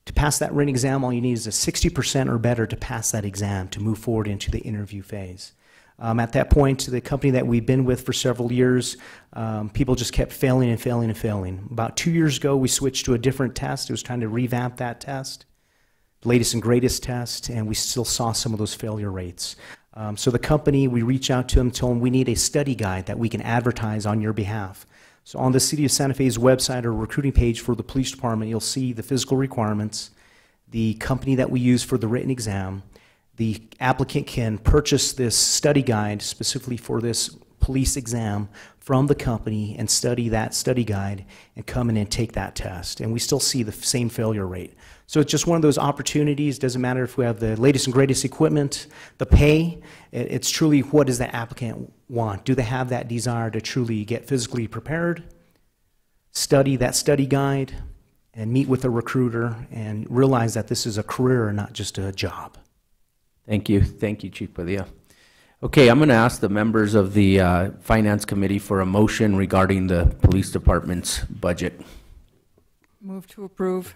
To pass that written exam, all you need is a 60% or better to pass that exam to move forward into the interview phase. At that point, the company that we've been with for several years, people just kept failing and failing and failing. About 2 years ago, we switched to a different test. It was trying to revamp that test, latest and greatest test, and we still saw some of those failure rates. So the company, we reached out to them, told them we need a study guide that we can advertise on your behalf. So on the City of Santa Fe's website or recruiting page for the police department, you'll see the physical requirements, the company that we use for the written exam. The applicant can purchase this study guide specifically for this police exam from the company and study that study guide and come in and take that test. And we still see the same failure rate. So it's just one of those opportunities. Doesn't matter if we have the latest and greatest equipment, the pay. It's truly what does the applicant want? Do they have that desire to truly get physically prepared, study that study guide, and meet with a recruiter and realize that this is a career and not just a job? Thank you. Thank you, Chief Padilla. Okay, I'm going to ask the members of the Finance Committee for a motion regarding the Police Department's budget. Move to approve.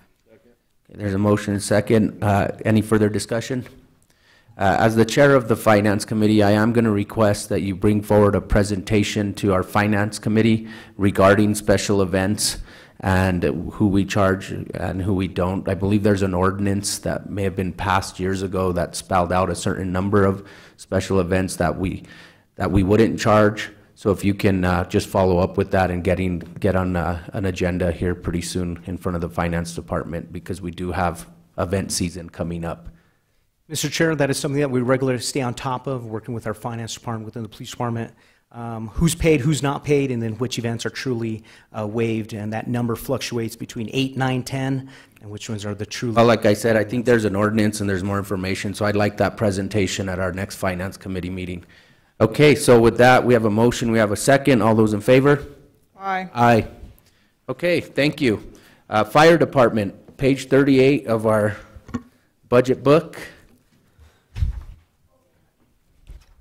There's a motion and second. Any further discussion? As the chair of the Finance Committee, I am going to request that you bring forward a presentation to our Finance Committee regarding special events and who we charge and who we don't. I believe there's an ordinance that may have been passed years ago that spelled out a certain number of special events that we wouldn't charge. So if you can just follow up with that and get on an agenda here pretty soon in front of the Finance Department, because we do have event season coming up. Mr. Chair, that is something that we regularly stay on top of, working with our finance department, within the police department. Who's paid, who's not paid, and then which events are truly waived, and that number fluctuates between 8, 9, 10, and which ones are the truly... Well, like I said, I think there's an ordinance and there's more information, so I'd like that presentation at our next Finance Committee meeting. Okay, so with that, we have a motion, we have a second. All those in favor? Aye. Aye. Okay, thank you. Fire Department, page 38 of our budget book.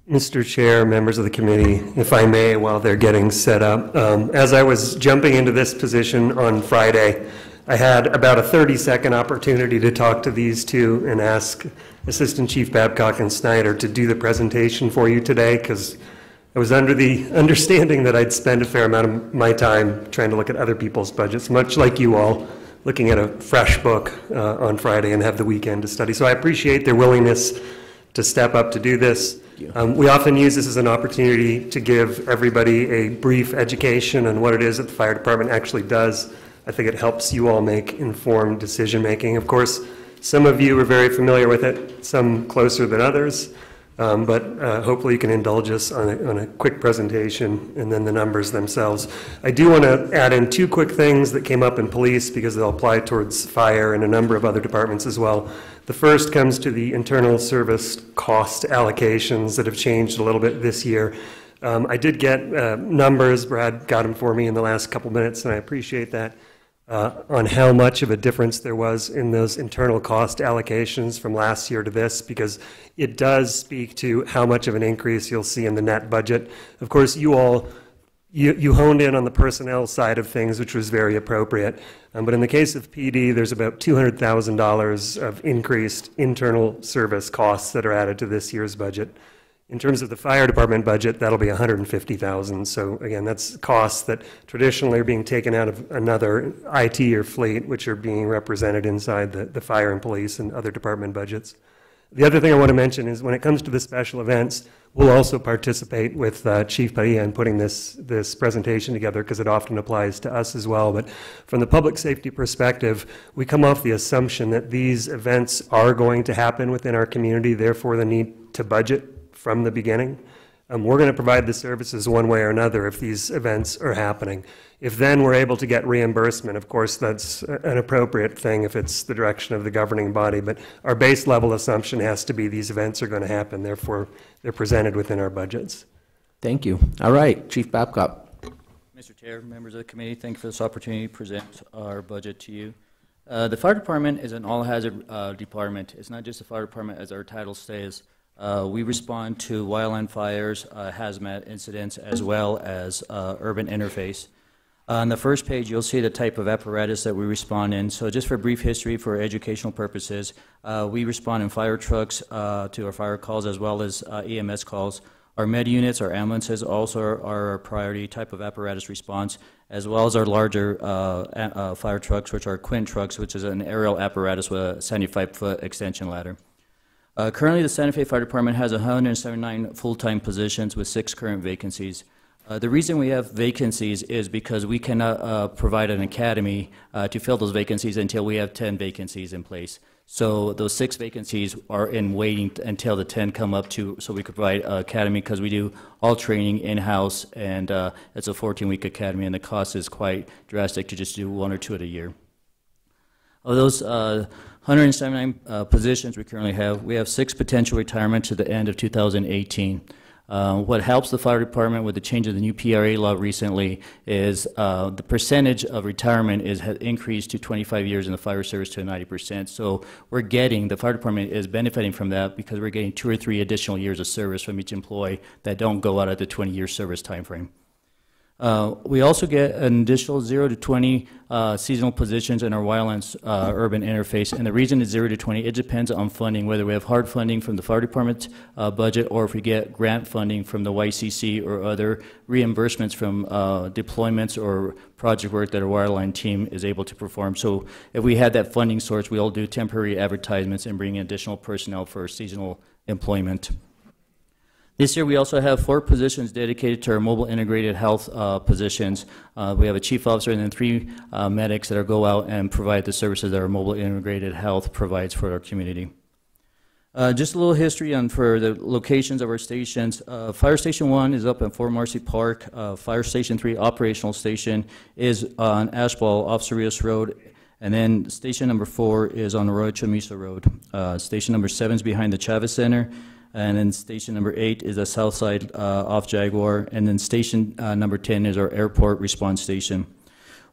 Mr. Chair, members of the committee, if I may, while they're getting set up, as I was jumping into this position on Friday, I had about a 30-second opportunity to talk to these two and ask Assistant Chief Babcock and Snyder to do the presentation for you today, because I was under the understanding that I'd spend a fair amount of my time trying to look at other people's budgets, much like you all, looking at a fresh book on Friday and have the weekend to study. So I appreciate their willingness to step up to do this. We often use this as an opportunity to give everybody a brief education on what it is that the fire department actually does. I think it helps you all make informed decision making. Of course, some of you are very familiar with it, some closer than others, but hopefully you can indulge us on a quick presentation and then the numbers themselves. I do want to add in two quick things that came up in police because they'll apply towards fire and a number of other departments as well. The first comes to the internal service cost allocations that have changed a little bit this year. I did get numbers, Brad got them for me in the last couple minutes, and I appreciate that, on how much of a difference there was in those internal cost allocations from last year to this, because it does speak to how much of an increase you'll see in the net budget. Of course, you all You honed in on the personnel side of things, which was very appropriate. But in the case of PD, there's about $200,000 of increased internal service costs that are added to this year's budget. In terms of the fire department budget, that'll be $150,000. So again, that's costs that traditionally are being taken out of another IT or fleet, which are being represented inside the fire and police and other department budgets. The other thing I want to mention is when it comes to the special events, we'll also participate with Chief Padilla in putting this presentation together, because it often applies to us as well. But from the public safety perspective, we come off the assumption that these events are going to happen within our community, therefore the need to budget from the beginning. We're going to provide the services one way or another if these events are happening. If then we're able to get reimbursement, of course, that's an appropriate thing if it's the direction of the governing body. But our base level assumption has to be these events are going to happen. Therefore, they're presented within our budgets. Thank you. All right, Chief Babcock. Mr. Chair, members of the committee, thank you for this opportunity to present our budget to you. The fire department is an all-hazard department. It's not just the fire department, as our title says. We respond to wildland fires, hazmat incidents, as well as urban interface. On the first page, you'll see the type of apparatus that we respond in. So just for brief history, for educational purposes, we respond in fire trucks to our fire calls as well as EMS calls. Our med units, our ambulances also are our priority type of apparatus response, as well as our larger fire trucks, which are Quint trucks, which is an aerial apparatus with a 75-foot extension ladder. Currently, the Santa Fe Fire Department has 179 full-time positions with 6 current vacancies. The reason we have vacancies is because we cannot provide an academy to fill those vacancies until we have 10 vacancies in place. So those 6 vacancies are in waiting until the 10 come up so we could provide academy, because we do all training in-house, and it's a 14-week academy, and the cost is quite drastic to just do 1 or 2 at a year. Of those 179 positions we currently have, we have 6 potential retirements to the end of 2018. What helps the fire department with the change of the new PRA law recently is the percentage of retirement has increased to 25 years in the fire service to 90%. So the fire department is benefiting from that, because we're getting 2 or 3 additional years of service from each employee that don't go out at the 20-year service time frame. We also get an additional 0 to 20 seasonal positions in our wildlands urban interface, and the reason it's 0 to 20, it depends on funding, whether we have hard funding from the fire department budget or if we get grant funding from the YCC or other reimbursements from deployments or project work that our wildland team is able to perform. So if we had that funding source, we'll do temporary advertisements and bring in additional personnel for seasonal employment. This year, we also have 4 positions dedicated to our mobile integrated health positions. We have a chief officer and then 3 medics that go out and provide the services that our mobile integrated health provides for our community. Just a little history for the locations of our stations. Fire Station 1 is up in Fort Marcy Park. Fire Station 3 operational station is on Ashball off Cerritos Road. And then station number 4 is on Arroyo Chamizo Road. Station number 7 is behind the Chavez Center. And then station number 8 is the south side off Jaguar. And then station number 10 is our airport response station.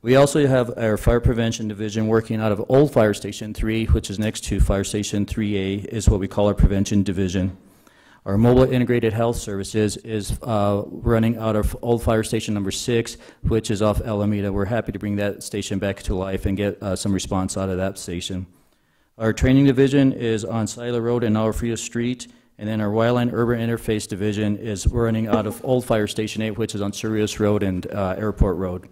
We also have our fire prevention division working out of Old Fire Station 3, which is next to Fire Station 3A, is what we call our prevention division. Our mobile integrated health services is running out of Old Fire Station number 6, which is off Alameda. We're happy to bring that station back to life and get some response out of that station. Our training division is on Sila Road and Alfredo Street. And then our Wildland Urban Interface Division is running out of Old Fire Station 8, which is on Cerritos Road and Airport Road.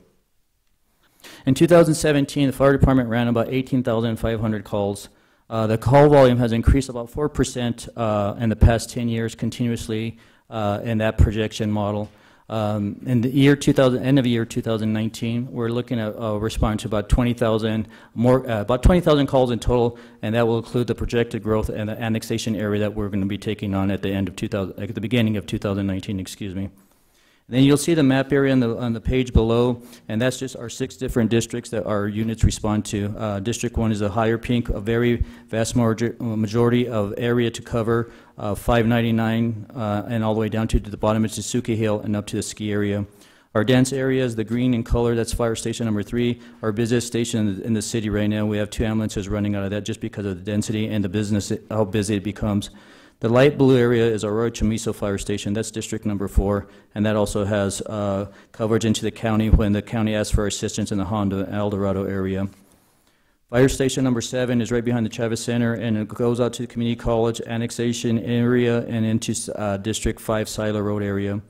In 2017, the fire department ran about 18,500 calls. The call volume has increased about 4% in the past 10 years continuously in that projection model. In the year end of year 2019, we're looking at responding to about 20,000 more, about 20,000 calls in total, and that will include the projected growth and the annexation area that we're going to be taking on at the end of at the beginning of 2019. Excuse me. And then you'll see the map area on the page below, and that's just our 6 different districts that our units respond to. District 1 is a higher pink, a very vast majority of area to cover, 599 and all the way down to the bottom of Tsuki Hill and up to the ski area. Our dense areas, the green in color, that's fire station number 3, our busiest station in the city right now. We have 2 ambulances running out of that just because of the density and the business, how busy it becomes. The light blue area is Arroyo Chamizo Fire Station. That's district number 4, and that also has coverage into the county when the county asks for assistance in the Honda and El Dorado area. Fire Station number 7 is right behind the Chavez Center, and it goes out to the community college annexation area and into District 5 Sila Road area.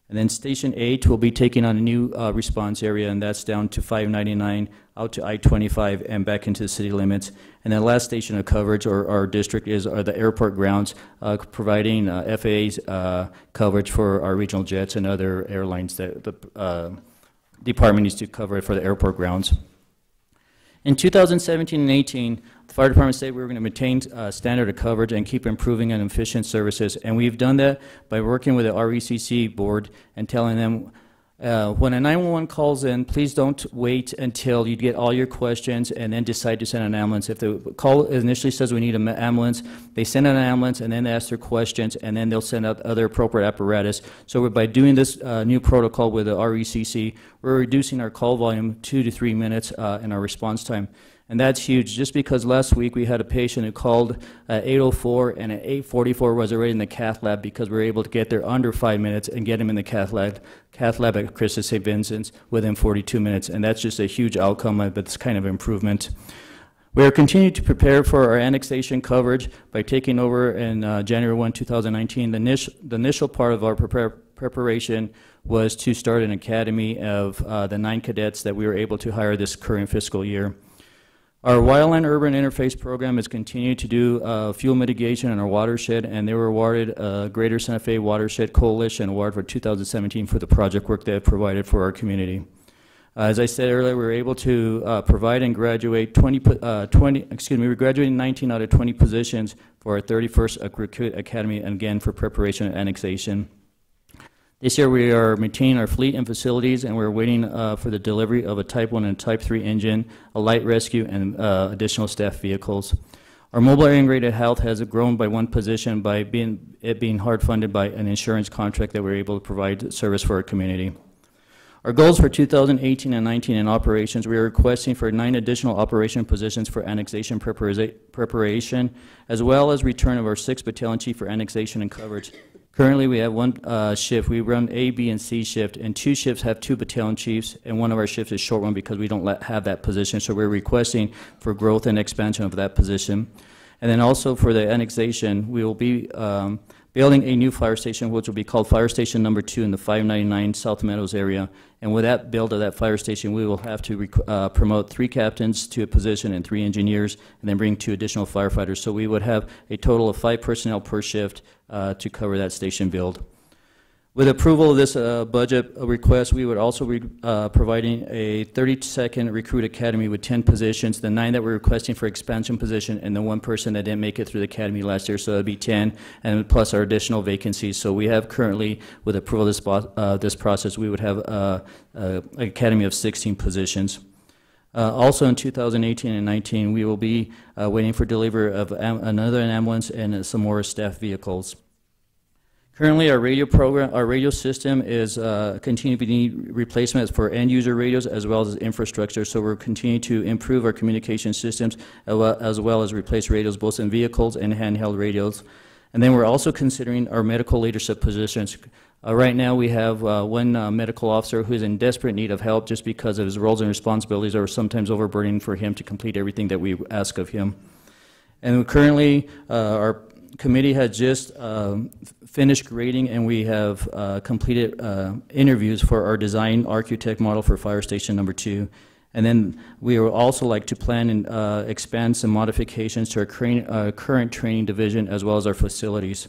And then Station 8 will be taking on a new response area, and that's down to 599, out to I-25, and back into the city limits. And the last station of coverage, or our district, are the airport grounds, providing FAA's coverage for our regional jets and other airlines that the department needs to cover for the airport grounds. In 2017 and 18, the fire department said we were going to maintain standard of coverage and keep improving on efficient services, and we've done that by working with the RECC board and telling them when a 911 calls in, please don't wait until you get all your questions and then decide to send an ambulance. If the call initially says we need an ambulance, they send an ambulance and then they ask their questions, and then they'll send out other appropriate apparatus. So by doing this new protocol with the RECC, we're reducing our call volume 2 to 3 minutes in our response time. And that's huge, just because last week we had a patient who called at 8:04 and at 8:44 was already in the cath lab because we were able to get there under 5 minutes and get him in the cath lab at Christus St. Vincent's within 42 minutes. And that's just a huge outcome, but it's kind of improvement. We are continuing to prepare for our annexation coverage by taking over in January 1, 2019. The initial part of our preparation was to start an academy of the 9 cadets that we were able to hire this current fiscal year. Our Wildland Urban Interface program has continued to do fuel mitigation in our watershed, and they were awarded a Greater Santa Fe Watershed Coalition Award for 2017 for the project work they have provided for our community. As I said earlier, we were able to provide and graduate we graduated 19 out of 20 positions for our 31st Recruit Academy, and again for preparation and annexation. This year we are maintaining our fleet and facilities, and we're waiting for the delivery of a Type 1 and Type 3 engine, a light rescue, and additional staff vehicles. Our mobile integrated health has grown by 1 position by it being hard funded by an insurance contract that we're able to provide service for our community. Our goals for 2018 and 19 in operations, we are requesting for 9 additional operation positions for annexation preparation, as well as return of our 6th Battalion Chief for annexation and coverage. Currently, we have one shift. We run A, B, and C shift, and 2 shifts have 2 battalion chiefs, and one of our shifts is short one because we don't have that position. So we're requesting for growth and expansion of that position. And then also for the annexation, we will be building a new fire station, which will be called Fire Station Number 2 in the 599 South Meadows area. And with that build of that fire station, we will have to promote 3 captains to a position and 3 engineers, and then bring 2 additional firefighters. So we would have a total of 5 personnel per shift to cover that station build. With approval of this budget request, we would also be providing a 32nd recruit academy with 10 positions, the 9 that we're requesting for expansion position, and the 1 person that didn't make it through the academy last year, so that'd be 10, and plus our additional vacancies. So we have currently, with approval of this process, we would have an academy of 16 positions. Also in 2018 and 19, we will be waiting for delivery of another ambulance and some more staff vehicles. Currently, our radio system is continuing to need replacements for end user radios as well as infrastructure. So we're continuing to improve our communication systems as well as replace radios both in vehicles and handheld radios. And then we're also considering our medical leadership positions. Right now, we have one medical officer who is in desperate need of help just because of his roles and responsibilities are sometimes overburdening for him to complete everything that we ask of him. And currently, our committee has just finished grading, and we have completed interviews for our design architect model for Fire Station Number 2. And then we would also like to plan and expand some modifications to our current training division as well as our facilities.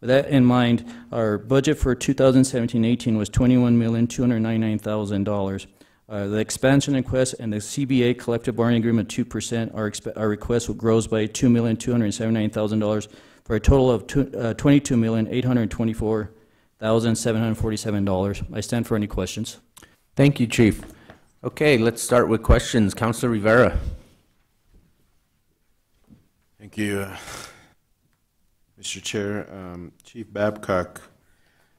With that in mind, our budget for 2017-18 was $21,299,000. The expansion request and the CBA collective bargaining agreement 2%, our request grows by $2,279,000 for a total of $22,824,747. I stand for any questions. Thank you, Chief. Okay, let's start with questions. Councilor Rivera. Thank you, Mr. Chair. Chief Babcock,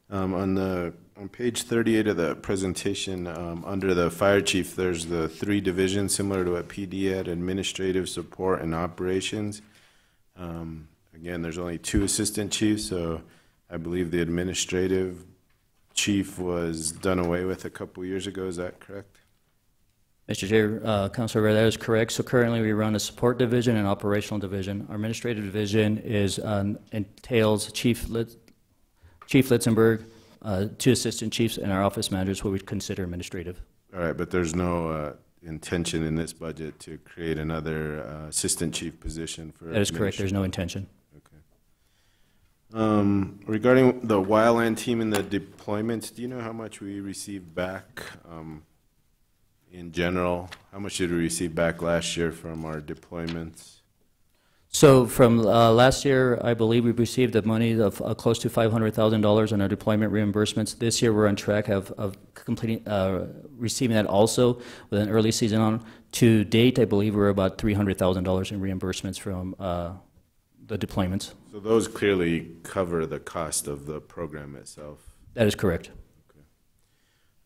on page 38 of the presentation, under the fire chief, there's the 3 divisions similar to what PD had: administrative, support, and operations. Again, there's only 2 assistant chiefs, so I believe the administrative chief was done away with a couple years ago. Is that correct? Mr. Chair, Councilor Rivera, that is correct. So currently we run a support division and operational division. Our administrative division entails Chief Litzenberg, 2 assistant chiefs, and our office managers, what we consider administrative. All right, but there's no intention in this budget to create another assistant chief position for. That is correct. There's no intention. Regarding the wildland team and the deployments, do you know how much we received back in general? How much did we receive back last year from our deployments? So from last year, I believe we received the money of close to $500,000 in our deployment reimbursements. This year, we're on track of completing receiving that also with an early season on. To date, I believe we're about $300,000 in reimbursements from the deployments. So those clearly cover the cost of the program itself. That is correct.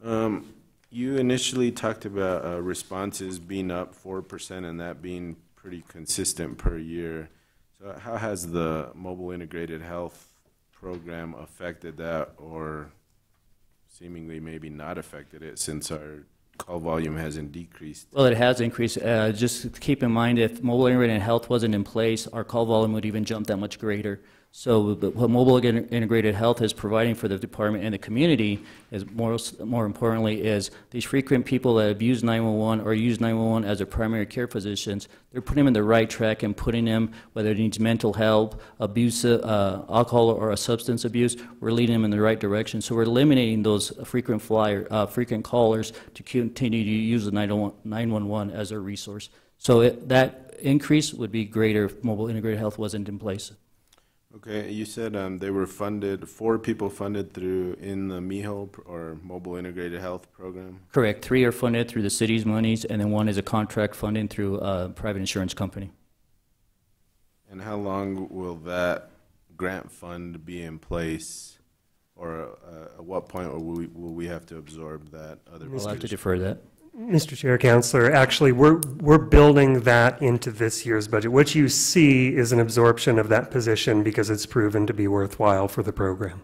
Okay. You initially talked about responses being up 4% and that being pretty consistent per year. So how has the mobile integrated health program affected that, or seemingly maybe not affected it, since our call volume hasn't decreased? Well, it has increased. Just keep in mind, if mobile integrated health wasn't in place, our call volume would even jump that much greater. So what mobile integrated health is providing for the department and the community is more importantly is these frequent people that have used 911 or use 911 as their primary care physicians. They're putting them in the right track and putting them, whether it needs mental health, abuse, alcohol or a substance abuse, we're leading them in the right direction. So we're eliminating those frequent callers to continue to use the 911 as a resource. So that increase would be greater if mobile integrated health wasn't in place. Okay, you said they were funded, 4 people funded through in the MIHO or Mobile Integrated Health Program? Correct. 3 are funded through the city's monies, and then 1 is a contract funding through a private insurance company. And how long will that grant fund be in place, or at what point will we have to absorb that? We'll have to defer that. Mr. Chair, Councilor, actually, we're building that into this year's budget. What you see is an absorption of that position because it's proven to be worthwhile for the program.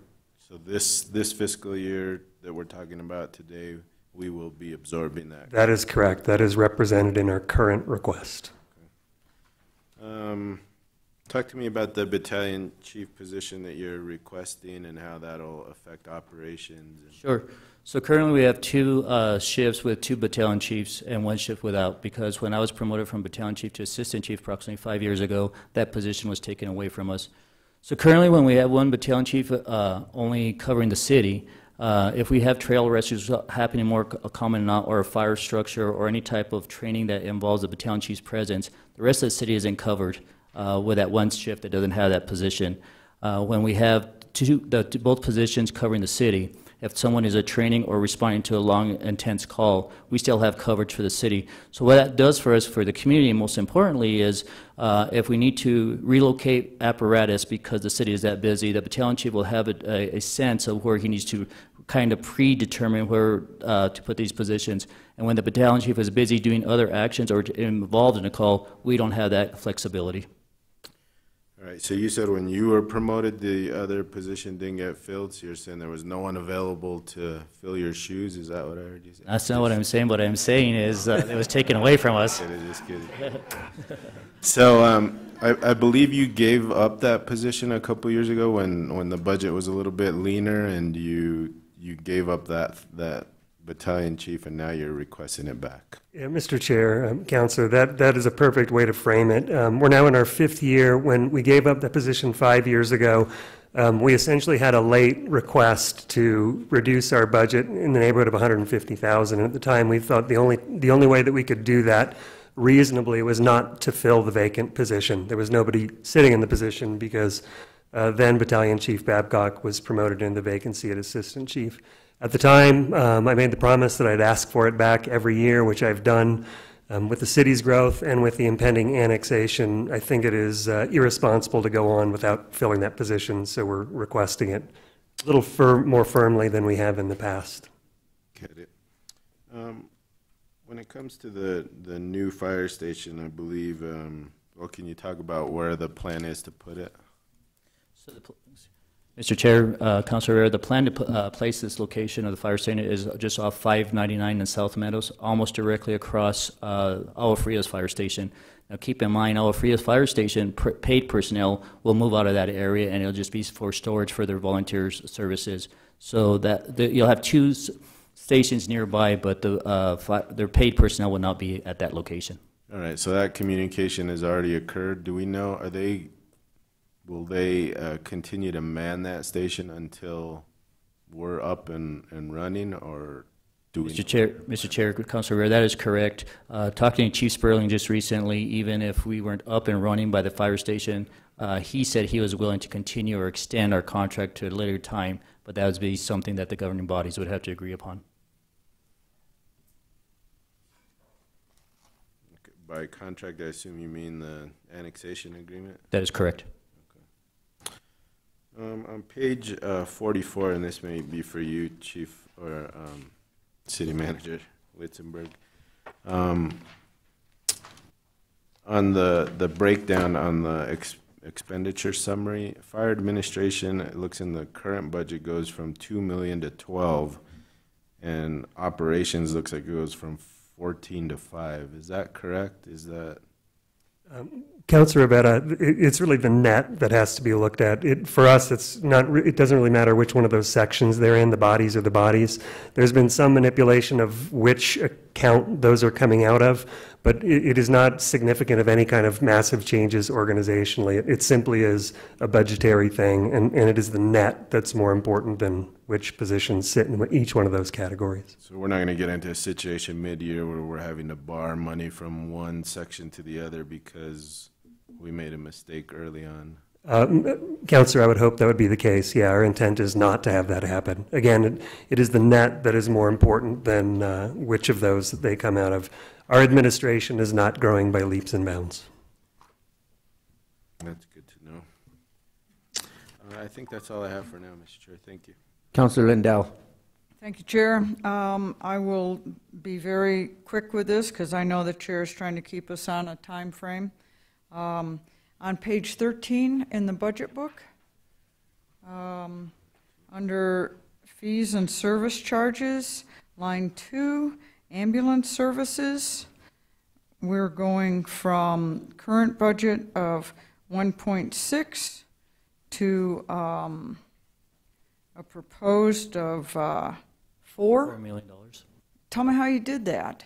So this fiscal year that we're talking about today, we will be absorbing that. That is correct. That is represented in our current request. Talk to me about the battalion chief position that you're requesting and how that'll affect operations. Sure. So currently we have two shifts with 2 battalion chiefs and 1 shift without, because when I was promoted from battalion chief to assistant chief approximately 5 years ago, that position was taken away from us. So currently when we have 1 battalion chief only covering the city, if we have trail rescues happening more common or a fire structure or any type of training that involves the battalion chief's presence, the rest of the city isn't covered with that 1 shift that doesn't have that position. When we have both positions covering the city, if someone is a training or responding to a long, intense call, we still have coverage for the city. So what that does for us, for the community, most importantly, is if we need to relocate apparatus because the city is that busy, the battalion chief will have a sense of where he needs to kind of predetermine where to put these positions. And when the battalion chief is busy doing other actions or involved in a call, we don't have that flexibility. All right, so you said when you were promoted, the other position didn't get filled, so you're saying there was no one available to fill your shoes? Is that what I heard you say? That's not what I'm saying. What I'm saying is it was taken away from us. Just kidding. So I believe you gave up that position a couple years ago when the budget was a little bit leaner, and you gave up that battalion chief, and now you're requesting it back. Yeah, Mr. Chair, Councilor, that is a perfect way to frame it. We're now in our 5th year. When we gave up that position 5 years ago, we essentially had a late request to reduce our budget in the neighborhood of $150,000. At the time, we thought the only way that we could do that reasonably was not to fill the vacant position. There was nobody sitting in the position because then Battalion Chief Babcock was promoted into vacancy at Assistant Chief. At the time, I made the promise that I'd ask for it back every year, which I've done. With the city's growth and with the impending annexation, I think it is irresponsible to go on without filling that position, so we're requesting it a little more firmly than we have in the past. Get it. When it comes to the new fire station, I believe, well, can you talk about where the plan is to put it? So Mr. Chair, Councilor Rivera, the plan to place this location of the fire station is just off 599 in South Meadows, almost directly across Agua Fria's fire station. Now keep in mind, Agua Fria's fire station, paid personnel will move out of that area, and it'll just be for storage for their volunteer services. So that you'll have 2 stations nearby, but their paid personnel will not be at that location. All right, so that communication has already occurred. Do we know, will they continue to man that station until we're up and running, or do we? Mr. Chair, Councilor Rivera, that is correct. Talking to Chief Sperling just recently, even if we weren't up and running by the fire station, he said he was willing to continue or extend our contract to a later time, but that would be something that the governing bodies would have to agree upon. By contract, I assume you mean the annexation agreement? That is correct. On page 44, and this may be for you, Chief or City Manager Litzenberg, on the breakdown on the expenditure summary, fire administration, it looks in the current budget goes from 2 million to 12, and operations looks like it goes from 14 to 5. Is that correct? Is that? Councilor Rivera, it's really the net that has to be looked at. For us, it doesn't really matter which one of those sections they're in, the bodies or the bodies. There's been some manipulation of which account those are coming out of, but it is not significant of any kind of massive changes organizationally. It simply is a budgetary thing, and it is the net that's more important than which positions sit in each one of those categories. So we're not going to get into a situation mid-year where we're having to borrow money from one section to the other because we made a mistake early on. Councilor, I would hope that would be the case. Yeah, our intent is not to have that happen. Again, it is the net that is more important than which of those they come out of. Our administration is not growing by leaps and bounds. That's good to know. I think that's all I have for now, Mr. Chair. Thank you. Councilor Lindell. Thank you, Chair. I will be very quick with this because I know the Chair is trying to keep us on a time frame. On page 13 in the budget book, under Under fees and service charges, line 2, ambulance services, we're going from current budget of 1.6 to a proposed of $4 million. Tell me how you did that.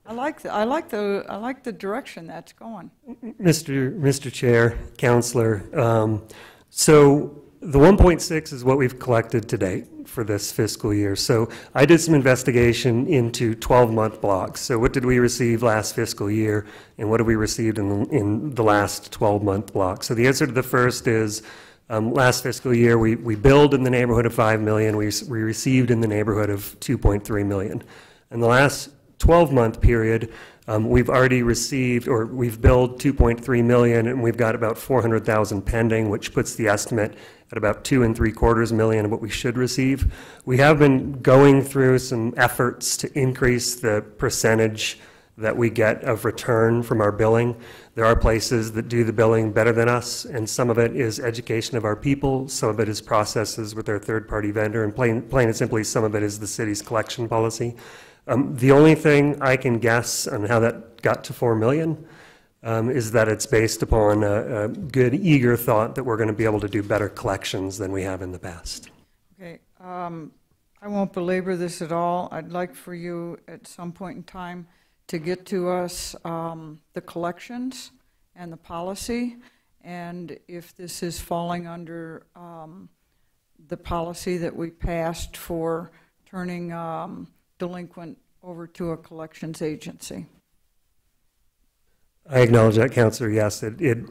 I like the direction that's going. Mr. Chair, Counselor, so the 1.6 is what we've collected to date for this fiscal year. So I did some investigation into 12-month blocks. So what did we receive last fiscal year, and what have we received in the last 12-month block? So the answer to the first is last fiscal year we billed in the neighborhood of $5 million. We received in the neighborhood of $2.3 million. In the last 12-month period, we've already received, or we've billed $2.3 million, and we've got about $400,000 pending, which puts the estimate at about $2.75 million of what we should receive. We have been going through some efforts to increase the percentage that we get of return from our billing. There are places that do the billing better than us, and some of it is education of our people, some of it is processes with our third-party vendor, and plain and simply, some of it is the city's collection policy. The only thing I can guess on how that got to $4 million is that it's based upon a good, eager thought that we're going to be able to do better collections than we have in the past. Okay, I won't belabor this at all. I'd like for you at some point in time to get to us the collections and the policy, and if this is falling under the policy that we passed for turning delinquent over to a collections agency. I acknowledge that, Councillor. Yes,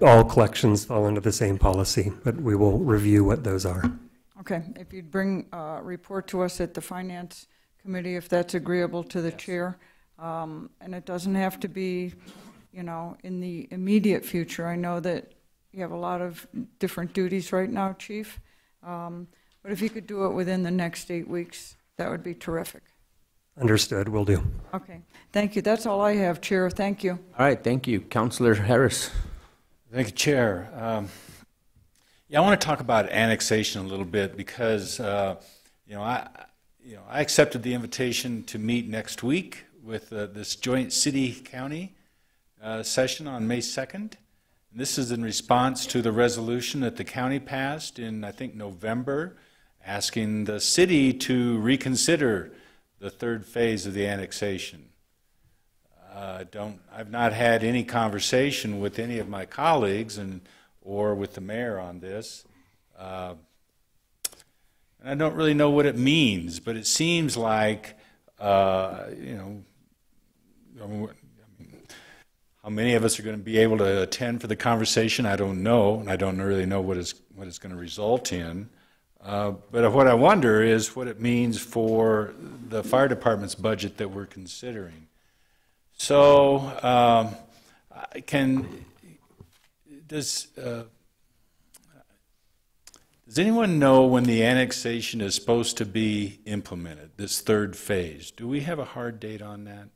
all collections fall under the same policy, but we will review what those are. Okay, if you'd bring a report to us at the Finance Committee, if that's agreeable to the chair. And it doesn't have to be, you know, in the immediate future. I know that you have a lot of different duties right now, Chief. But if you could do it within the next 8 weeks, that would be terrific. Understood, will do. Okay, thank you. That's all I have, Chair. Thank you. All right, thank you. Councillor Harris. Thank you, Chair. Yeah, I want to talk about annexation a little bit because, I accepted the invitation to meet next week with this joint city-county session on May 2nd. This is in response to the resolution that the county passed in, I think, November, asking the city to reconsider the third phase of the annexation. I've not had any conversation with any of my colleagues or with the mayor on this. And I don't really know what it means, but it seems like, how many of us are going to be able to attend for the conversation, I don't know, and I don't really know what it's going to result in. But what I wonder is what it means for the fire department's budget that we're considering. So, does anyone know when the annexation is supposed to be implemented, this third phase? Do we have a hard date on that?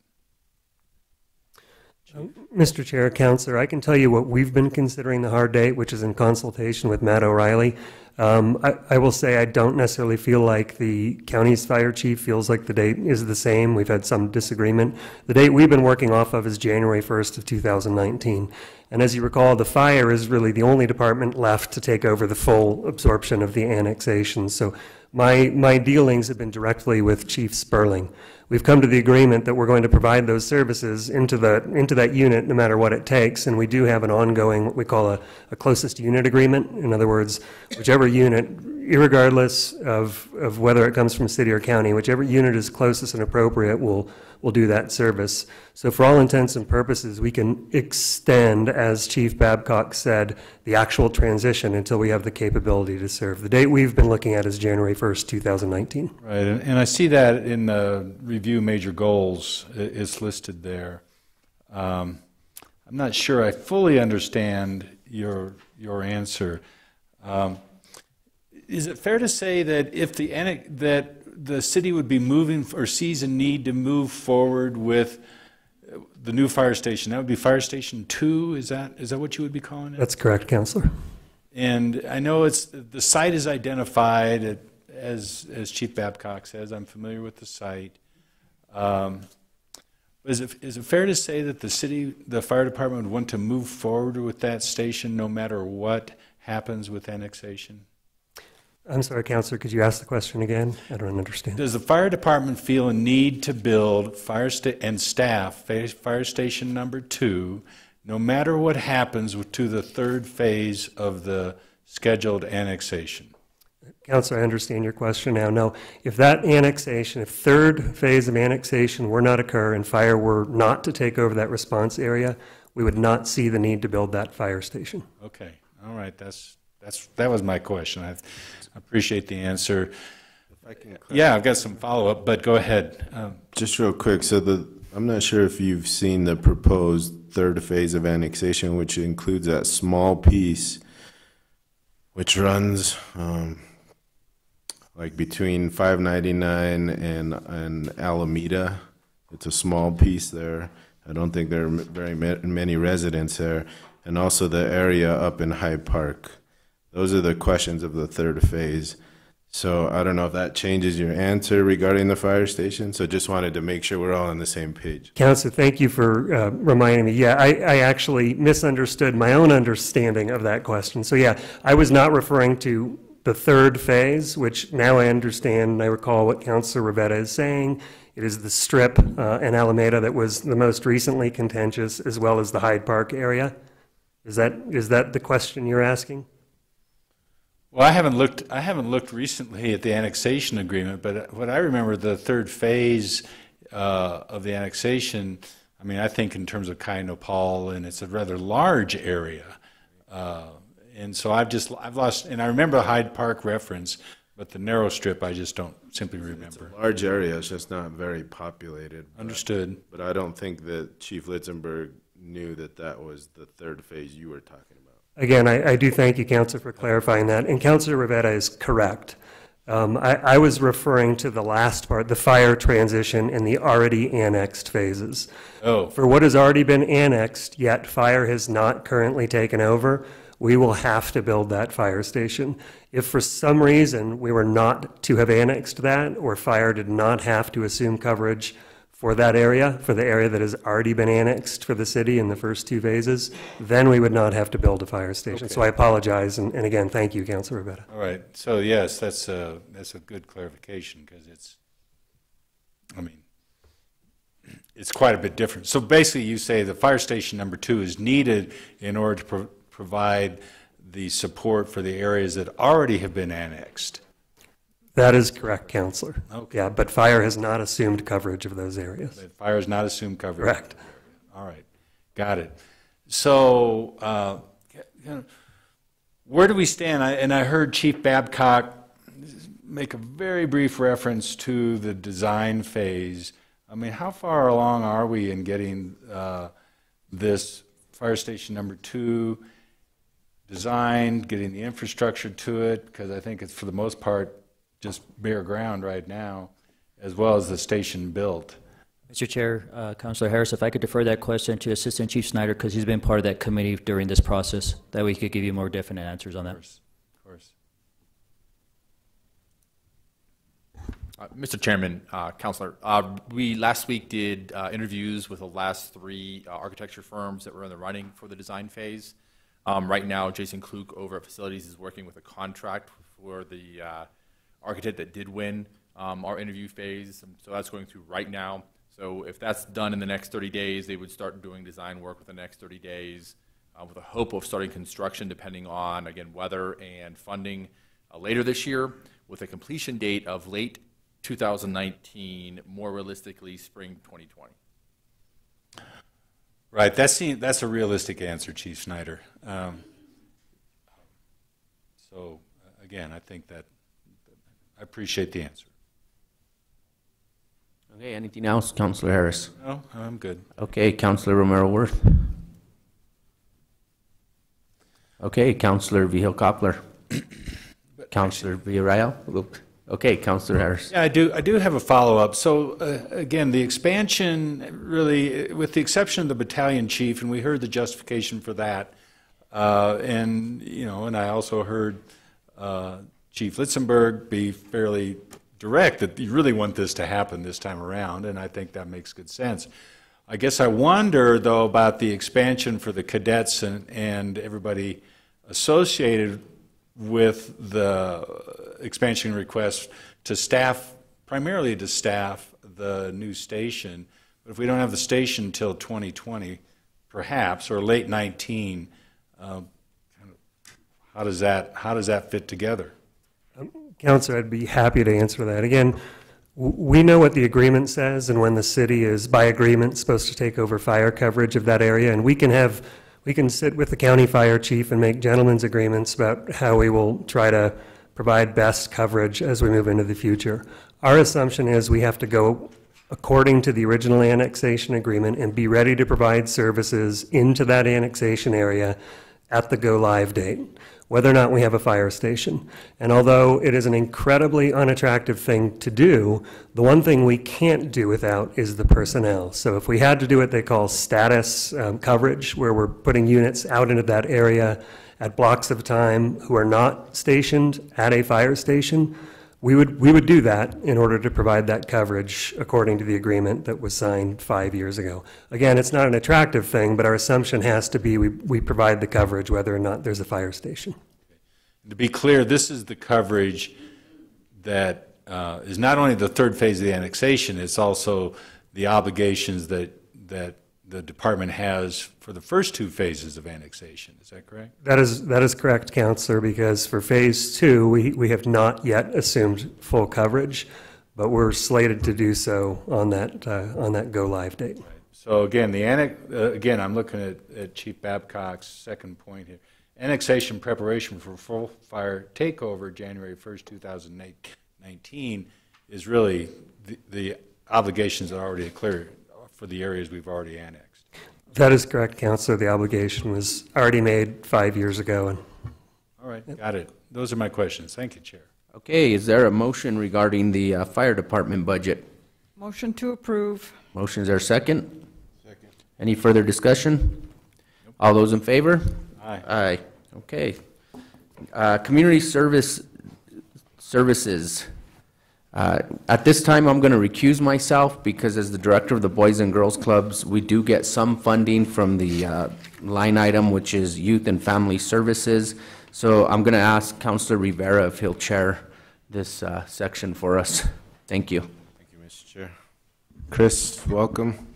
Mr. Chair, Councillor, I can tell you what we've been considering the hard date, which is in consultation with Matt O'Reilly. I will say I don't necessarily feel like the county's fire chief feels like the date is the same. We've had some disagreement. The date we've been working off of is January 1st of 2019. And as you recall, the fire is really the only department left to take over the full absorption of the annexation. So my dealings have been directly with Chief Sperling. We've come to the agreement that we're going to provide those services into that unit no matter what it takes, and we do have an ongoing, what we call a closest unit agreement. In other words, whichever unit, irregardless of whether it comes from city or county, whichever unit is closest and appropriate will do that service. So for all intents and purposes, we can extend, as Chief Babcock said, the actual transition until we have the capability to serve. The date we've been looking at is January 1st, 2019. Right, and I see that in the review major goals, it's listed there. I'm not sure I fully understand your answer. Is it fair to say that if the city would be moving or sees a need to move forward with the new fire station, that would be Fire Station 2? Is that what you would be calling it? That's correct, Councillor. And I know the site is identified as Chief Babcock says. I'm familiar with the site. Is it fair to say that the fire department would want to move forward with that station no matter what happens with annexation? I'm sorry, Councilor, could you ask the question again? I don't understand. Does the fire department feel a need to build fire station number 2, no matter what happens to the third phase of the scheduled annexation? Councilor, I understand your question now. No, if that annexation, if third phase of annexation were not occur and fire were not to take over that response area, we would not see the need to build that fire station. Okay, all right, that was my question. I appreciate the answer. Yeah, I've got some follow-up, but go ahead. Just real quick, so I'm not sure if you've seen the proposed third phase of annexation, which includes that small piece which runs like between 599 and Alameda. It's a small piece there. I don't think there are very many residents there. And also the area up in Hyde Park. Those are the questions of the third phase. So I don't know if that changes your answer regarding the fire station. So just wanted to make sure we're all on the same page. Councilor, thank you for reminding me. Yeah, I actually misunderstood my own understanding of that question. So yeah, I was not referring to the third phase, which now I understand and I recall what Councilor Rivetta is saying. It is the strip in Alameda that was the most recently contentious, as well as the Hyde Park area. Is that the question you're asking? Well, I haven't looked recently at the annexation agreement, but what I remember, the third phase of the annexation, I mean, I think in terms of Kainopal, and it's a rather large area. And so I've lost, and I remember the Hyde Park reference, but the narrow strip I just don't simply remember. It's a large area, it's just not very populated. Understood. But I don't think that Chief Litzenberg knew that was the third phase you were talking about. Again, I do thank you, Councilor, for clarifying that. And Councilor Rivetta is correct. I was referring to the last part, the fire transition and the already annexed phases. Oh. For what has already been annexed, yet fire has not currently taken over, we will have to build that fire station. If for some reason we were not to have annexed that, or fire did not have to assume coverage for that area, for the area that has already been annexed for the city in the first 2 phases, then we would not have to build a fire station. Okay. So I apologize, and again, thank you, Councilor Rivetta. All right. So yes, that's a good clarification, because it's quite a bit different. So basically, you say the fire station number 2 is needed in order to provide the support for the areas that already have been annexed. That is correct, Councilor. Okay. Yeah, but fire has not assumed coverage of those areas. Fire has not assumed coverage. Correct. All right, got it. So, where do we stand? I heard Chief Babcock make a very brief reference to the design phase. I mean, how far along are we in getting this fire station number 2 designed, getting the infrastructure to it? Because I think it's, for the most part, just bare ground right now, as well as the station built. Mr. Chair, Councilor Harris, if I could defer that question to Assistant Chief Snyder, because he's been part of that committee during this process, that we could give you more definite answers on that. Of course. Mr. Chairman, Councilor, we last week did interviews with the last 3 architecture firms that were in the running for the design phase. Right now, Jason Klug over at Facilities is working with a contract for the architect that did win our interview phase, so that's going through right now. So if that's done in the next 30 days, they would start doing design work with the next 30 days with a hope of starting construction depending on, again, weather and funding later this year, with a completion date of late 2019, more realistically spring 2020. Right, that's a realistic answer, Chief Snyder. So again, I think that I appreciate the answer. Okay, anything else, Councilor Harris? No, I'm good. Okay, Councilor Romero-Worth. Okay, Councilor Vihil-Coppler. Councilor Villarreal. Okay, Councilor Harris. Yeah, I do have a follow-up. So again, the expansion really, with the exception of the battalion chief, and we heard the justification for that, And, and I also heard Chief Litzenberg be fairly direct that you really want this to happen this time around, and I think that makes good sense. I guess I wonder, though, about the expansion for the cadets and everybody associated with the expansion request to staff, primarily to staff the new station. But if we don't have the station until 2020, perhaps, or late 19, how does that fit together? Counselor, I'd be happy to answer that. Again, we know what the agreement says and when the city is, by agreement, supposed to take over fire coverage of that area, and we can sit with the county fire chief and make gentlemen's agreements about how we will try to provide best coverage as we move into the future. Our assumption is we have to go according to the original annexation agreement and be ready to provide services into that annexation area at the go-live date, whether or not we have a fire station. And although it is an incredibly unattractive thing to do, the one thing we can't do without is the personnel. So if we had to do what they call status coverage, where we're putting units out into that area at blocks of time who are not stationed at a fire station, we would do that in order to provide that coverage according to the agreement that was signed 5 years ago. Again, it's not an attractive thing, but our assumption has to be we provide the coverage whether or not there's a fire station. To be clear, this is the coverage that is not only the third phase of the annexation, it's also the obligations that the department has for the first two phases of annexation. Is that correct? That is correct, Counselor, because for phase 2, we have not yet assumed full coverage, but we're slated to do so on that go-live date. Right. So again, again, I'm looking at Chief Babcock's second point here. Annexation preparation for full fire takeover January 1st, 2019 is really the obligations that are already clear for the areas we've already annexed. That is correct, Counselor. The obligation was already made 5 years ago. All right, got it. Those are my questions. Thank you, Chair. Okay, is there a motion regarding the fire department budget? Motion to approve. Motion, is there a second? Second. Any further discussion? Nope. All those in favor? Aye. Aye. Okay. Community services. At this time, I'm going to recuse myself because as the director of the Boys and Girls Clubs, we do get some funding from the line item, which is Youth and Family Services. So I'm going to ask Councilor Rivera if he'll chair this section for us. Thank you. Thank you, Mr. Chair. Chris, welcome.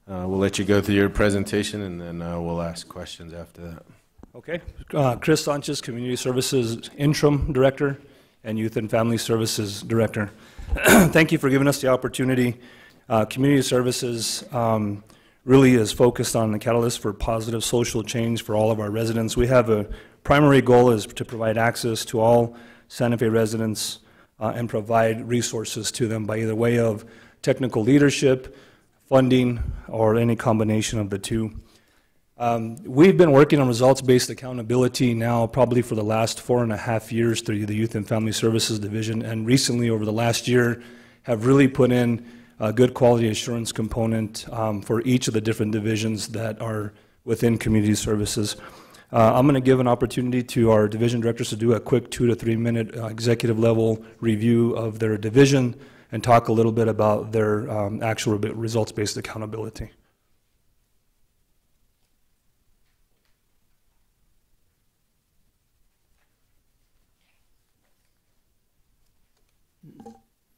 We'll let you go through your presentation and then we'll ask questions after that. Okay. Chris Sanchez, Community Services Interim Director and Youth and Family Services Director. Thank you for giving us the opportunity. Community Services really is focused on the catalyst for positive social change for all of our residents. We have a primary goal is to provide access to all Santa Fe residents and provide resources to them by either way of technical leadership, funding, or any combination of the two. We've been working on results-based accountability now probably for the last 4.5 years through the Youth and Family Services Division, and recently over the last year have really put in a good quality assurance component for each of the different divisions that are within community services. I'm going to give an opportunity to our division directors to do a quick 2 to 3 minute executive level review of their division and talk a little bit about their actual results-based accountability.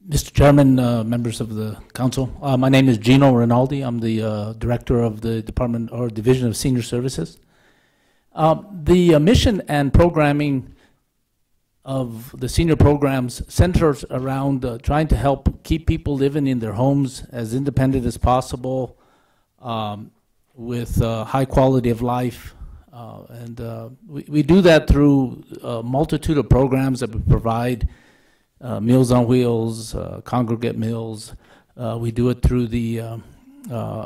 Mr. Chairman, members of the council, my name is Gino Rinaldi. I'm the director of the Department or Division of Senior Services. The mission and programming of the senior programs centers around trying to help keep people living in their homes as independent as possible with high quality of life. We do that through a multitude of programs that we provide. Meals on Wheels, congregate meals. We do it through the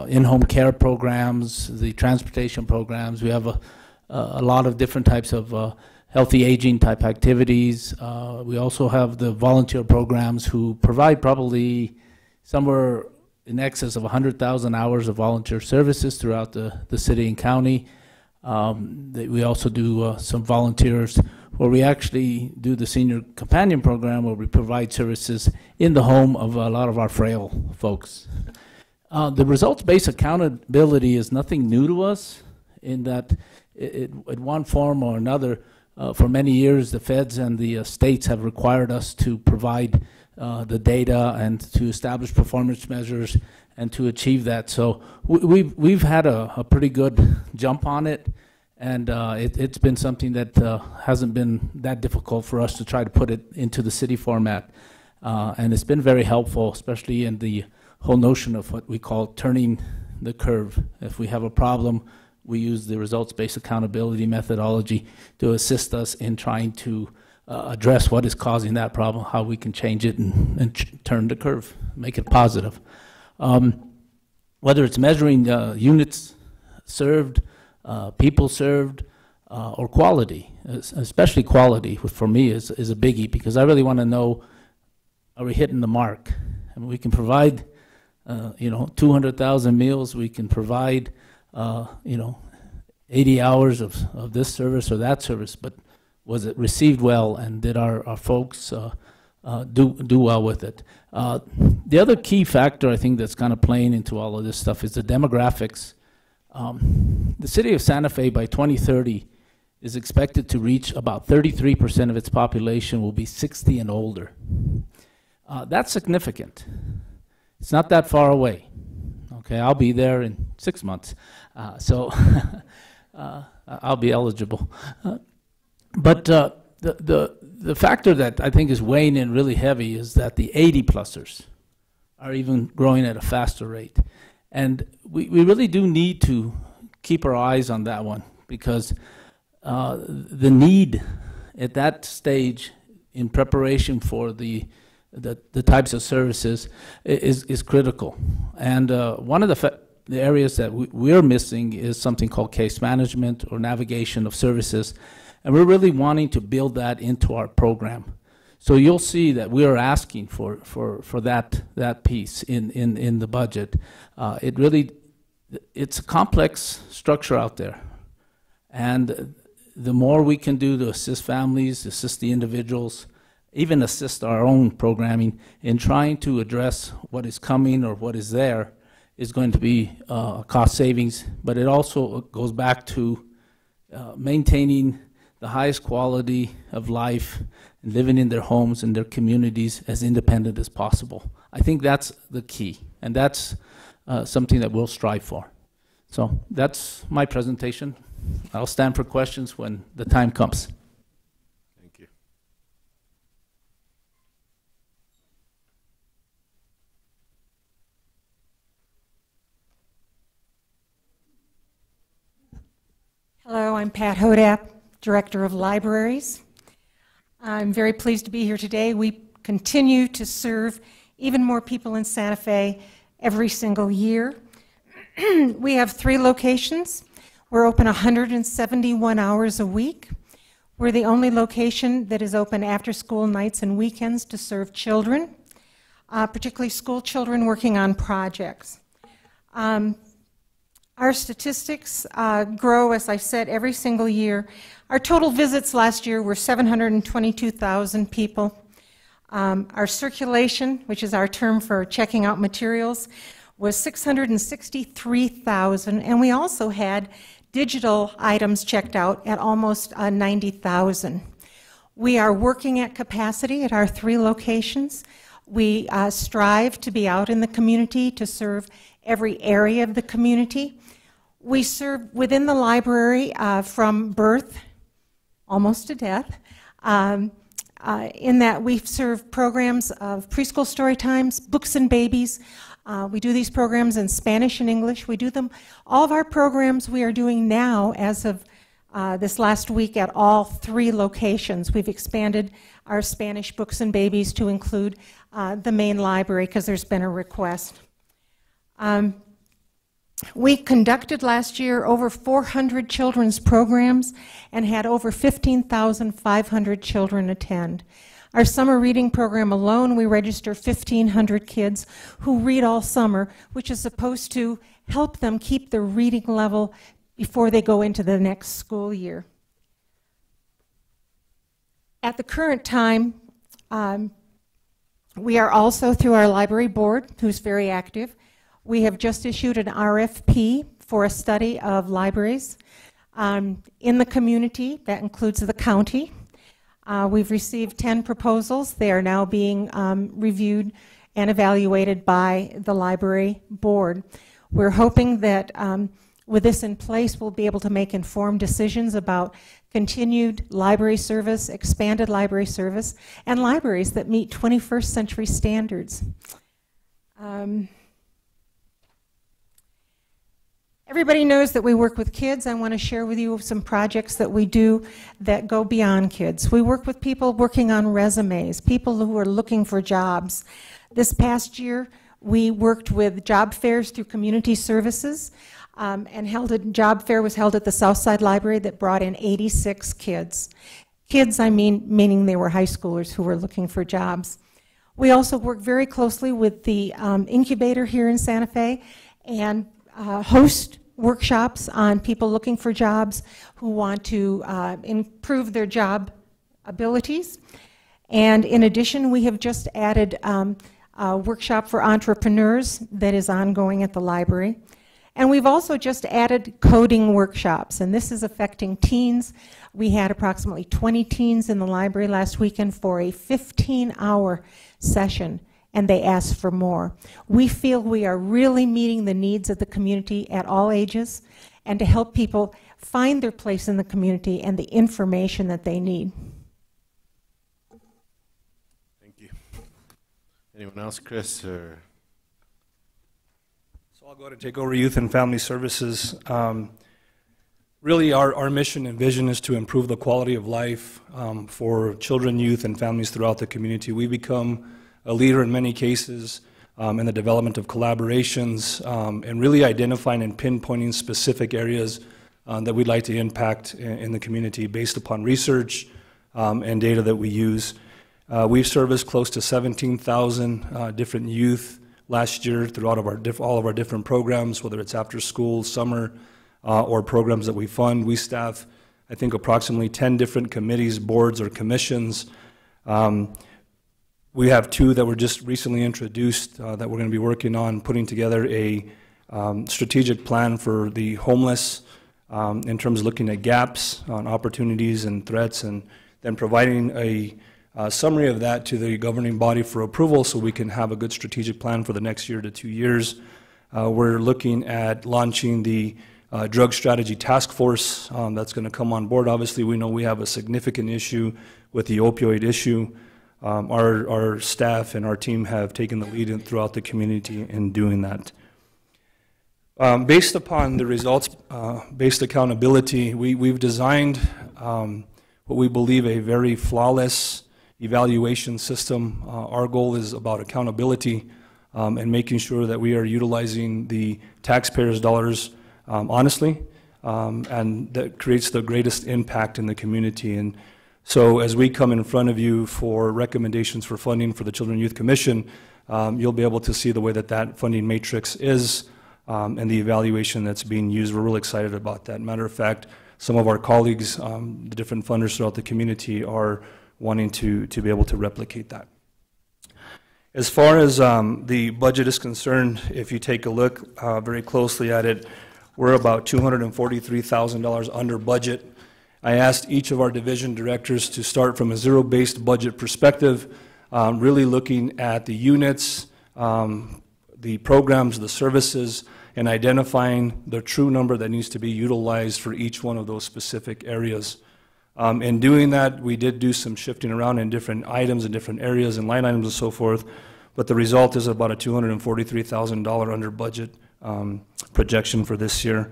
in-home care programs, the transportation programs. We have a lot of different types of healthy aging type activities. We also have the volunteer programs who provide probably somewhere in excess of 100,000 hours of volunteer services throughout the city and county. We also do some volunteers where we actually do the Senior Companion Program, where we provide services in the home of a lot of our frail folks. The results-based accountability is nothing new to us, in that in one form or another, for many years, the feds and the states have required us to provide the data and to establish performance measures and to achieve that. So we've had a pretty good jump on it, and it's been something that hasn't been that difficult for us to try to put it into the city format. And it's been very helpful, especially in the whole notion of what we call turning the curve. If we have a problem, we use the results-based accountability methodology to assist us in trying to address what is causing that problem, how we can change it and turn the curve, make it positive. Whether it's measuring units served, people served, or quality, especially quality, which for me is a biggie, because I really want to know, are we hitting the mark? I mean, we can provide 200,000 meals, we can provide 80 hours of this service or that service, but was it received well, and did our folks do well with it? The other key factor I think that's kind of playing into all of this stuff is the demographics. The city of Santa Fe by 2030 is expected to reach about 33% of its population will be 60 and older. That's significant. It's not that far away. Okay, I'll be there in 6 months, so I'll be eligible. But the factor that I think is weighing in really heavy is that the 80-plussers are even growing at a faster rate. And we really do need to keep our eyes on that one, because the need at that stage in preparation for the types of services is critical. And one of the areas that we're missing is something called case management or navigation of services. And we're really wanting to build that into our program. So you'll see that we are asking for that piece in the budget. It's a complex structure out there. And the more we can do to assist families, assist the individuals, even assist our own programming in trying to address what is coming or what is there, is going to be cost savings. But it also goes back to maintaining the highest quality of life and living in their homes and their communities as independent as possible. I think that's the key, and that's something that we'll strive for. So that's my presentation. I'll stand for questions when the time comes. Thank you. Hello, I'm Pat Hodap, Director of Libraries. I'm very pleased to be here today. We continue to serve even more people in Santa Fe every single year. We have 3 locations. We're open 171 hours a week. We're the only location that is open after school nights and weekends to serve children, particularly school children working on projects. Our statistics grow, as I said, every single year. Our total visits last year were 722,000 people. Our circulation, which is our term for checking out materials, was 663,000, and we also had digital items checked out at almost 90,000. We are working at capacity at our 3 locations. We strive to be out in the community to serve every area of the community. We serve within the library from birth almost to death, in that we serve programs of preschool story times, books and babies. We do these programs in Spanish and English. We do them, all of our programs we are doing now as of this last week at all 3 locations. We've expanded our Spanish books and babies to include the main library because there's been a request. We conducted last year over 400 children's programs and had over 15,500 children attend. Our summer reading program alone, we register 1,500 kids who read all summer, which is supposed to help them keep their reading level before they go into the next school year. At the current time, we are also, through our library board, who's very active, we have just issued an RFP for a study of libraries in the community. That includes the county. We've received 10 proposals. They are now being reviewed and evaluated by the library board. We're hoping that with this in place, we'll be able to make informed decisions about continued library service, expanded library service, and libraries that meet 21st century standards. Everybody knows that we work with kids. I want to share with you some projects that we do that go beyond kids. We work with people working on resumes, people who are looking for jobs. This past year, we worked with job fairs through community services, and job fair was held at the Southside Library that brought in 86 kids. Kids, I mean, meaning they were high schoolers who were looking for jobs. We also work very closely with the incubator here in Santa Fe and host workshops on people looking for jobs who want to improve their job abilities. And in addition, we have just added a workshop for entrepreneurs that is ongoing at the library. And we've also just added coding workshops, and this is affecting teens. We had approximately 20 teens in the library last weekend for a 15-hour session, and they asked for more. We feel we are really meeting the needs of the community at all ages, and to help people find their place in the community and the information that they need. Thank you. Anyone else, Chris? Or? So I'll go ahead and take over Youth and Family Services. Really, our mission and vision is to improve the quality of life for children, youth, and families throughout the community. We become a leader in many cases in the development of collaborations and really identifying and pinpointing specific areas that we'd like to impact in the community based upon research and data that we use. We've serviced close to 17,000 different youth last year throughout all of our different programs, whether it's after school, summer, or programs that we fund. We staff, I think, approximately 10 different committees, boards, or commissions. We have 2 that were just recently introduced that we're going to be working on, putting together a strategic plan for the homeless in terms of looking at gaps on opportunities and threats, and then providing a summary of that to the governing body for approval so we can have a good strategic plan for the next year to 2 years. We're looking at launching the Drug Strategy Task Force that's going to come on board. Obviously, we know we have a significant issue with the opioid issue. Our staff and our team have taken the lead throughout the community in doing that. Based upon the results-based accountability, we've designed what we believe a very flawless evaluation system. Our goal is about accountability and making sure that we are utilizing the taxpayers' dollars honestly, and that creates the greatest impact in the community. And so as we come in front of you for recommendations for funding for the Children and Youth Commission, you'll be able to see the way that funding matrix is and the evaluation that's being used. We're really excited about that. Matter of fact, some of our colleagues, the different funders throughout the community, are wanting to be able to replicate that. As far as the budget is concerned, if you take a look very closely at it, we're about $243,000 under budget. I asked each of our division directors to start from a zero-based budget perspective, really looking at the units, the programs, the services, and identifying the true number that needs to be utilized for each one of those specific areas. In doing that, we did do some shifting around in different items and different areas and line items and so forth, but the result is about a $243,000 under budget projection for this year.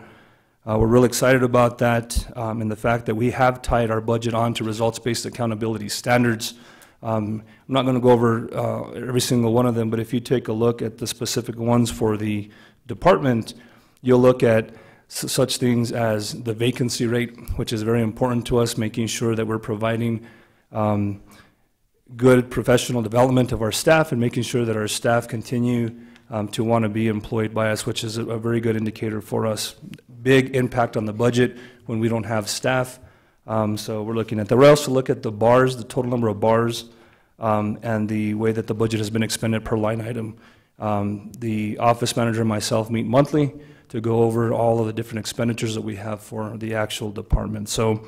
We're real excited about that and the fact that we have tied our budget on to results-based accountability standards. I'm not going to go over every single one of them, but if you take a look at the specific ones for the department, you'll look at such things as the vacancy rate, which is very important to us, making sure that we're providing good professional development of our staff and making sure that our staff continue to want to be employed by us, which is a very good indicator for us. big impact on the budget when we don't have staff. So we're looking at that. We're also looking at the bars, the total number of bars, and the way that the budget has been expended per line item. The office manager and myself meet monthly to go over all of the different expenditures that we have for the actual department. So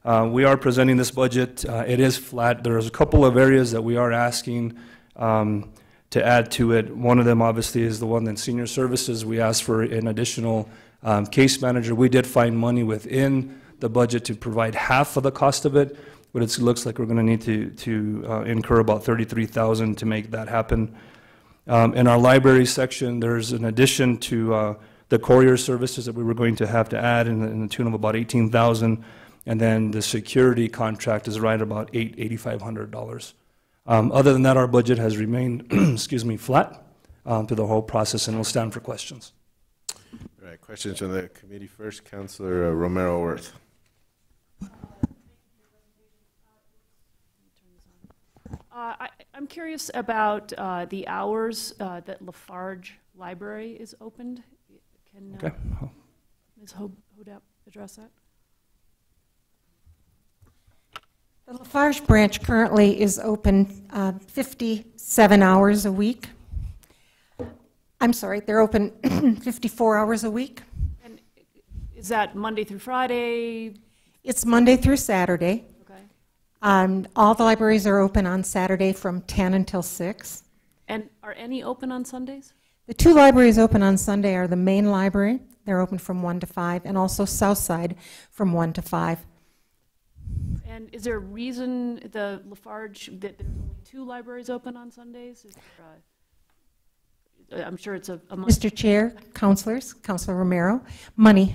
we are presenting this budget. It is flat. There's a couple of areas that we are asking to add to it. One of them obviously is the one in senior services. We asked for an additional case manager. We did find money within the budget to provide half of the cost of it, but it looks like we're going to need to incur about $33,000 to make that happen. In our library section, there's an addition to the courier services that we were going to have to add in the tune of about $18,000, and then the security contract is right about $8,500. Other than that, our budget has remained, excuse me, flat through the whole process, and we'll stand for questions. All right, questions from the committee first. Councilor Romero Worth. I'm curious about the hours that Lafarge Library is opened. Can Ms. Hodep address that? The Lafarge branch currently is open 57 hours a week. I'm sorry, they're open 54 hours a week. And is that Monday through Friday? It's Monday through Saturday. Okay. All the libraries are open on Saturday from 10 until 6. And are any open on Sundays? The two libraries open on Sunday are the main library. They're open from 1 to 5, and also Southside from 1 to 5. And is there a reason the Lafarge, that there's only 2 libraries open on Sundays? Is there I'm sure it's a Mr. Chair, councilors, Councilor Romero, money.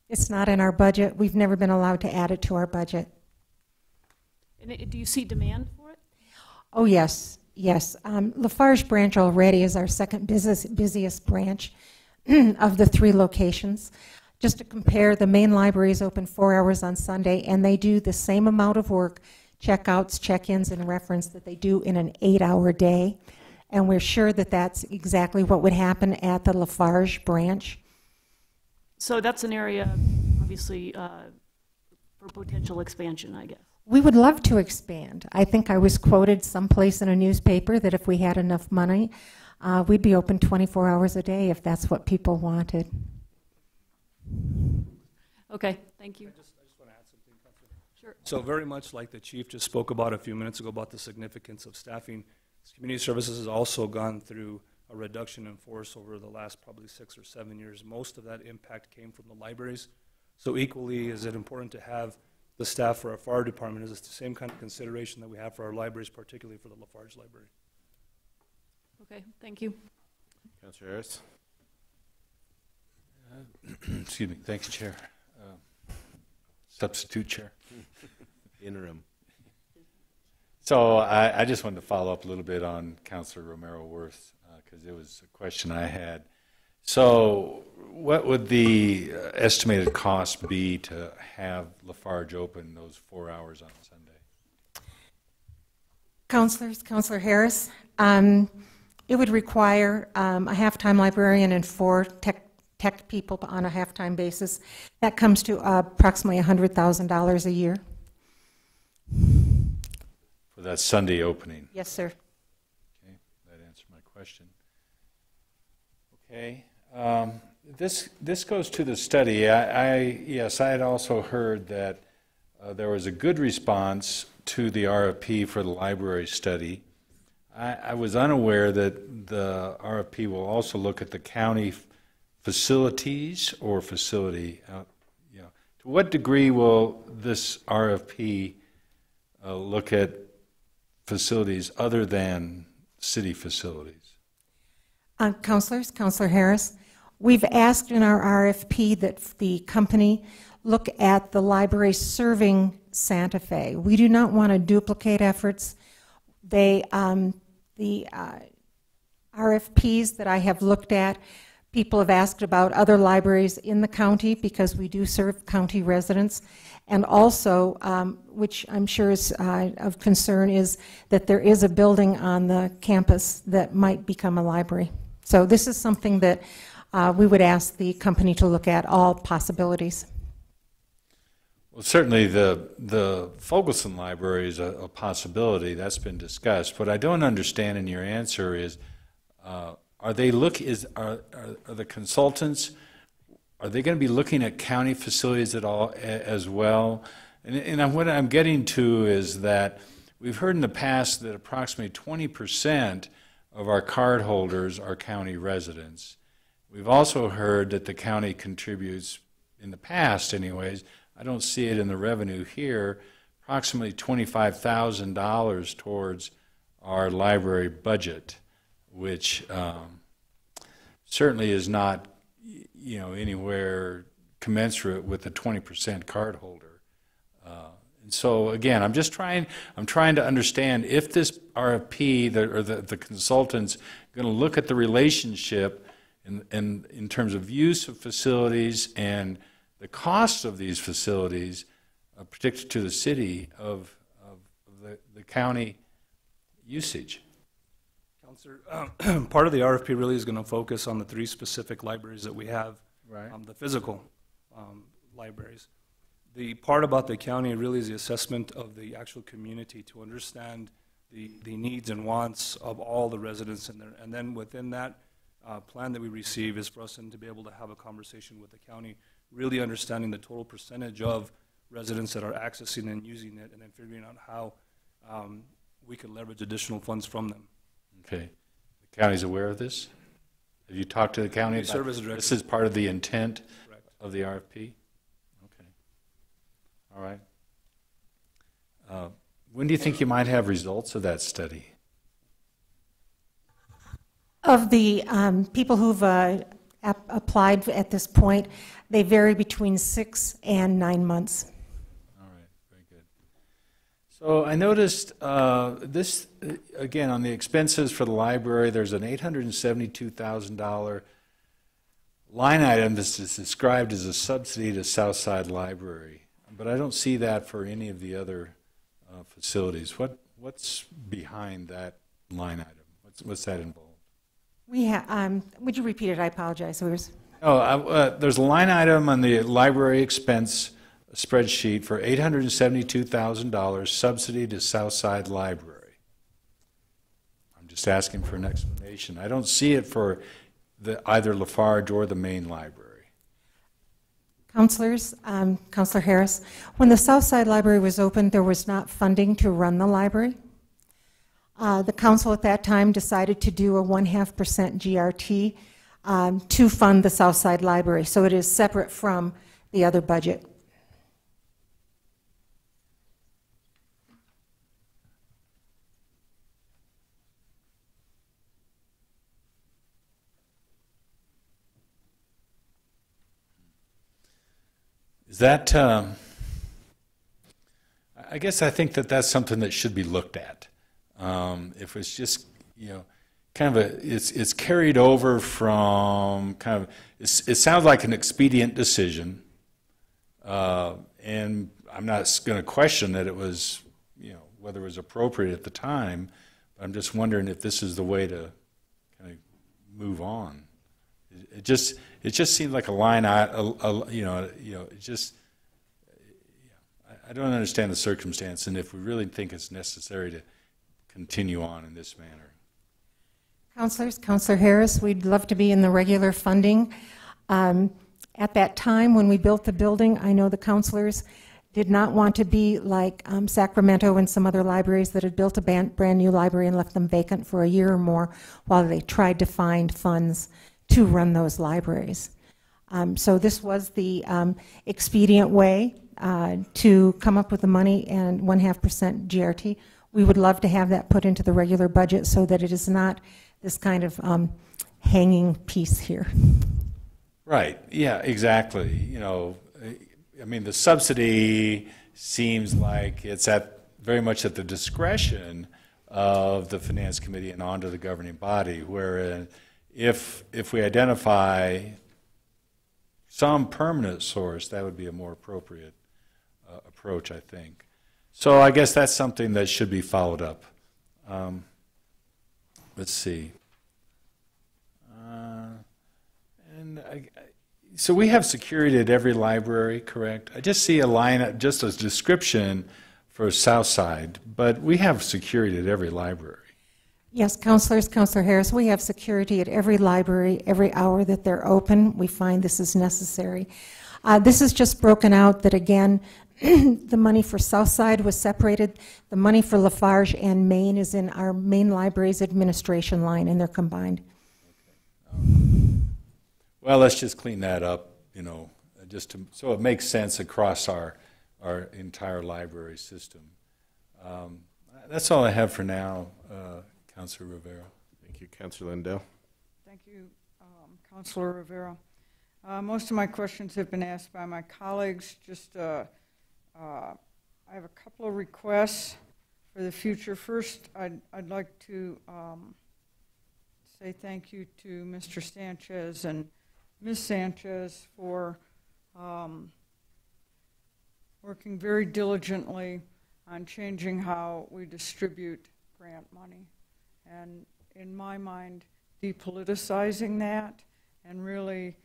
It's not in our budget. We've never been allowed to add it to our budget. And do you see demand for it? Oh, yes, yes. Lafarge branch already is our second busiest branch of the 3 locations. Just to compare, the main library is open 4 hours on Sunday, and they do the same amount of work, checkouts, check-ins, and reference that they do in an 8-hour day. And we're sure that that's exactly what would happen at the Lafarge branch. So that's an area, obviously, for potential expansion, I guess. We would love to expand. I think I was quoted someplace in a newspaper that if we had enough money, we'd be open 24 hours a day if that's what people wanted. Okay, thank you. I just want to add something, Councilor. Sure. So very much like the chief just spoke about a few minutes ago about the significance of staffing, community services has also gone through a reduction in force over the last probably 6 or 7 years. Most of that impact came from the libraries. So equally is it important to have the staff for our fire department. Is it's the same kind of consideration that we have for our libraries, particularly for the Lafarge Library. Okay, thank you. Councilor Harris. Excuse me. Thanks, Chair. Substitute Chair. Interim. So I just wanted to follow up a little bit on Councilor Romero Worth because it was a question I had. So what would the estimated cost be to have Lafarge open those 4 hours on Sunday? Councilors, Councilor Harris, it would require a half-time librarian and 4 tech people on a half-time basis. That comes to approximately $100,000 a year. For that Sunday opening? Yes, sir. Okay, that answered my question. Okay, this goes to the study. Yes, I had also heard that there was a good response to the RFP for the library study. I was unaware that the RFP will also look at the county facilities or facility. To what degree will this RFP look at facilities other than city facilities? Councilors, Councilor Harris, we've asked in our RFP that the company look at the library serving Santa Fe. We do not want to duplicate efforts. The RFPs that I have looked at, people have asked about other libraries in the county because we do serve county residents. And also, which I'm sure is of concern, is that there is a building on the campus that might become a library. So this is something that we would ask the company to look at all possibilities. Well, certainly the Fogelson Library is a possibility. That's been discussed. What I don't understand in your answer is, are the consultants, are they going to be looking at county facilities at all as well? And what I'm getting to is that we've heard in the past that approximately 20% of our cardholders are county residents. We've also heard that the county contributes, in the past anyways, I don't see it in the revenue here, approximately $25,000 towards our library budget, which certainly is not, anywhere commensurate with the 20% cardholder. And so again, I'm trying to understand if this RFP or the consultant's going to look at the relationship in terms of use of facilities and the cost of these facilities, particularly to the city, of the county usage. Councilor, part of the RFP really is going to focus on the 3 specific libraries that we have, right. The physical libraries. The part about the county really is the assessment of the actual community to understand the needs and wants of all the residents in there. And then within that plan that we receive is for us to be able to have a conversation with the county, really understanding the total percentage of residents that are accessing and using it, and then figuring out how we can leverage additional funds from them. Okay. The county's aware of this? Have you talked to the county about this is part of the intent of the RFP? Okay. All right. When do you think you might have results of that study? Of the people who've applied at this point, they vary between 6 and 9 months. All right, very good. So I noticed this, again, on the expenses for the library, there's an $872,000 line item that's described as a subsidy to Southside Library, but I don't see that for any of the other facilities. What's behind that line item? What's that involved? We have. Would you repeat it? I apologize. There's a line item on the library expense spreadsheet for $872,000 subsidy to Southside Library. I'm just asking for an explanation. I don't see it for either Lafarge or the main library. Councilors, Councilor Harris, when the Southside Library was opened, there was not funding to run the library. The council at that time decided to do a 0.5% GRT to fund the Southside Library, so it is separate from the other budget. Is that, I guess I think that's something that should be looked at. If it's just, kind of it's carried over from kind of, it sounds like an expedient decision, and I'm not going to question that it was, whether it was appropriate at the time, but I'm just wondering if this is the way to kind of move on. It just seems like a line, it just, I don't understand the circumstance, and if we really think it's necessary to continue on in this manner. Councilors, Councilor Harris, we'd love to be in the regular funding. At that time when we built the building, I know the councilors did not want to be like Sacramento and some other libraries that had built a brand new library and left them vacant for a year or more while they tried to find funds to run those libraries. So this was the expedient way to come up with the money and 0.5% GRT. We would love to have that put into the regular budget so that it is not this kind of hanging piece here. Right, yeah, exactly. I mean, the subsidy seems like it's very much at the discretion of the Finance Committee and onto the governing body, where if we identify some permanent source, that would be a more appropriate approach, I think. So I guess that's something that should be followed up. Let's see. And So we have security at every library, correct? I just see a line, just a description for Southside, but we have security at every library. Yes, counselors, Counselor Harris, we have security at every library, every hour that they're open. We find this is necessary. This is just broken out that, again, the money for Southside was separated. The money for Lafarge and Maine is in our Maine Libraries administration line, and they're combined. Well, let's just clean that up, you know, so it makes sense across our entire library system. That's all I have for now, Councilor Rivera. Thank you, Councilor Lindell. Thank you, Councilor Rivera. Most of my questions have been asked by my colleagues. Just, I have a couple of requests for the future. First, I'd like to say thank you to Mr. Sanchez and Ms. Sanchez for working very diligently on changing how we distribute grant money. And in my mind, depoliticizing that and really,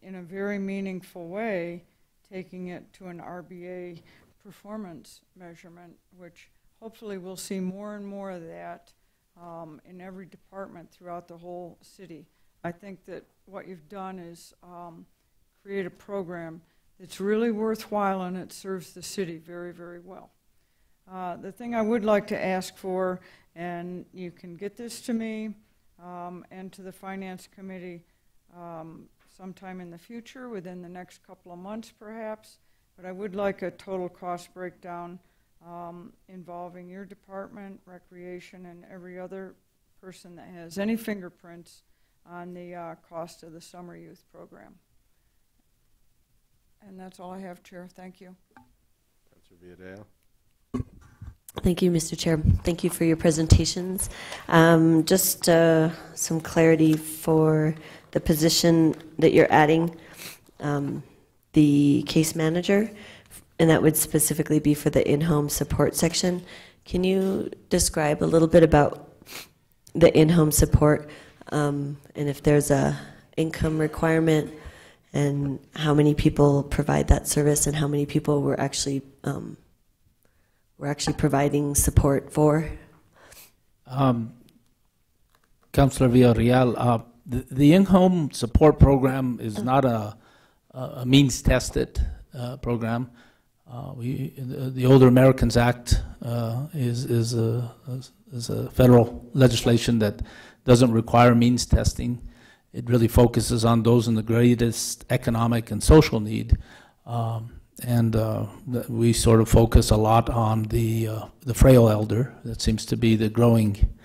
in a very meaningful way, taking it to an RBA performance measurement, which hopefully we'll see more and more of that in every department throughout the whole city. I think that what you've done is create a program that's really worthwhile, and it serves the city very, very well. The thing I would like to ask for, and you can get this to me and to the Finance Committee sometime in the future, within the next couple of months perhaps, but I would like a total cost breakdown involving your department, recreation, and every other person that has any fingerprints on the cost of the summer youth program. And that's all I have, Chair. Thank you. Councilor Villarreal. Thank you, Mr. Chair. Thank you for your presentations. Just some clarity for the position that you're adding, the case manager, and that would specifically be for the in-home support section. Can you describe a little bit about the in-home support and if there's a income requirement and how many people provide that service and how many people we're actually providing support for? Councilor Villarreal, the in-home support program is not a means-tested program. The Older Americans Act is a federal legislation that doesn't require means testing. It really focuses on those in the greatest economic and social need. We sort of focus a lot on the frail elder. That seems to be the growing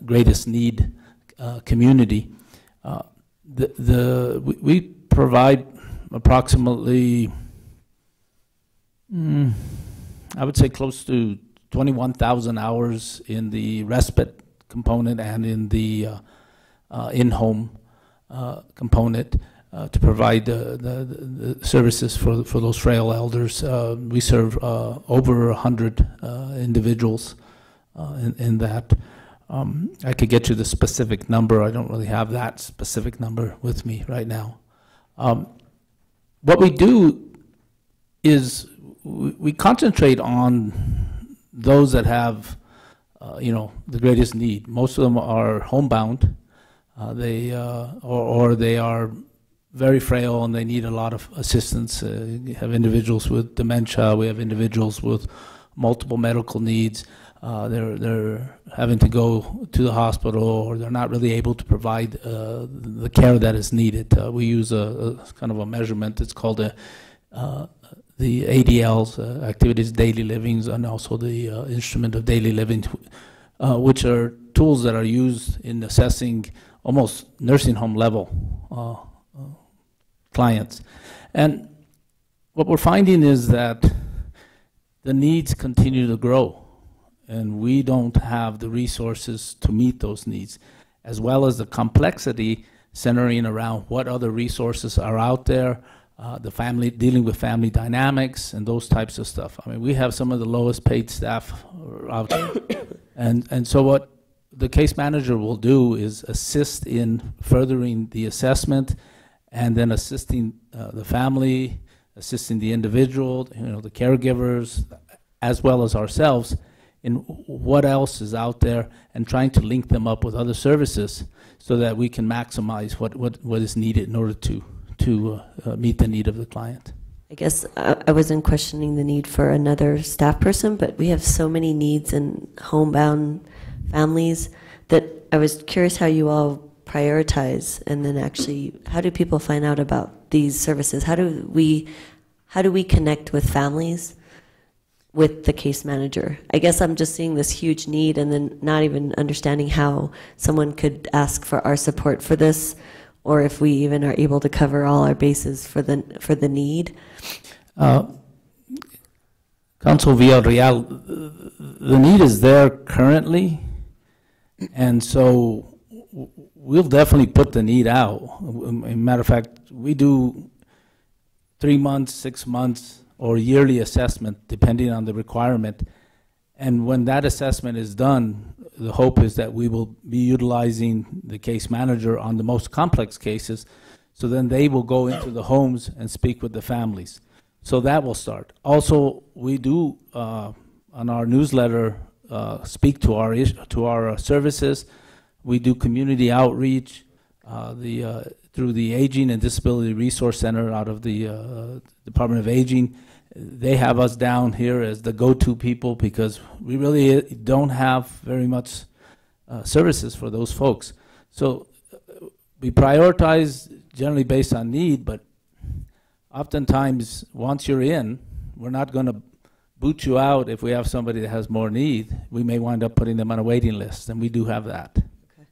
greatest need community. We provide approximately, I would say close to 21,000 hours in the respite component and in the in-home component to provide the services for those frail elders. We serve over 100 individuals in that. I could get you the specific number. I don't really have that specific number with me right now. What we do is we concentrate on those that have, the greatest need. Most of them are homebound. Or they are very frail and they need a lot of assistance. We have individuals with dementia. We have individuals with multiple medical needs. They're having to go to the hospital, or they're not really able to provide the care that is needed. We use a kind of a measurement. It's called the ADLs, Activities Daily Livings, and also the Instrument of Daily Living, which are tools that are used in assessing almost nursing home level clients. And what we're finding is that the needs continue to grow, and we don't have the resources to meet those needs, as well as the complexity centering around what other resources are out there, the family, dealing with family dynamics and those types of stuff. I mean, we have some of the lowest paid staff out there. And so what the case manager will do is assist in furthering the assessment and then assisting the family, assisting the individual, the caregivers, as well as ourselves, in what else is out there, and trying to link them up with other services so that we can maximize what is needed in order to meet the need of the client. I guess I wasn't questioning the need for another staff person, but we have so many needs in homebound families that I was curious how you all prioritize, and then actually, how do people find out about these services? How do we connect with families with the case manager? I guess I'm just seeing this huge need and then not even understanding how someone could ask for our support for this, or if we even are able to cover all our bases for the need. Council Villarreal, the need is there currently, and so we'll definitely put the need out. As a matter of fact, we do 3 months, 6 months, or yearly assessment, depending on the requirement. And when that assessment is done, the hope is that we will be utilizing the case manager on the most complex cases, so then they will go into the homes and speak with the families. So that will start. Also, we do, on our newsletter, speak to our services. We do community outreach through the Aging and Disability Resource Center out of the Department of Aging. They have us down here as the go-to people because we really don't have very much services for those folks. So we prioritize generally based on need, but oftentimes once you're in, we're not going to boot you out if we have somebody that has more need. We may wind up putting them on a waiting list, and we do have that. Okay.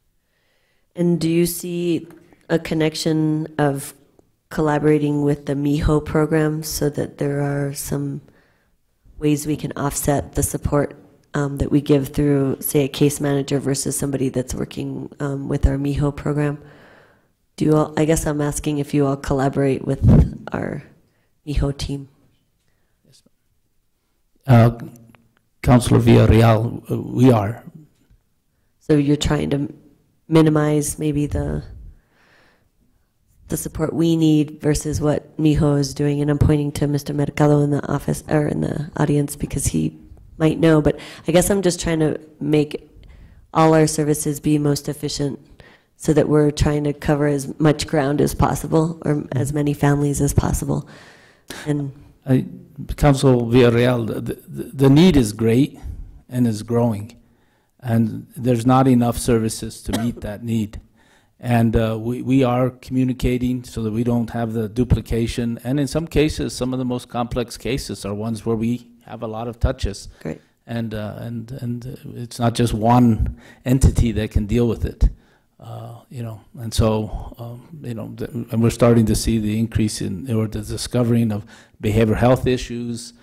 And do you see a connection of collaborating with the MIHO program so that there are some ways we can offset the support that we give through, say, a case manager versus somebody that's working with our MIHO program? Do you all, I guess I'm asking if you all collaborate with our MIHO team. Councilor Villarreal, we are. So you're trying to minimize maybe the support we need versus what MIHO is doing, and I'm pointing to Mr. Mercado in the office or in the audience because he might know, but I guess I'm just trying to make all our services be most efficient so that we're trying to cover as much ground as possible or as many families as possible. And Council Villarreal, the need is great and is growing, and there's not enough services to meet that need. And we are communicating so that we don't have the duplication. And in some cases, some of the most complex cases are ones where we have a lot of touches. Great. And it's not just one entity that can deal with it. And so, and we're starting to see the increase in, or the discovering of behavioral health issues,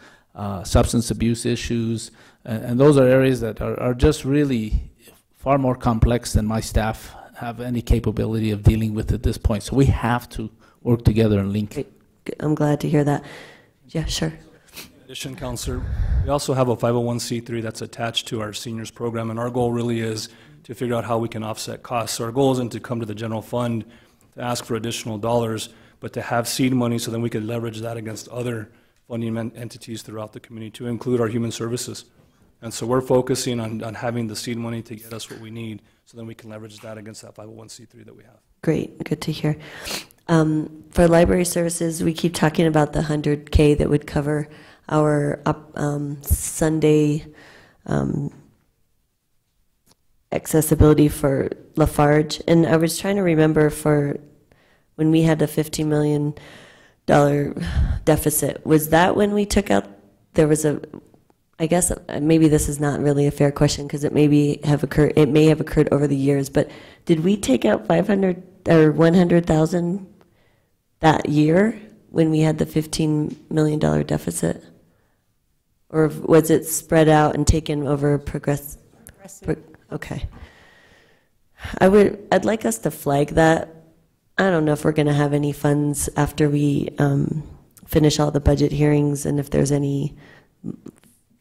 substance abuse issues, and those are areas that are just really far more complex than my staff have any capability of dealing with at this point. So we have to work together and link. Great. I'm glad to hear that. Yeah, sure. In addition, Councilor, we also have a 501c3 that's attached to our seniors program, and our goal really is to figure out how we can offset costs. So our goal isn't to come to the general fund to ask for additional dollars, but to have seed money so then we can leverage that against other funding entities throughout the community, to include our human services. And so we're focusing on having the seed money to get us what we need, so then we can leverage that against that 501c3 that we have. Great, good to hear. For library services, we keep talking about the 100K that would cover our Sunday accessibility for Lafarge. And I was trying to remember for when we had a $50 million deficit, was that when we took out, there was a, I guess maybe this is not really a fair question because it may have occurred over the years, but did we take out 500 or 100,000 that year when we had the $15 million deficit? Or was it spread out and taken over progressive? Okay. I'd like us to flag that. I don't know if we're going to have any funds after we finish all the budget hearings, and if there's any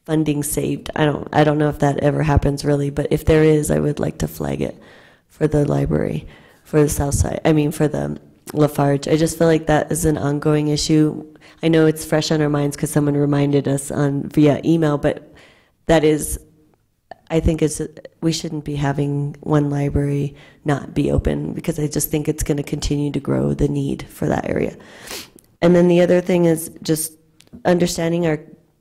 funding saved. I don't know if that ever happens really, but if there is, I would like to flag it for the library, for the south side, for the Lafarge. I just feel like that is an ongoing issue. I know it's fresh on our minds because someone reminded us via email, but that is, I think we shouldn't be having one library not be open, because I just think it's going to continue to grow the need for that area. And then the other thing is just understanding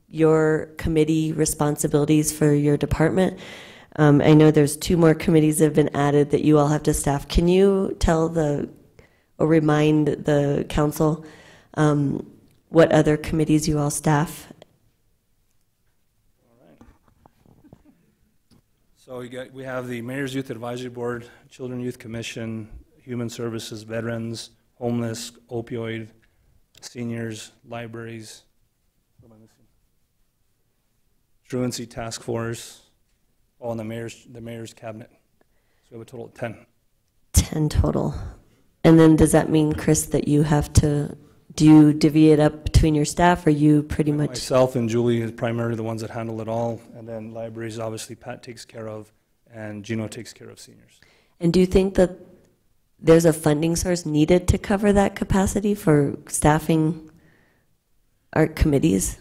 your committee responsibilities for your department. I know there's 2 more committees that have been added that you all have to staff. Can you tell or remind the council what other committees you all staff? So we have the Mayor's Youth Advisory Board, Children Youth Commission, Human Services, Veterans, Homeless, Opioid, Seniors, Libraries, what am I missing? Truancy Task Force, all in the mayor's cabinet. So we have a total of 10. 10 total. And then does that mean, Chris, that you have to, do you divvy it up between your staff, or you pretty much? Myself and Julie is primarily the ones that handle it all, and then libraries, obviously, Pat takes care of, and Gino takes care of seniors. And do you think that there's a funding source needed to cover that capacity for staffing our committees?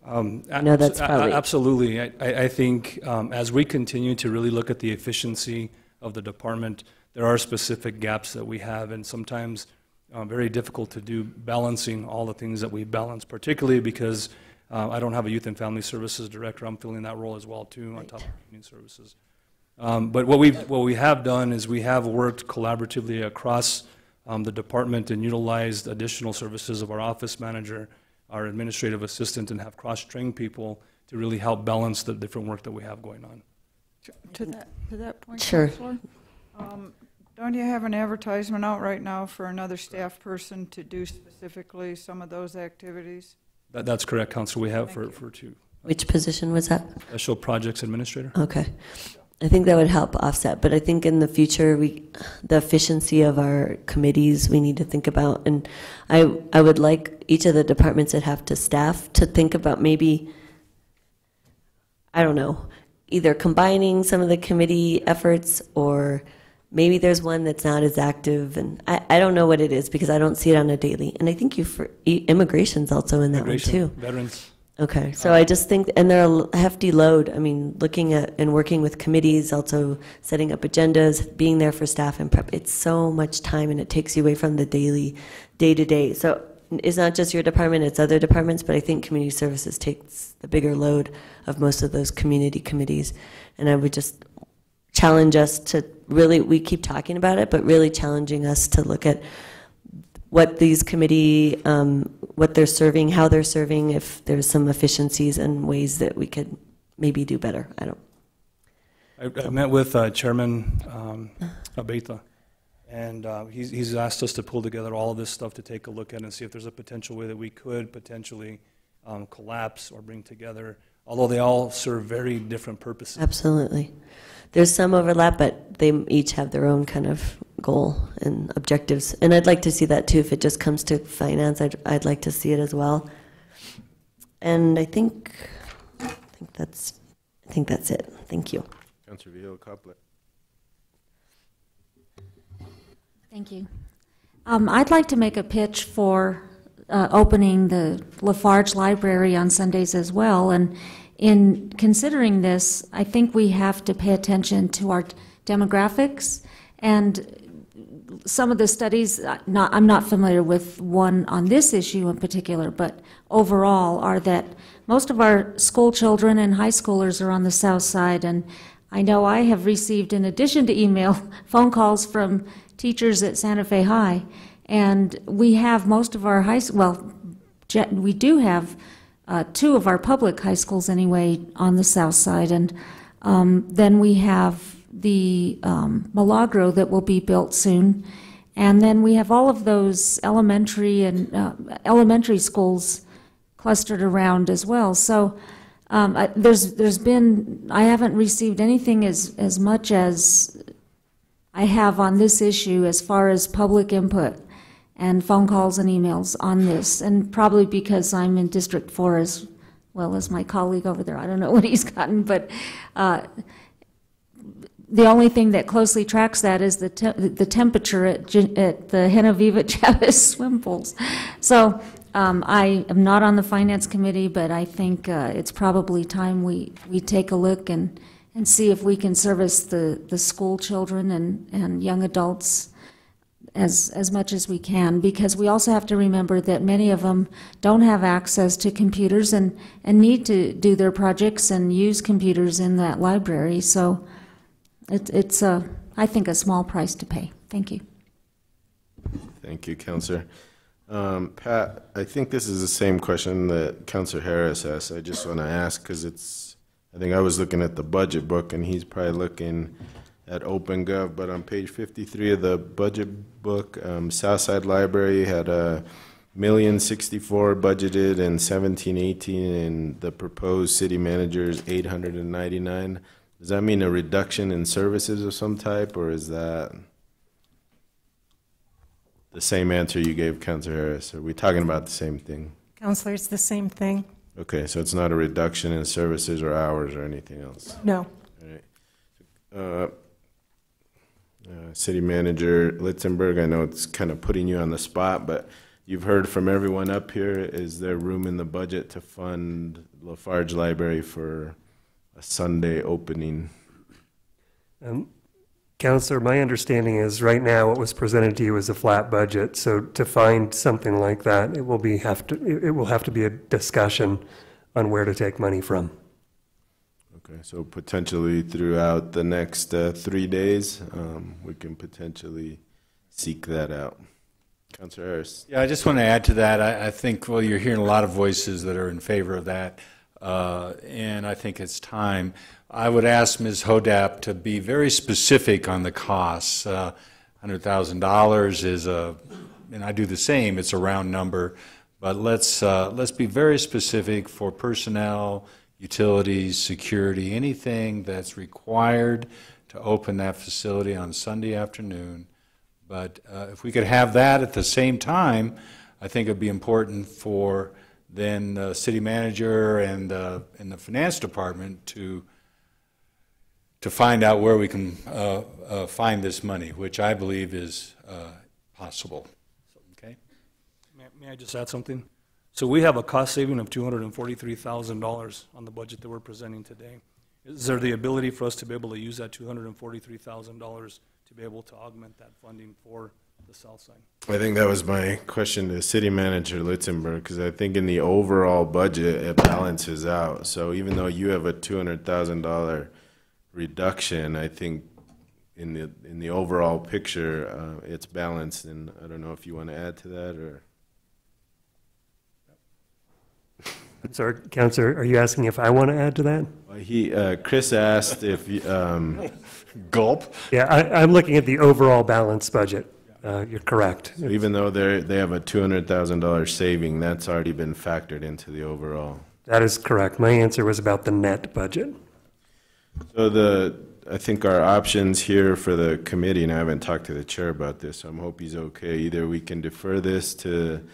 I know that's probably... Absolutely. I think as we continue to really look at the efficiency of the department, there are specific gaps that we have, and sometimes very difficult to do balancing all the things that we balance, particularly because I don't have a Youth and Family Services director. I'm filling that role as well, too, on top of Community Services. But what we have done is we have worked collaboratively across the department and utilized additional services of our office manager, our administrative assistant, and have cross-trained people to really help balance the different work that we have going on. To that point, sure. Counselor, don't you have an advertisement out right now for another staff person to do specifically some of those activities? That's correct, Council. We have for 2. Which position was that? Special Projects Administrator. Okay. I think that would help offset, but I think in the future, the efficiency of our committees we need to think about, and I would like each of the departments that have to staff to think about maybe, I don't know, either combining some of the committee efforts, or maybe there's one that's not as active, and I don't know what it is because I don't see it on a daily. And I think immigration's also in that one too. Veterans. Okay, so I just think, and they're a hefty load. I mean, looking at and working with committees, also setting up agendas, being there for staff and prep, it's so much time, and it takes you away from the daily, day-to-day. So it's not just your department, it's other departments, but I think Community Services takes the bigger load of most of those community committees. And I would just challenge us to really, we keep talking about it, but really challenging us to look at what these committee, what they're serving, how they're serving, if there's some efficiencies and ways that we could maybe do better. I met with Chairman Abeta, and he's asked us to pull together all of this stuff to take a look at and see if there's a potential way that we could potentially collapse or bring together, although they all serve very different purposes. Absolutely. There's some overlap, but they each have their own kind of goal and objectives. And I'd like to see that too. If it just comes to finance, I'd like to see it as well. And I think that's it. Thank you. Councilor Villa-Couplet. Thank you. I'd like to make a pitch for opening the Lafarge Library on Sundays as well. And in considering this, I think we have to pay attention to our demographics, and some of the studies, I'm not familiar with one on this issue in particular, but overall are that most of our school children and high schoolers are on the south side, and I know I have received, in addition to email, phone calls from teachers at Santa Fe High, and we have most of our we do have 2 of our public high schools anyway on the south side, and then we have the Milagro that will be built soon, and then we have all of those elementary and elementary schools clustered around as well. So there's been, I haven't received anything as much as I have on this issue as far as public input and phone calls and emails on this, and probably because I'm in District 4 as well as my colleague over there. I don't know what he's gotten, but the only thing that closely tracks that is the temperature at the Genevieve Chavez swim pools. So I am not on the finance committee, but I think it's probably time we take a look and see if we can service the school children and young adults as much as we can, because we also have to remember that many of them don't have access to computers and need to do their projects and use computers in that library. So it's I think, a small price to pay. Thank you. Thank you, Councillor. Pat, I think this is the same question that Councillor Harris asked. I just want to ask because I think I was looking at the budget book and he's probably looking at OpenGov, but on page 53 of the budget book, Southside Library had $1,064,000 budgeted in 17-18, and the proposed city manager is $899,000. Does that mean a reduction in services of some type, or is that the same answer you gave, Councillor Harris? Are we talking about the same thing? Councillor, it's the same thing. Okay, so it's not a reduction in services or hours or anything else? No. All right. City Manager Litzenberg, I know it's kind of putting you on the spot, but you've heard from everyone up here. Is there room in the budget to fund Lafarge Library for a Sunday opening? Councillor, my understanding is right now what was presented to you is a flat budget. So to find something like that, it will have to be a discussion on where to take money from. Okay, so potentially throughout the next 3 days, we can potentially seek that out. Councillor Harris. Yeah, I just want to add to that. I think, well, you're hearing a lot of voices that are in favor of that, and I think it's time. I would ask Ms. Hodap to be very specific on the costs. $100,000 is and I do the same, it's a round number, but let's be very specific for personnel, utilities, security, anything that's required to open that facility on Sunday afternoon. But if we could have that at the same time, I think it'd be important for then the city manager and the finance department to find out where we can find this money, which I believe is possible. Okay. May I just add something? So we have a cost saving of $243,000 on the budget that we're presenting today. Is there the ability for us to be able to use that $243,000 to be able to augment that funding for the south side? I think that was my question to City Manager Litzenberg, because I think in the overall budget it balances out. So even though you have a $200,000 reduction, I think in the overall picture it's balanced. And I don't know if you want to add to that or. Sorry, Councillor, are you asking if I want to add to that? Chris asked if gulp. Yeah, I'm looking at the overall balanced budget. You're correct. So even though they have a $200,000 saving, that's already been factored into the overall. That is correct. My answer was about the net budget. So I think our options here for the committee, and I haven't talked to the chair about this, so I hope he's okay. Either we can defer this to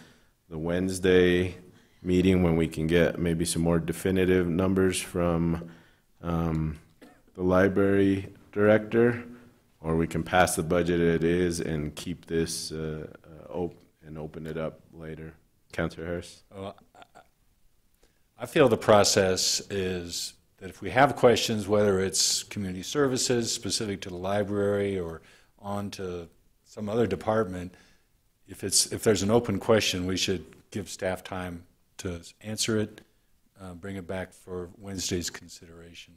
the Wednesday meeting when we can get maybe some more definitive numbers from the library director, or we can pass the budget as it is and keep this open it up later. Councillor Harris? I feel the process is that if we have questions, whether it's community services specific to the library or on to some other department, if there's an open question, we should give staff time to answer it, bring it back for Wednesday's consideration.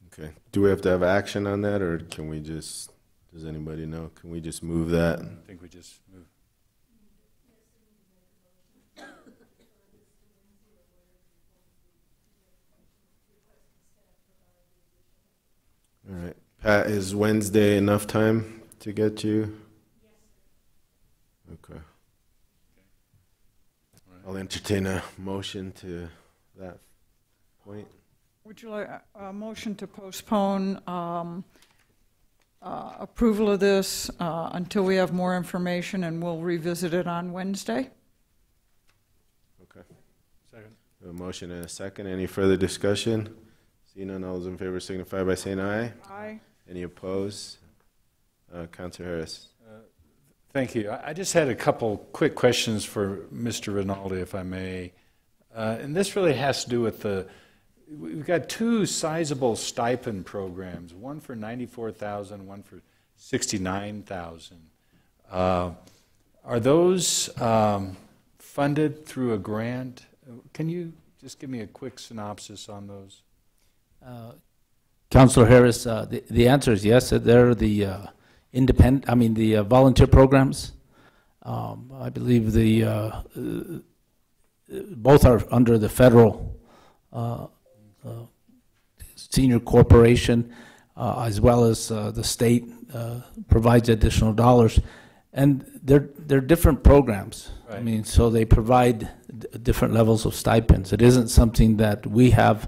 Okay. Do we have to have action on that, or can we just, does anybody know, can we just move that? I think we just move. All right. Pat, is Wednesday enough time to get you? Yes. Okay. I'll entertain a motion to that point. Would you like a motion to postpone approval of this until we have more information, and we'll revisit it on Wednesday? Okay. Second. A motion and a second. Any further discussion? Seeing none, all those in favor signify by saying aye. Aye. Any opposed? Councilor Harris. Thank you. I just had a couple quick questions for Mr. Rinaldi, if I may. And this really has to do with we've got two sizable stipend programs, one for $94,000, one for $69,000. Are those funded through a grant? Can you just give me a quick synopsis on those? Councilor Harris, the answer is yes. They're the the volunteer programs. I believe both are under the federal senior corporation, as well as the state provides additional dollars, and they're different programs. Right. I mean, so they provide different levels of stipends. It isn't something that we have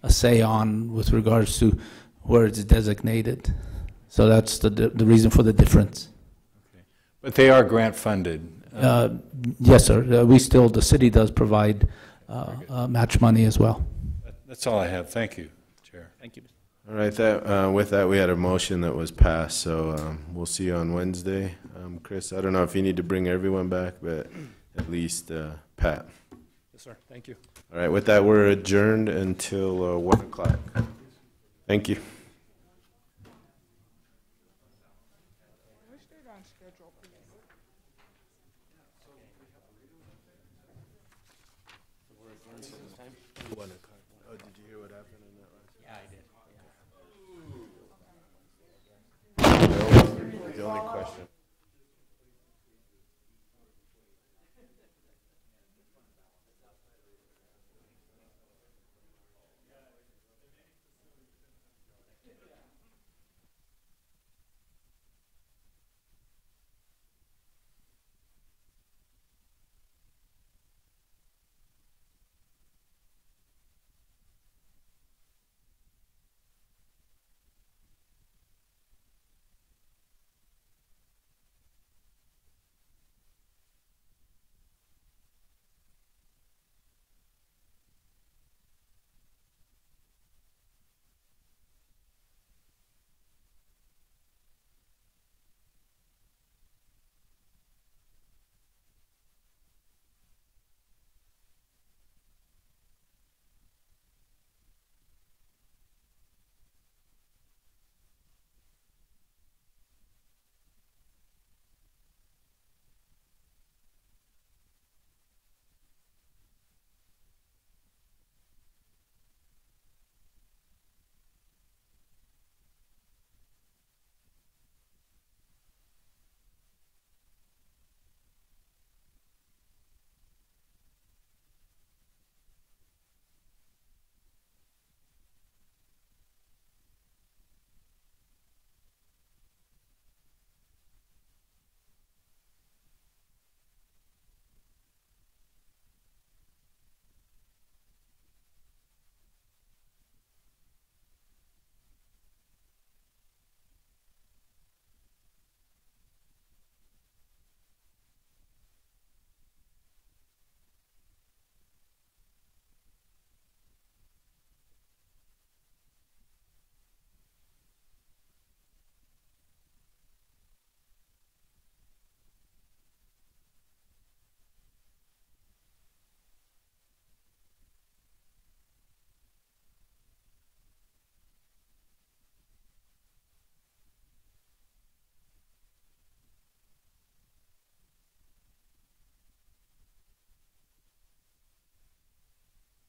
a say on with regards to where it's designated. So that's the reason for the difference. Okay. But they are grant funded? Yes, sir. The city does provide match money as well. That's all I have. Thank you, Chair. Thank you. All right, with that, we had a motion that was passed, so we'll see you on Wednesday. Chris, I don't know if you need to bring everyone back, but at least Pat. Yes, sir. Thank you. All right, with that, we're adjourned until 1 o'clock. Thank you. Oh, did you hear what happened in that last? Yeah, I did. The only question.